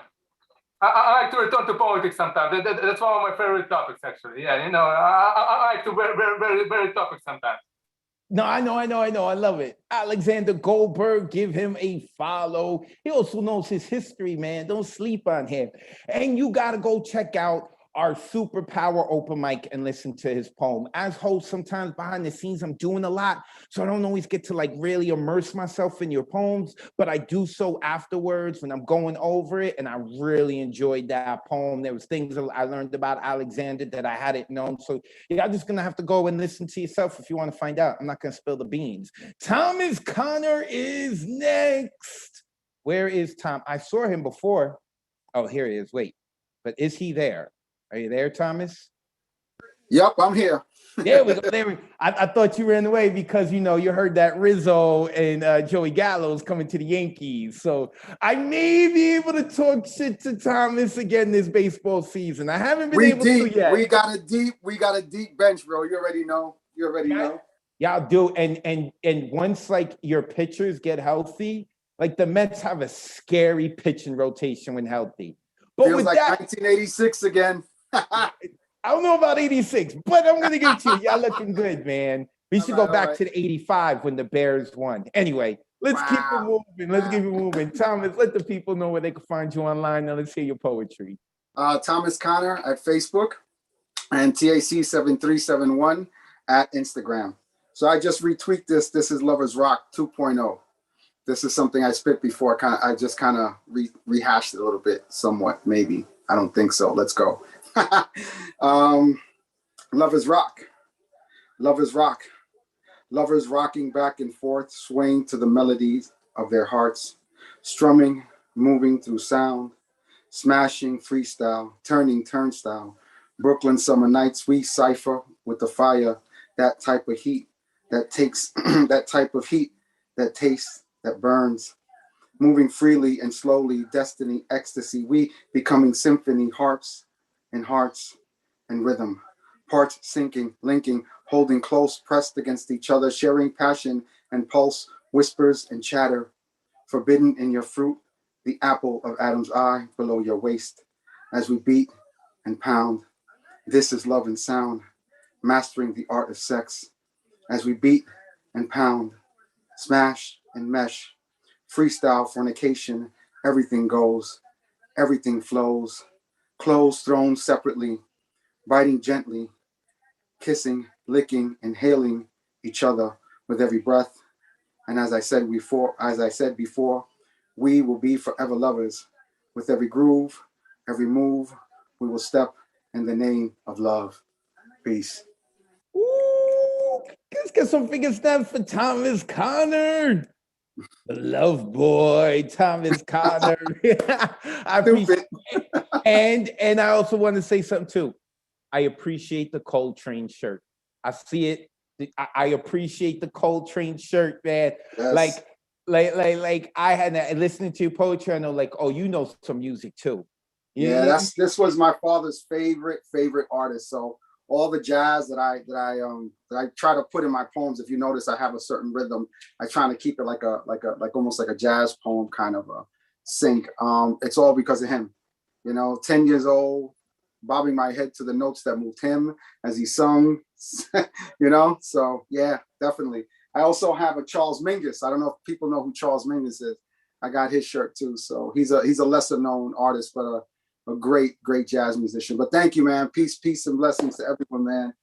I like to return to politics sometimes. That's one of my favorite topics, actually. Yeah, you know, I like to very topics sometimes. No, I know. I love it. Alexander Goldberg, give him a follow. He also knows his history, man. Don't sleep on him. And you got to go check out our superpower open mic and listen to his poem. As host, sometimes behind the scenes, I'm doing a lot, so I don't always get to like really immerse myself in your poems, but I do so afterwards when I'm going over it, and I really enjoyed that poem. There was things that I learned about Alexander that I hadn't known, so you're just gonna have to go and listen to yourself if you want to find out. I'm not gonna spill the beans. Thomas Connor is next. Where is Tom? I saw him before. Oh, here he is. Wait, but is he there? Are you there, Thomas? Yep, I'm here. There we go. There we go. I thought you ran away because, you know, you heard that Rizzo and Joey Gallo's coming to the Yankees. So I may be able to talk shit to Thomas again this baseball season. I haven't been able to yet. We got a deep bench, bro. You already know. Know. Yeah, I'll do. And once like your pitchers get healthy, like the Mets have a scary pitching rotation when healthy. But feels with like that, 1986 again. I don't know about 86, but I'm gonna give it to you. Y'all looking good, man. We should go back to the 85 when the Bears won. Anyway, let's keep it moving. Let's keep it moving. Thomas, let the people know where they can find you online. Now let's hear your poetry. Thomas Connor at Facebook and TAC7371 at Instagram. So I just retweet this. This is Lovers Rock 2.0. This is something I spit before. I just rehashed it a little bit, somewhat, maybe. I don't think so. Let's go. Lovers rock. Lovers rock. Lovers rocking back and forth, swaying to the melodies of their hearts, strumming, moving through sound, smashing freestyle, turning turnstile. Brooklyn summer nights, we cipher with the fire, that type of heat that takes, that type of heat that tastes, that burns. Moving freely and slowly, destiny, ecstasy, we becoming symphony, harps and hearts and rhythm. Parts sinking, linking, holding close, pressed against each other, sharing passion and pulse, whispers and chatter. Forbidden in your fruit, the apple of Adam's eye below your waist. As we beat and pound, this is love and sound, mastering the art of sex. As we beat and pound, smash and mesh, freestyle fornication, everything goes, everything flows, clothes thrown separately, biting gently, kissing, licking, inhaling each other with every breath. And as I said before, we will be forever lovers. With every groove, every move, we will step in the name of love. Peace. Ooh, let's get some finger snaps for Thomas Connor. The love boy, Thomas Connor. I appreciate it. And I also want to say something too. I appreciate the Coltrane shirt. I see it. I appreciate the Coltrane shirt, man. Yes. Like I had listening to your poetry. I know, like, oh, you know some music too. Yeah, this was my father's favorite artist. So all the jazz that I try to put in my poems, if you notice, I have a certain rhythm. I try to keep it like almost like a jazz poem kind of a sync. It's all because of him. You know, 10 years old, bobbing my head to the notes that moved him as he sung. You know, so yeah, definitely. I also have a Charles Mingus. I don't know if people know who Charles Mingus is. I got his shirt too. So he's a lesser known artist, but a great jazz musician. But thank you, man. Peace, and blessings to everyone, man.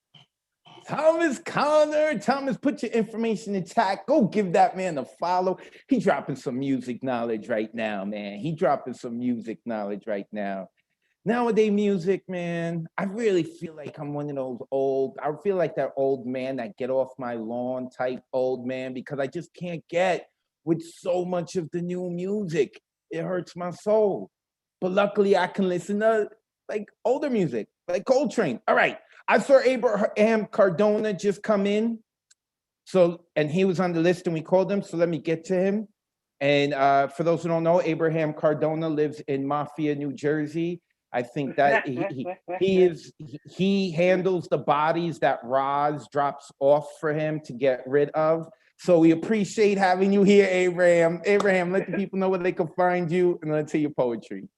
Thomas Connor, Thomas, put your information in chat. Go give that man a follow. He dropping some music knowledge right now, man. He dropping some music knowledge right now. Nowadays music, man, I really feel like I'm one of those I feel like that old man that get off my lawn type old man, because I just can't get with so much of the new music. It hurts my soul. But luckily I can listen to like older music, like Coltrane. All right. I saw Abraham Cardona just come in. So, and he was on the list and we called him. So let me get to him. And for those who don't know, Abraham Cardona lives in Mafia, New Jersey. I think that he handles the bodies that Roz drops off for him to get rid of. So we appreciate having you here, Abraham. Abraham, let the people know where they can find you, and let's hear your poetry.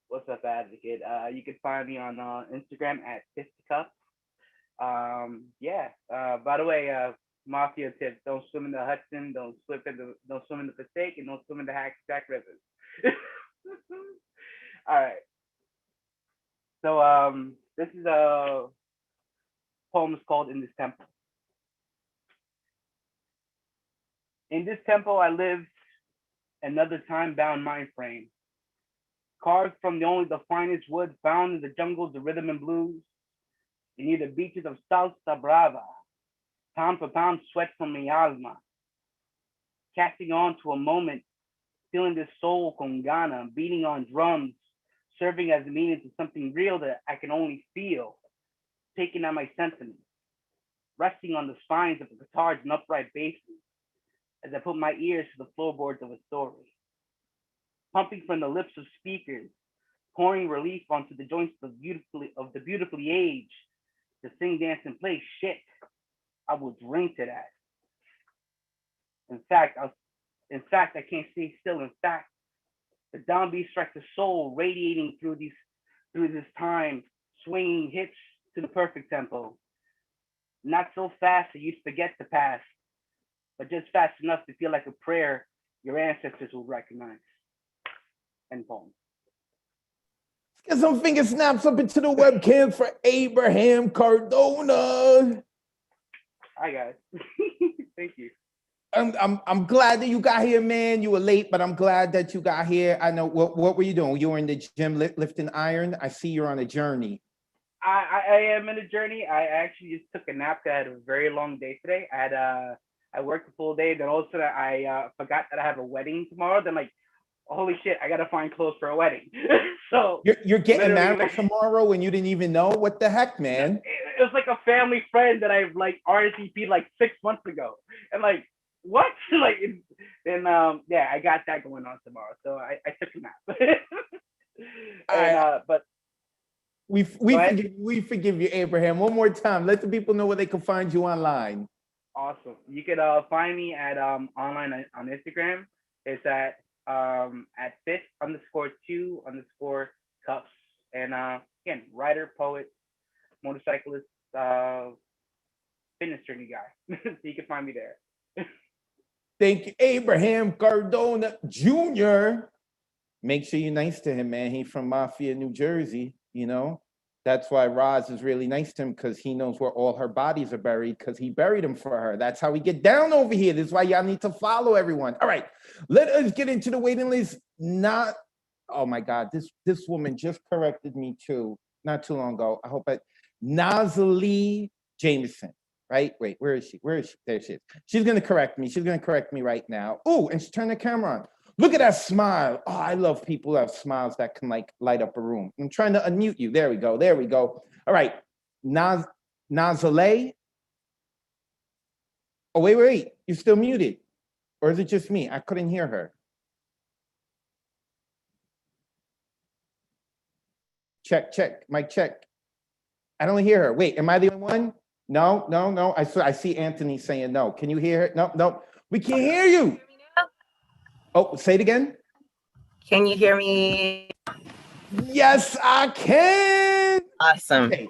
What's up, Advocate? You can find me on Instagram at Fisticuffs. By the way, Mafia tips: don't swim in the Hudson, don't swim in the Passaic, and don't swim in the Hackensack Rivers. All right. So this is a poem is called "In This Temple." In this temple I lived, another time-bound mind frame, carved from the finest wood found in the jungles of rhythm and blues, and near the beaches of Salsa Brava, pound for pound sweat from mi alma, casting on to a moment, feeling this soul con gana, beating on drums, serving as a meaning to something real that I can only feel, taking on my sentiments, resting on the spines of the guitars and upright basses, as I put my ears to the floorboards of a story, pumping from the lips of speakers, pouring relief onto the joints of the beautifully aged, to sing, dance, and play. Shit, I will drink to that. In fact, I can't stay still. In fact, the downbeat strikes the soul, radiating through this time, swinging hits to the perfect tempo. Not so fast that you'd forget the past, but just fast enough to feel like a prayer your ancestors will recognize. End poem. Get some finger snaps up into the webcam for Abraham Cardona. Hi guys. Thank you. I'm glad that you got here, man. You were late, but I'm glad that you got here. I know what were you doing? You were in the gym lifting iron. I see you're on a journey. I am in a journey. I actually just took a nap. I had a very long day today. I worked a full day. Then all of a sudden I forgot that I have a wedding tomorrow. Then like, holy shit, I gotta find clothes for a wedding. So you're getting married tomorrow and you didn't even know? What the heck, man? It was like a family friend that I've like RSVP'd like 6 months ago. And like, what? Like, then I got that going on tomorrow. So I took a nap. And but we forgive you, Abraham. One more time. Let the people know where they can find you online. Awesome. You could find me at online on Instagram. It's at fit_2_cuffs. And again, writer, poet, motorcyclist, fitness journey guy. So you can find me there. Thank you, Abraham Cardona Jr. Make sure you're nice to him, man. He's from Mafia, New Jersey, you know? That's why Roz is really nice to him, because he knows where all her bodies are buried, because he buried them for her. That's how we get down over here. This is why y'all need to follow everyone. All right, let us get into the waiting list. Oh my God, this woman just corrected me too, not too long ago. I hope Nazalee Jameson, right? Wait, where is she? There she is. She's gonna correct me. She's gonna correct me right now. Oh, and she turned the camera on. Look at that smile. Oh, I love people who have smiles that can like light up a room. I'm trying to unmute you. There we go. All right, Nazalee. Oh, wait. You're still muted. Or is it just me? I couldn't hear her. Check, mic check. I don't hear her. Wait, am I the only one? No. I see Anthony saying no. Can you hear her? No. We can't hear you. Oh, say it again. Can you hear me? Yes, I can. Awesome. Okay.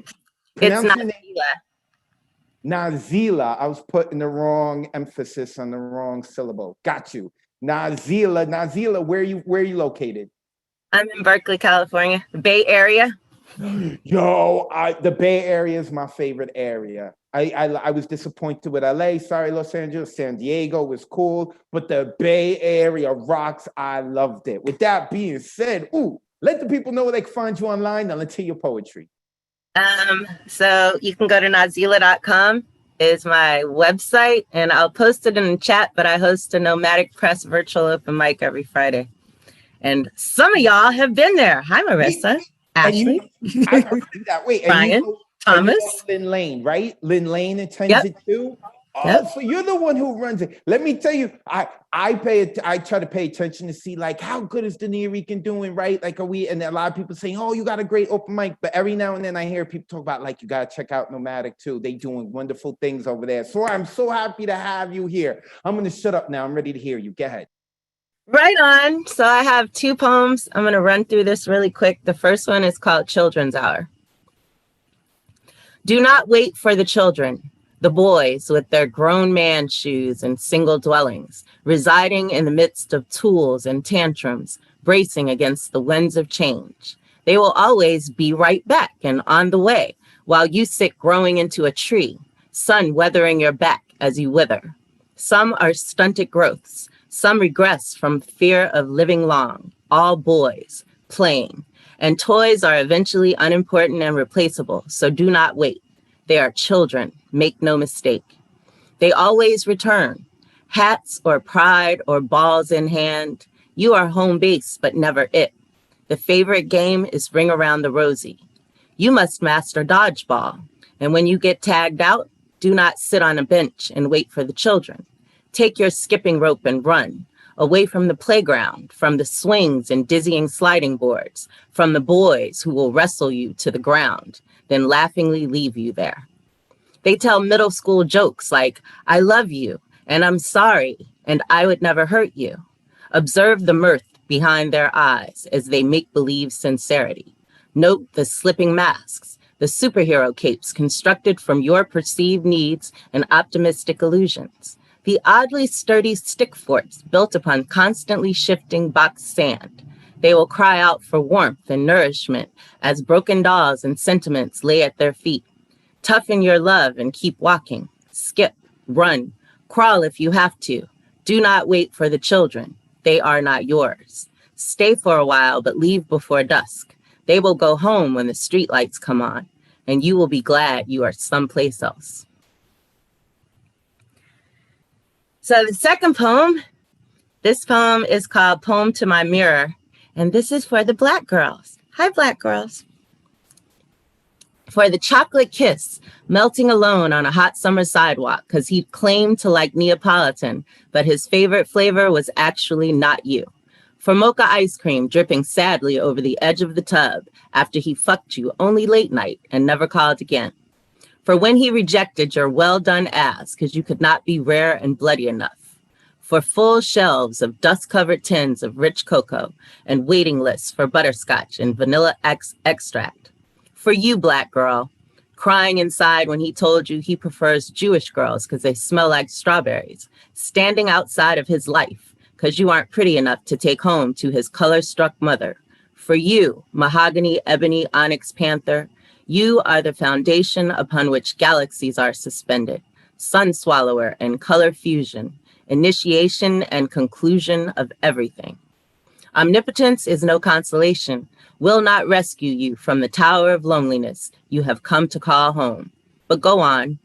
It's Nazila. I was putting the wrong emphasis on the wrong syllable. Got you. Nazila, where are you located? I'm in Berkeley, California, the Bay Area. Yo, the Bay Area is my favorite area. I was disappointed with LA. Sorry, Los Angeles. San Diego was cool, but the Bay Area rocks. I loved it. With that being said, let the people know where they can find you online. Now let's hear your poetry. So you can go to nazila.com is my website, and I'll post it in the chat, but I host a Nomadic Press virtual open mic every Friday. And some of y'all have been there. Hi, Marissa. Ashley. I see that. Wait, Brian, Thomas. Lynn Lane, right? Lynn Lane attends it too. Oh, so you're the one who runs it. Let me tell you, I try to pay attention to see like how good is the Nuyorican doing, right? Like and a lot of people saying, oh, you got a great open mic, but every now and then I hear people talk about like you gotta check out Nomadic too. They doing wonderful things over there. So I'm so happy to have you here. I'm gonna shut up now. I'm ready to hear you. Go ahead. Right on. So I have 2 poems. I'm going to run through this really quick. The first one is called Children's Hour. Do not wait for the children, the boys with their grown man shoes and single dwellings, residing in the midst of tools and tantrums, bracing against the winds of change. They will always be right back and on the way, while you sit growing into a tree, sun weathering your back as you wither. Some are stunted growths. Some regress from fear of living long, all boys, playing. And toys are eventually unimportant and replaceable, so do not wait. They are children, make no mistake. They always return, hats or pride or balls in hand. You are home base, but never it. The favorite game is Ring Around the Rosie. You must master dodgeball, and when you get tagged out, do not sit on a bench and wait for the children. Take your skipping rope and run, away from the playground, from the swings and dizzying sliding boards, from the boys who will wrestle you to the ground, then laughingly leave you there. They tell middle school jokes like, I love you, and I'm sorry, and I would never hurt you. Observe the mirth behind their eyes as they make believe sincerity. Note the slipping masks, the superhero capes constructed from your perceived needs and optimistic illusions. The oddly sturdy stick forts built upon constantly shifting boxed sand. They will cry out for warmth and nourishment as broken dolls and sentiments lay at their feet. Toughen your love and keep walking. Skip, run, crawl if you have to. Do not wait for the children. They are not yours. Stay for a while, but leave before dusk. They will go home when the streetlights come on, and you will be glad you are someplace else. So the second poem, this poem is called Poem to My Mirror, and this is for the Black girls. Hi, Black girls. For the chocolate kiss, melting alone on a hot summer sidewalk because he claimed to like Neapolitan, but his favorite flavor was actually not you. For mocha ice cream dripping sadly over the edge of the tub after he fucked you only late night and never called again. For when he rejected your well-done ass because you could not be rare and bloody enough. For full shelves of dust-covered tins of rich cocoa and waiting lists for butterscotch and vanilla extract. For you, Black girl, crying inside when he told you he prefers Jewish girls because they smell like strawberries, standing outside of his life because you aren't pretty enough to take home to his color-struck mother. For you, mahogany, ebony, onyx panther, you are the foundation upon which galaxies are suspended, sun swallower and color fusion, initiation and conclusion of everything. Omnipotence is no consolation, will not rescue you from the tower of loneliness you have come to call home. But go on,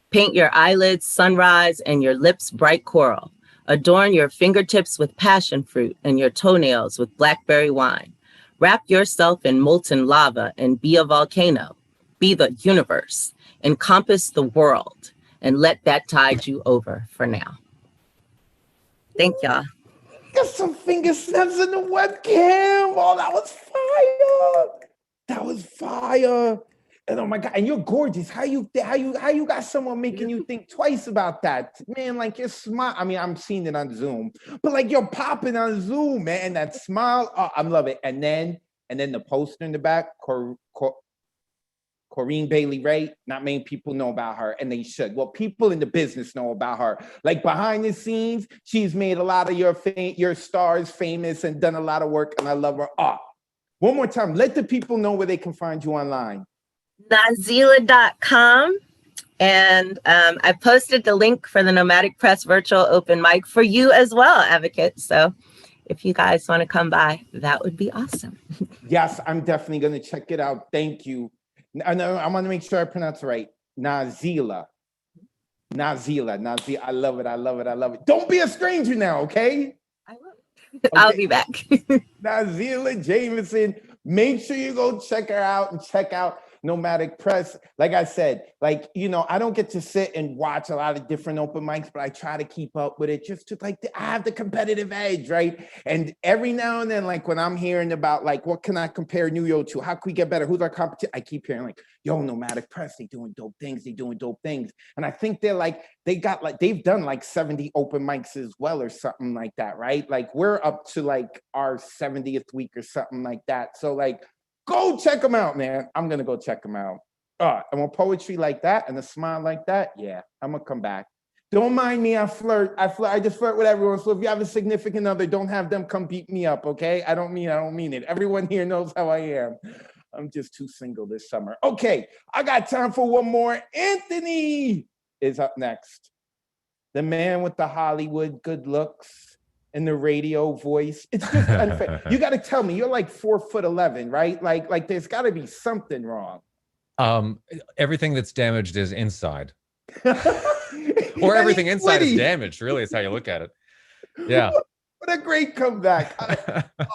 paint your eyelids sunrise and your lips bright coral, adorn your fingertips with passion fruit and your toenails with blackberry wine. Wrap yourself in molten lava and be a volcano. Be the universe. Encompass the world. And let that tide you over for now. Thank y'all. Got some finger snaps in the webcam. Oh, that was fire. That was fire. And oh my God, and you're gorgeous. How you got someone making you think twice about that? Man, like you're smart. I mean, I'm seeing it on Zoom, but like you're popping on Zoom, man. And that smile, oh, I love it. And then the poster in the back, Corinne Bailey Ray, not many people know about her, and they should. Well, people in the business know about her. Like behind the scenes, she's made a lot of your stars famous and done a lot of work, and I love her. One more time, let the people know where they can find you online. Nazila.com. And I posted the link for the Nomadic Press virtual open mic for you as well, Advocate. So if you guys want to come by, that would be awesome. Yes, I'm definitely going to check it out. Thank you. I want to make sure I pronounce it right. Nazila. I love it. Don't be a stranger now, okay? I will. Okay. I'll be back. Nazila Jameson. Make sure you go check her out and check out Nomadic Press. Like I said, I don't get to sit and watch a lot of different open mics, but I try to keep up with it just to I have the competitive edge, right? And every now and then, when I'm hearing about what can I compare New York to? How can we get better? Who's our competition? I keep hearing yo, Nomadic Press, they doing dope things. And I think they've done 70 open mics as well or something like that, right? We're up to our 70th week or something like that. So go check them out, man. I'm going to go check them out. And with poetry like that and a smile like that, yeah, I'm going to come back. Don't mind me. I flirt. I just flirt with everyone. So if you have a significant other, don't have them come beat me up, okay? I don't mean it. Everyone here knows how I am. I'm just too single this summer. Okay, I got time for one more. Anthony is up next. The man with the Hollywood good looks and the radio voice. It's just unfair. You got to tell me, you're 4'11", right? There's got to be something wrong. Everything that's damaged is inside. Or everything inside is damaged, really, is how you look at it. Yeah. What a great comeback.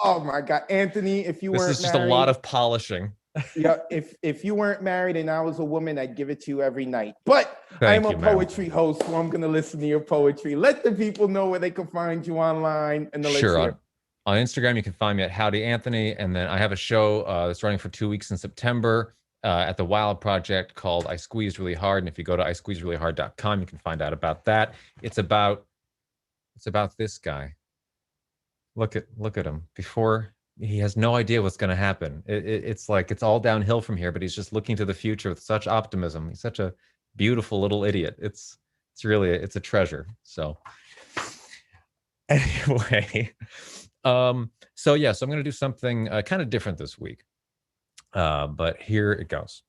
Oh my God. Anthony, if you weren't married. This is just a lot of polishing. Yeah, if you weren't married and I was a woman, I'd give it to you every night. But I'm a poetry host, so I'm going to listen to your poetry. Let the people know where they can find you online. And Sure. On Instagram, you can find me at Howdy Anthony. And then I have a show that's running for 2 weeks in September at the Wild Project called I Squeezed Really Hard. And if you go to isqueezedreallyhard.com, you can find out about that. It's about this guy. Look at him. Before he has no idea what's going to happen. It's it's all downhill from here, but he's just looking to the future with such optimism. He's such a beautiful little idiot. It's really a treasure. So anyway, so I'm going to do something kind of different this week. But here it goes.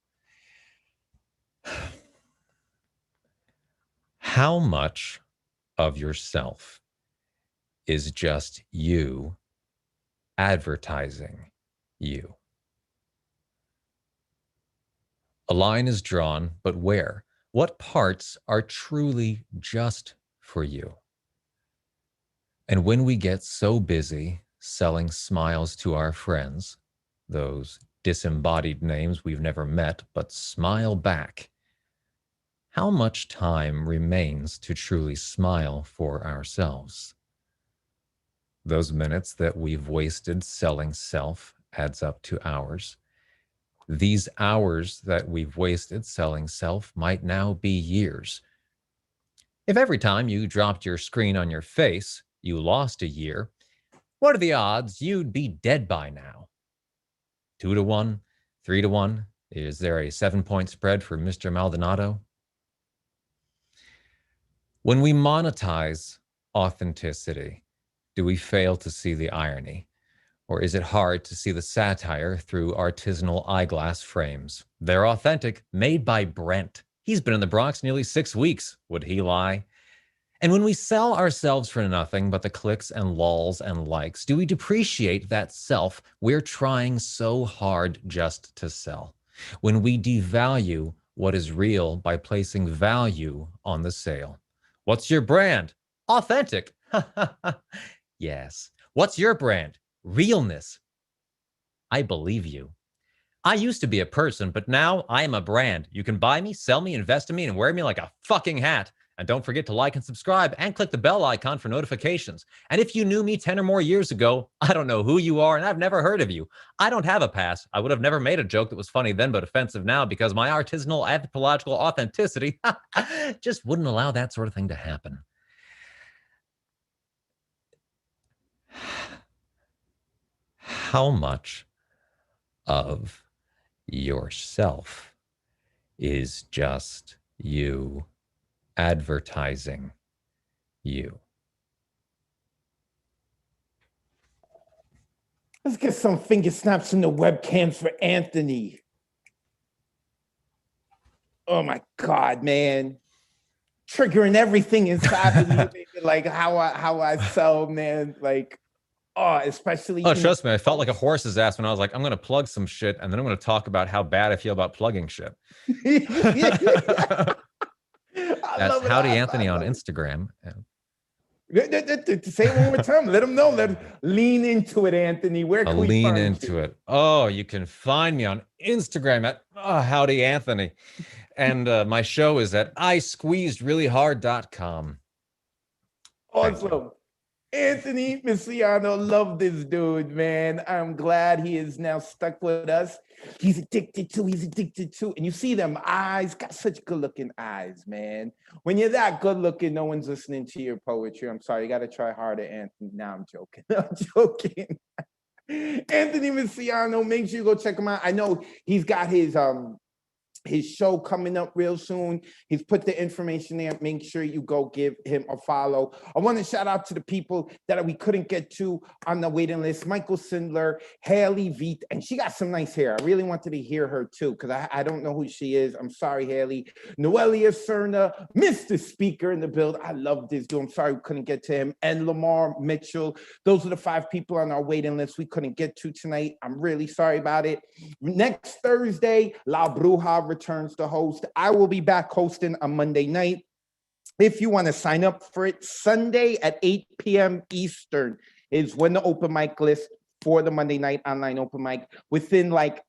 How much of yourself is just you advertising you? A line is drawn, but where? What parts are truly just for you? And when we get so busy selling smiles to our friends, those disembodied names we've never met, but smile back, how much time remains to truly smile for ourselves? Those minutes that we've wasted selling self adds up to hours. These hours that we've wasted selling self might now be years. If every time you dropped your screen on your face, you lost a year, what are the odds you'd be dead by now? 2 to 1, 3 to 1? Is there a 7-point spread for Mr. Maldonado? When we monetize authenticity, do we fail to see the irony? Or is it hard to see the satire through artisanal eyeglass frames? They're authentic, made by Brent. He's been in the Bronx nearly 6 weeks. Would he lie? And when we sell ourselves for nothing but the clicks and lulls and likes, do we depreciate that self we're trying so hard just to sell? When we devalue what is real by placing value on the sale. What's your brand? Authentic. Yes. What's your brand? Realness. I believe you. I used to be a person, but now I am a brand. You can buy me, sell me, invest in me, and wear me like a fucking hat. And don't forget to like and subscribe and click the bell icon for notifications. And if you knew me 10 or more years ago, I don't know who you are and I've never heard of you. I don't have a past. I would have never made a joke that was funny then but offensive now because my artisanal anthropological authenticity just wouldn't allow that sort of thing to happen. How much of yourself is just you advertising you. Let's get some finger snaps in the webcams for Anthony. Oh my God, man. Triggering everything inside of me, like how I felt, man. Like, oh, especially. Oh, trust me, I felt like a horse's ass when I was like, I'm going to plug some shit, and then I'm going to talk about how bad I feel about plugging shit. That's Howdy Anthony on Instagram. Say it one more time. Let them know. Lean into it, Anthony. Where can we lean find into you? it. Oh, you can find me on Instagram at Howdy Anthony. And my show is at isqueezedreallyhard.com. Awesome. Anthony Misiano, love this dude, man. I'm glad he is now stuck with us. He's addicted to, and you see them eyes, got such good looking eyes, man. When you're that good looking, no one's listening to your poetry. I'm sorry, you got to try harder, Anthony. Now I'm joking. I'm joking. Anthony Misiano, make sure you go check him out. I know he's got his show coming up real soon. He's put the information there. Make sure you go give him a follow. I want to shout out to the people that we couldn't get to on the waiting list. Michael Sindler, Haley Veet, and she got some nice hair. I really wanted to hear her too, because I don't know who she is. I'm sorry, Haley. Noelia Cerna, Mr. Speaker in the build. I love this dude. I'm sorry we couldn't get to him. And Lamar Mitchell. Those are the 5 people on our waiting list we couldn't get to tonight. I'm really sorry about it. Next Thursday, La Bruja returns to host. I will be back hosting on Monday night. If you want to sign up for it, Sunday at 8 p.m. Eastern is when the open mic list for the Monday night online open mic. Within like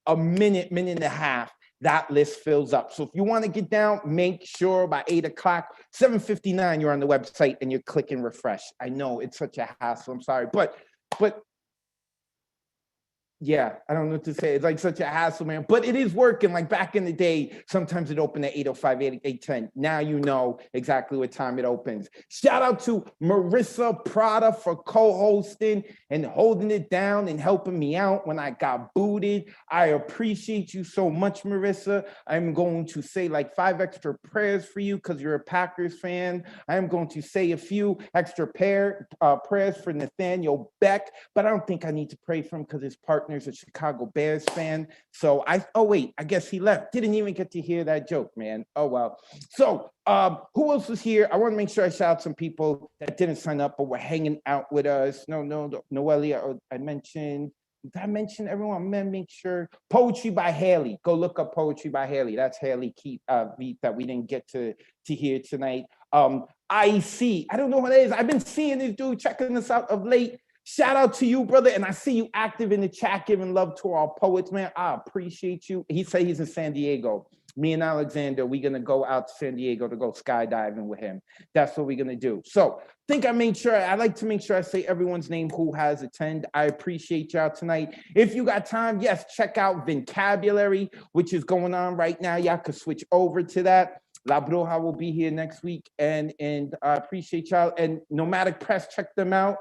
a minute and a half, that list fills up. So if you want to get down, make sure by 8 o'clock, 7:59, you're on the website and you're clicking refresh. I know it's such a hassle. I'm sorry, but yeah, I don't know what to say. It's like such a hassle, man. But it is working. Like back in the day, sometimes it opened at 8:05, 8:10. Now you know exactly what time it opens. Shout out to Marissa Prada for co-hosting and holding it down and helping me out when I got booted. I appreciate you so much, Marissa. I'm going to say like 5 extra prayers for you because you're a Packers fan. I'm going to say a few extra prayers for Nathaniel Beck, but I don't think I need to pray for him because his partner's a Chicago Bears fan. So I guess he left. Didn't even get to hear that joke, man. Oh, well. So who else was here? I want to make sure I shout out some people that didn't sign up but were hanging out with us. No, Noelia, I mentioned. Did I mention everyone? I'm gonna make sure. Poetry by Haley. Go look up Poetry by Haley. That's Haley Keith that we didn't get to hear tonight. IC. I don't know what it is. I've been seeing this dude checking us out of late. Shout out to you, brother. And I see you active in the chat, giving love to our poets, man. I appreciate you. He said he's in San Diego. Me and Alexander, we're going to go out to San Diego to go skydiving with him. That's what we're going to do. So I like to make sure I say everyone's name who has attended. I appreciate y'all tonight. If you got time, yes, check out Vocabulary, which is going on right now. Y'all could switch over to that. La Bruja will be here next week. And I appreciate y'all. And Nomadic Press, check them out.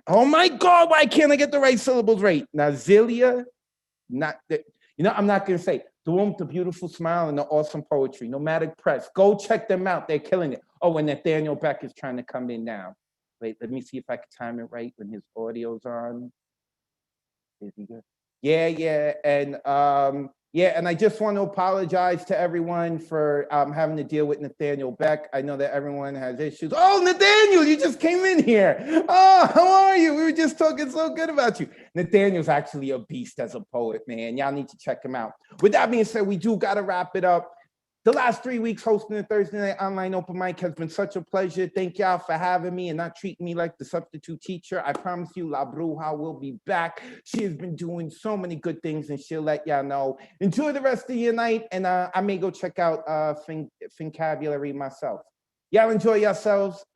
Oh my God, why can't I get the right syllables right? Nazilia, I'm not gonna say the one with the beautiful smile and the awesome poetry. Nomadic Press, go check them out. They're killing it. Oh, and Nathaniel Beck is trying to come in now. Wait, let me see if I can time it right when his audio's on. Is he good? Yeah, and I just want to apologize to everyone for having to deal with Nathaniel Beck. I know that everyone has issues. Oh, Nathaniel, you just came in here. Oh, how are you? We were just talking so good about you. Nathaniel's actually a beast as a poet, man. Y'all need to check him out. With that being said, we do got to wrap it up. The last 3 weeks hosting the Thursday night online open mic has been such a pleasure. Thank y'all for having me and not treating me like the substitute teacher. I promise you, La Bruja will be back. She has been doing so many good things and she'll let y'all know. Enjoy the rest of your night and I may go check out Vocabulary myself. Y'all enjoy yourselves.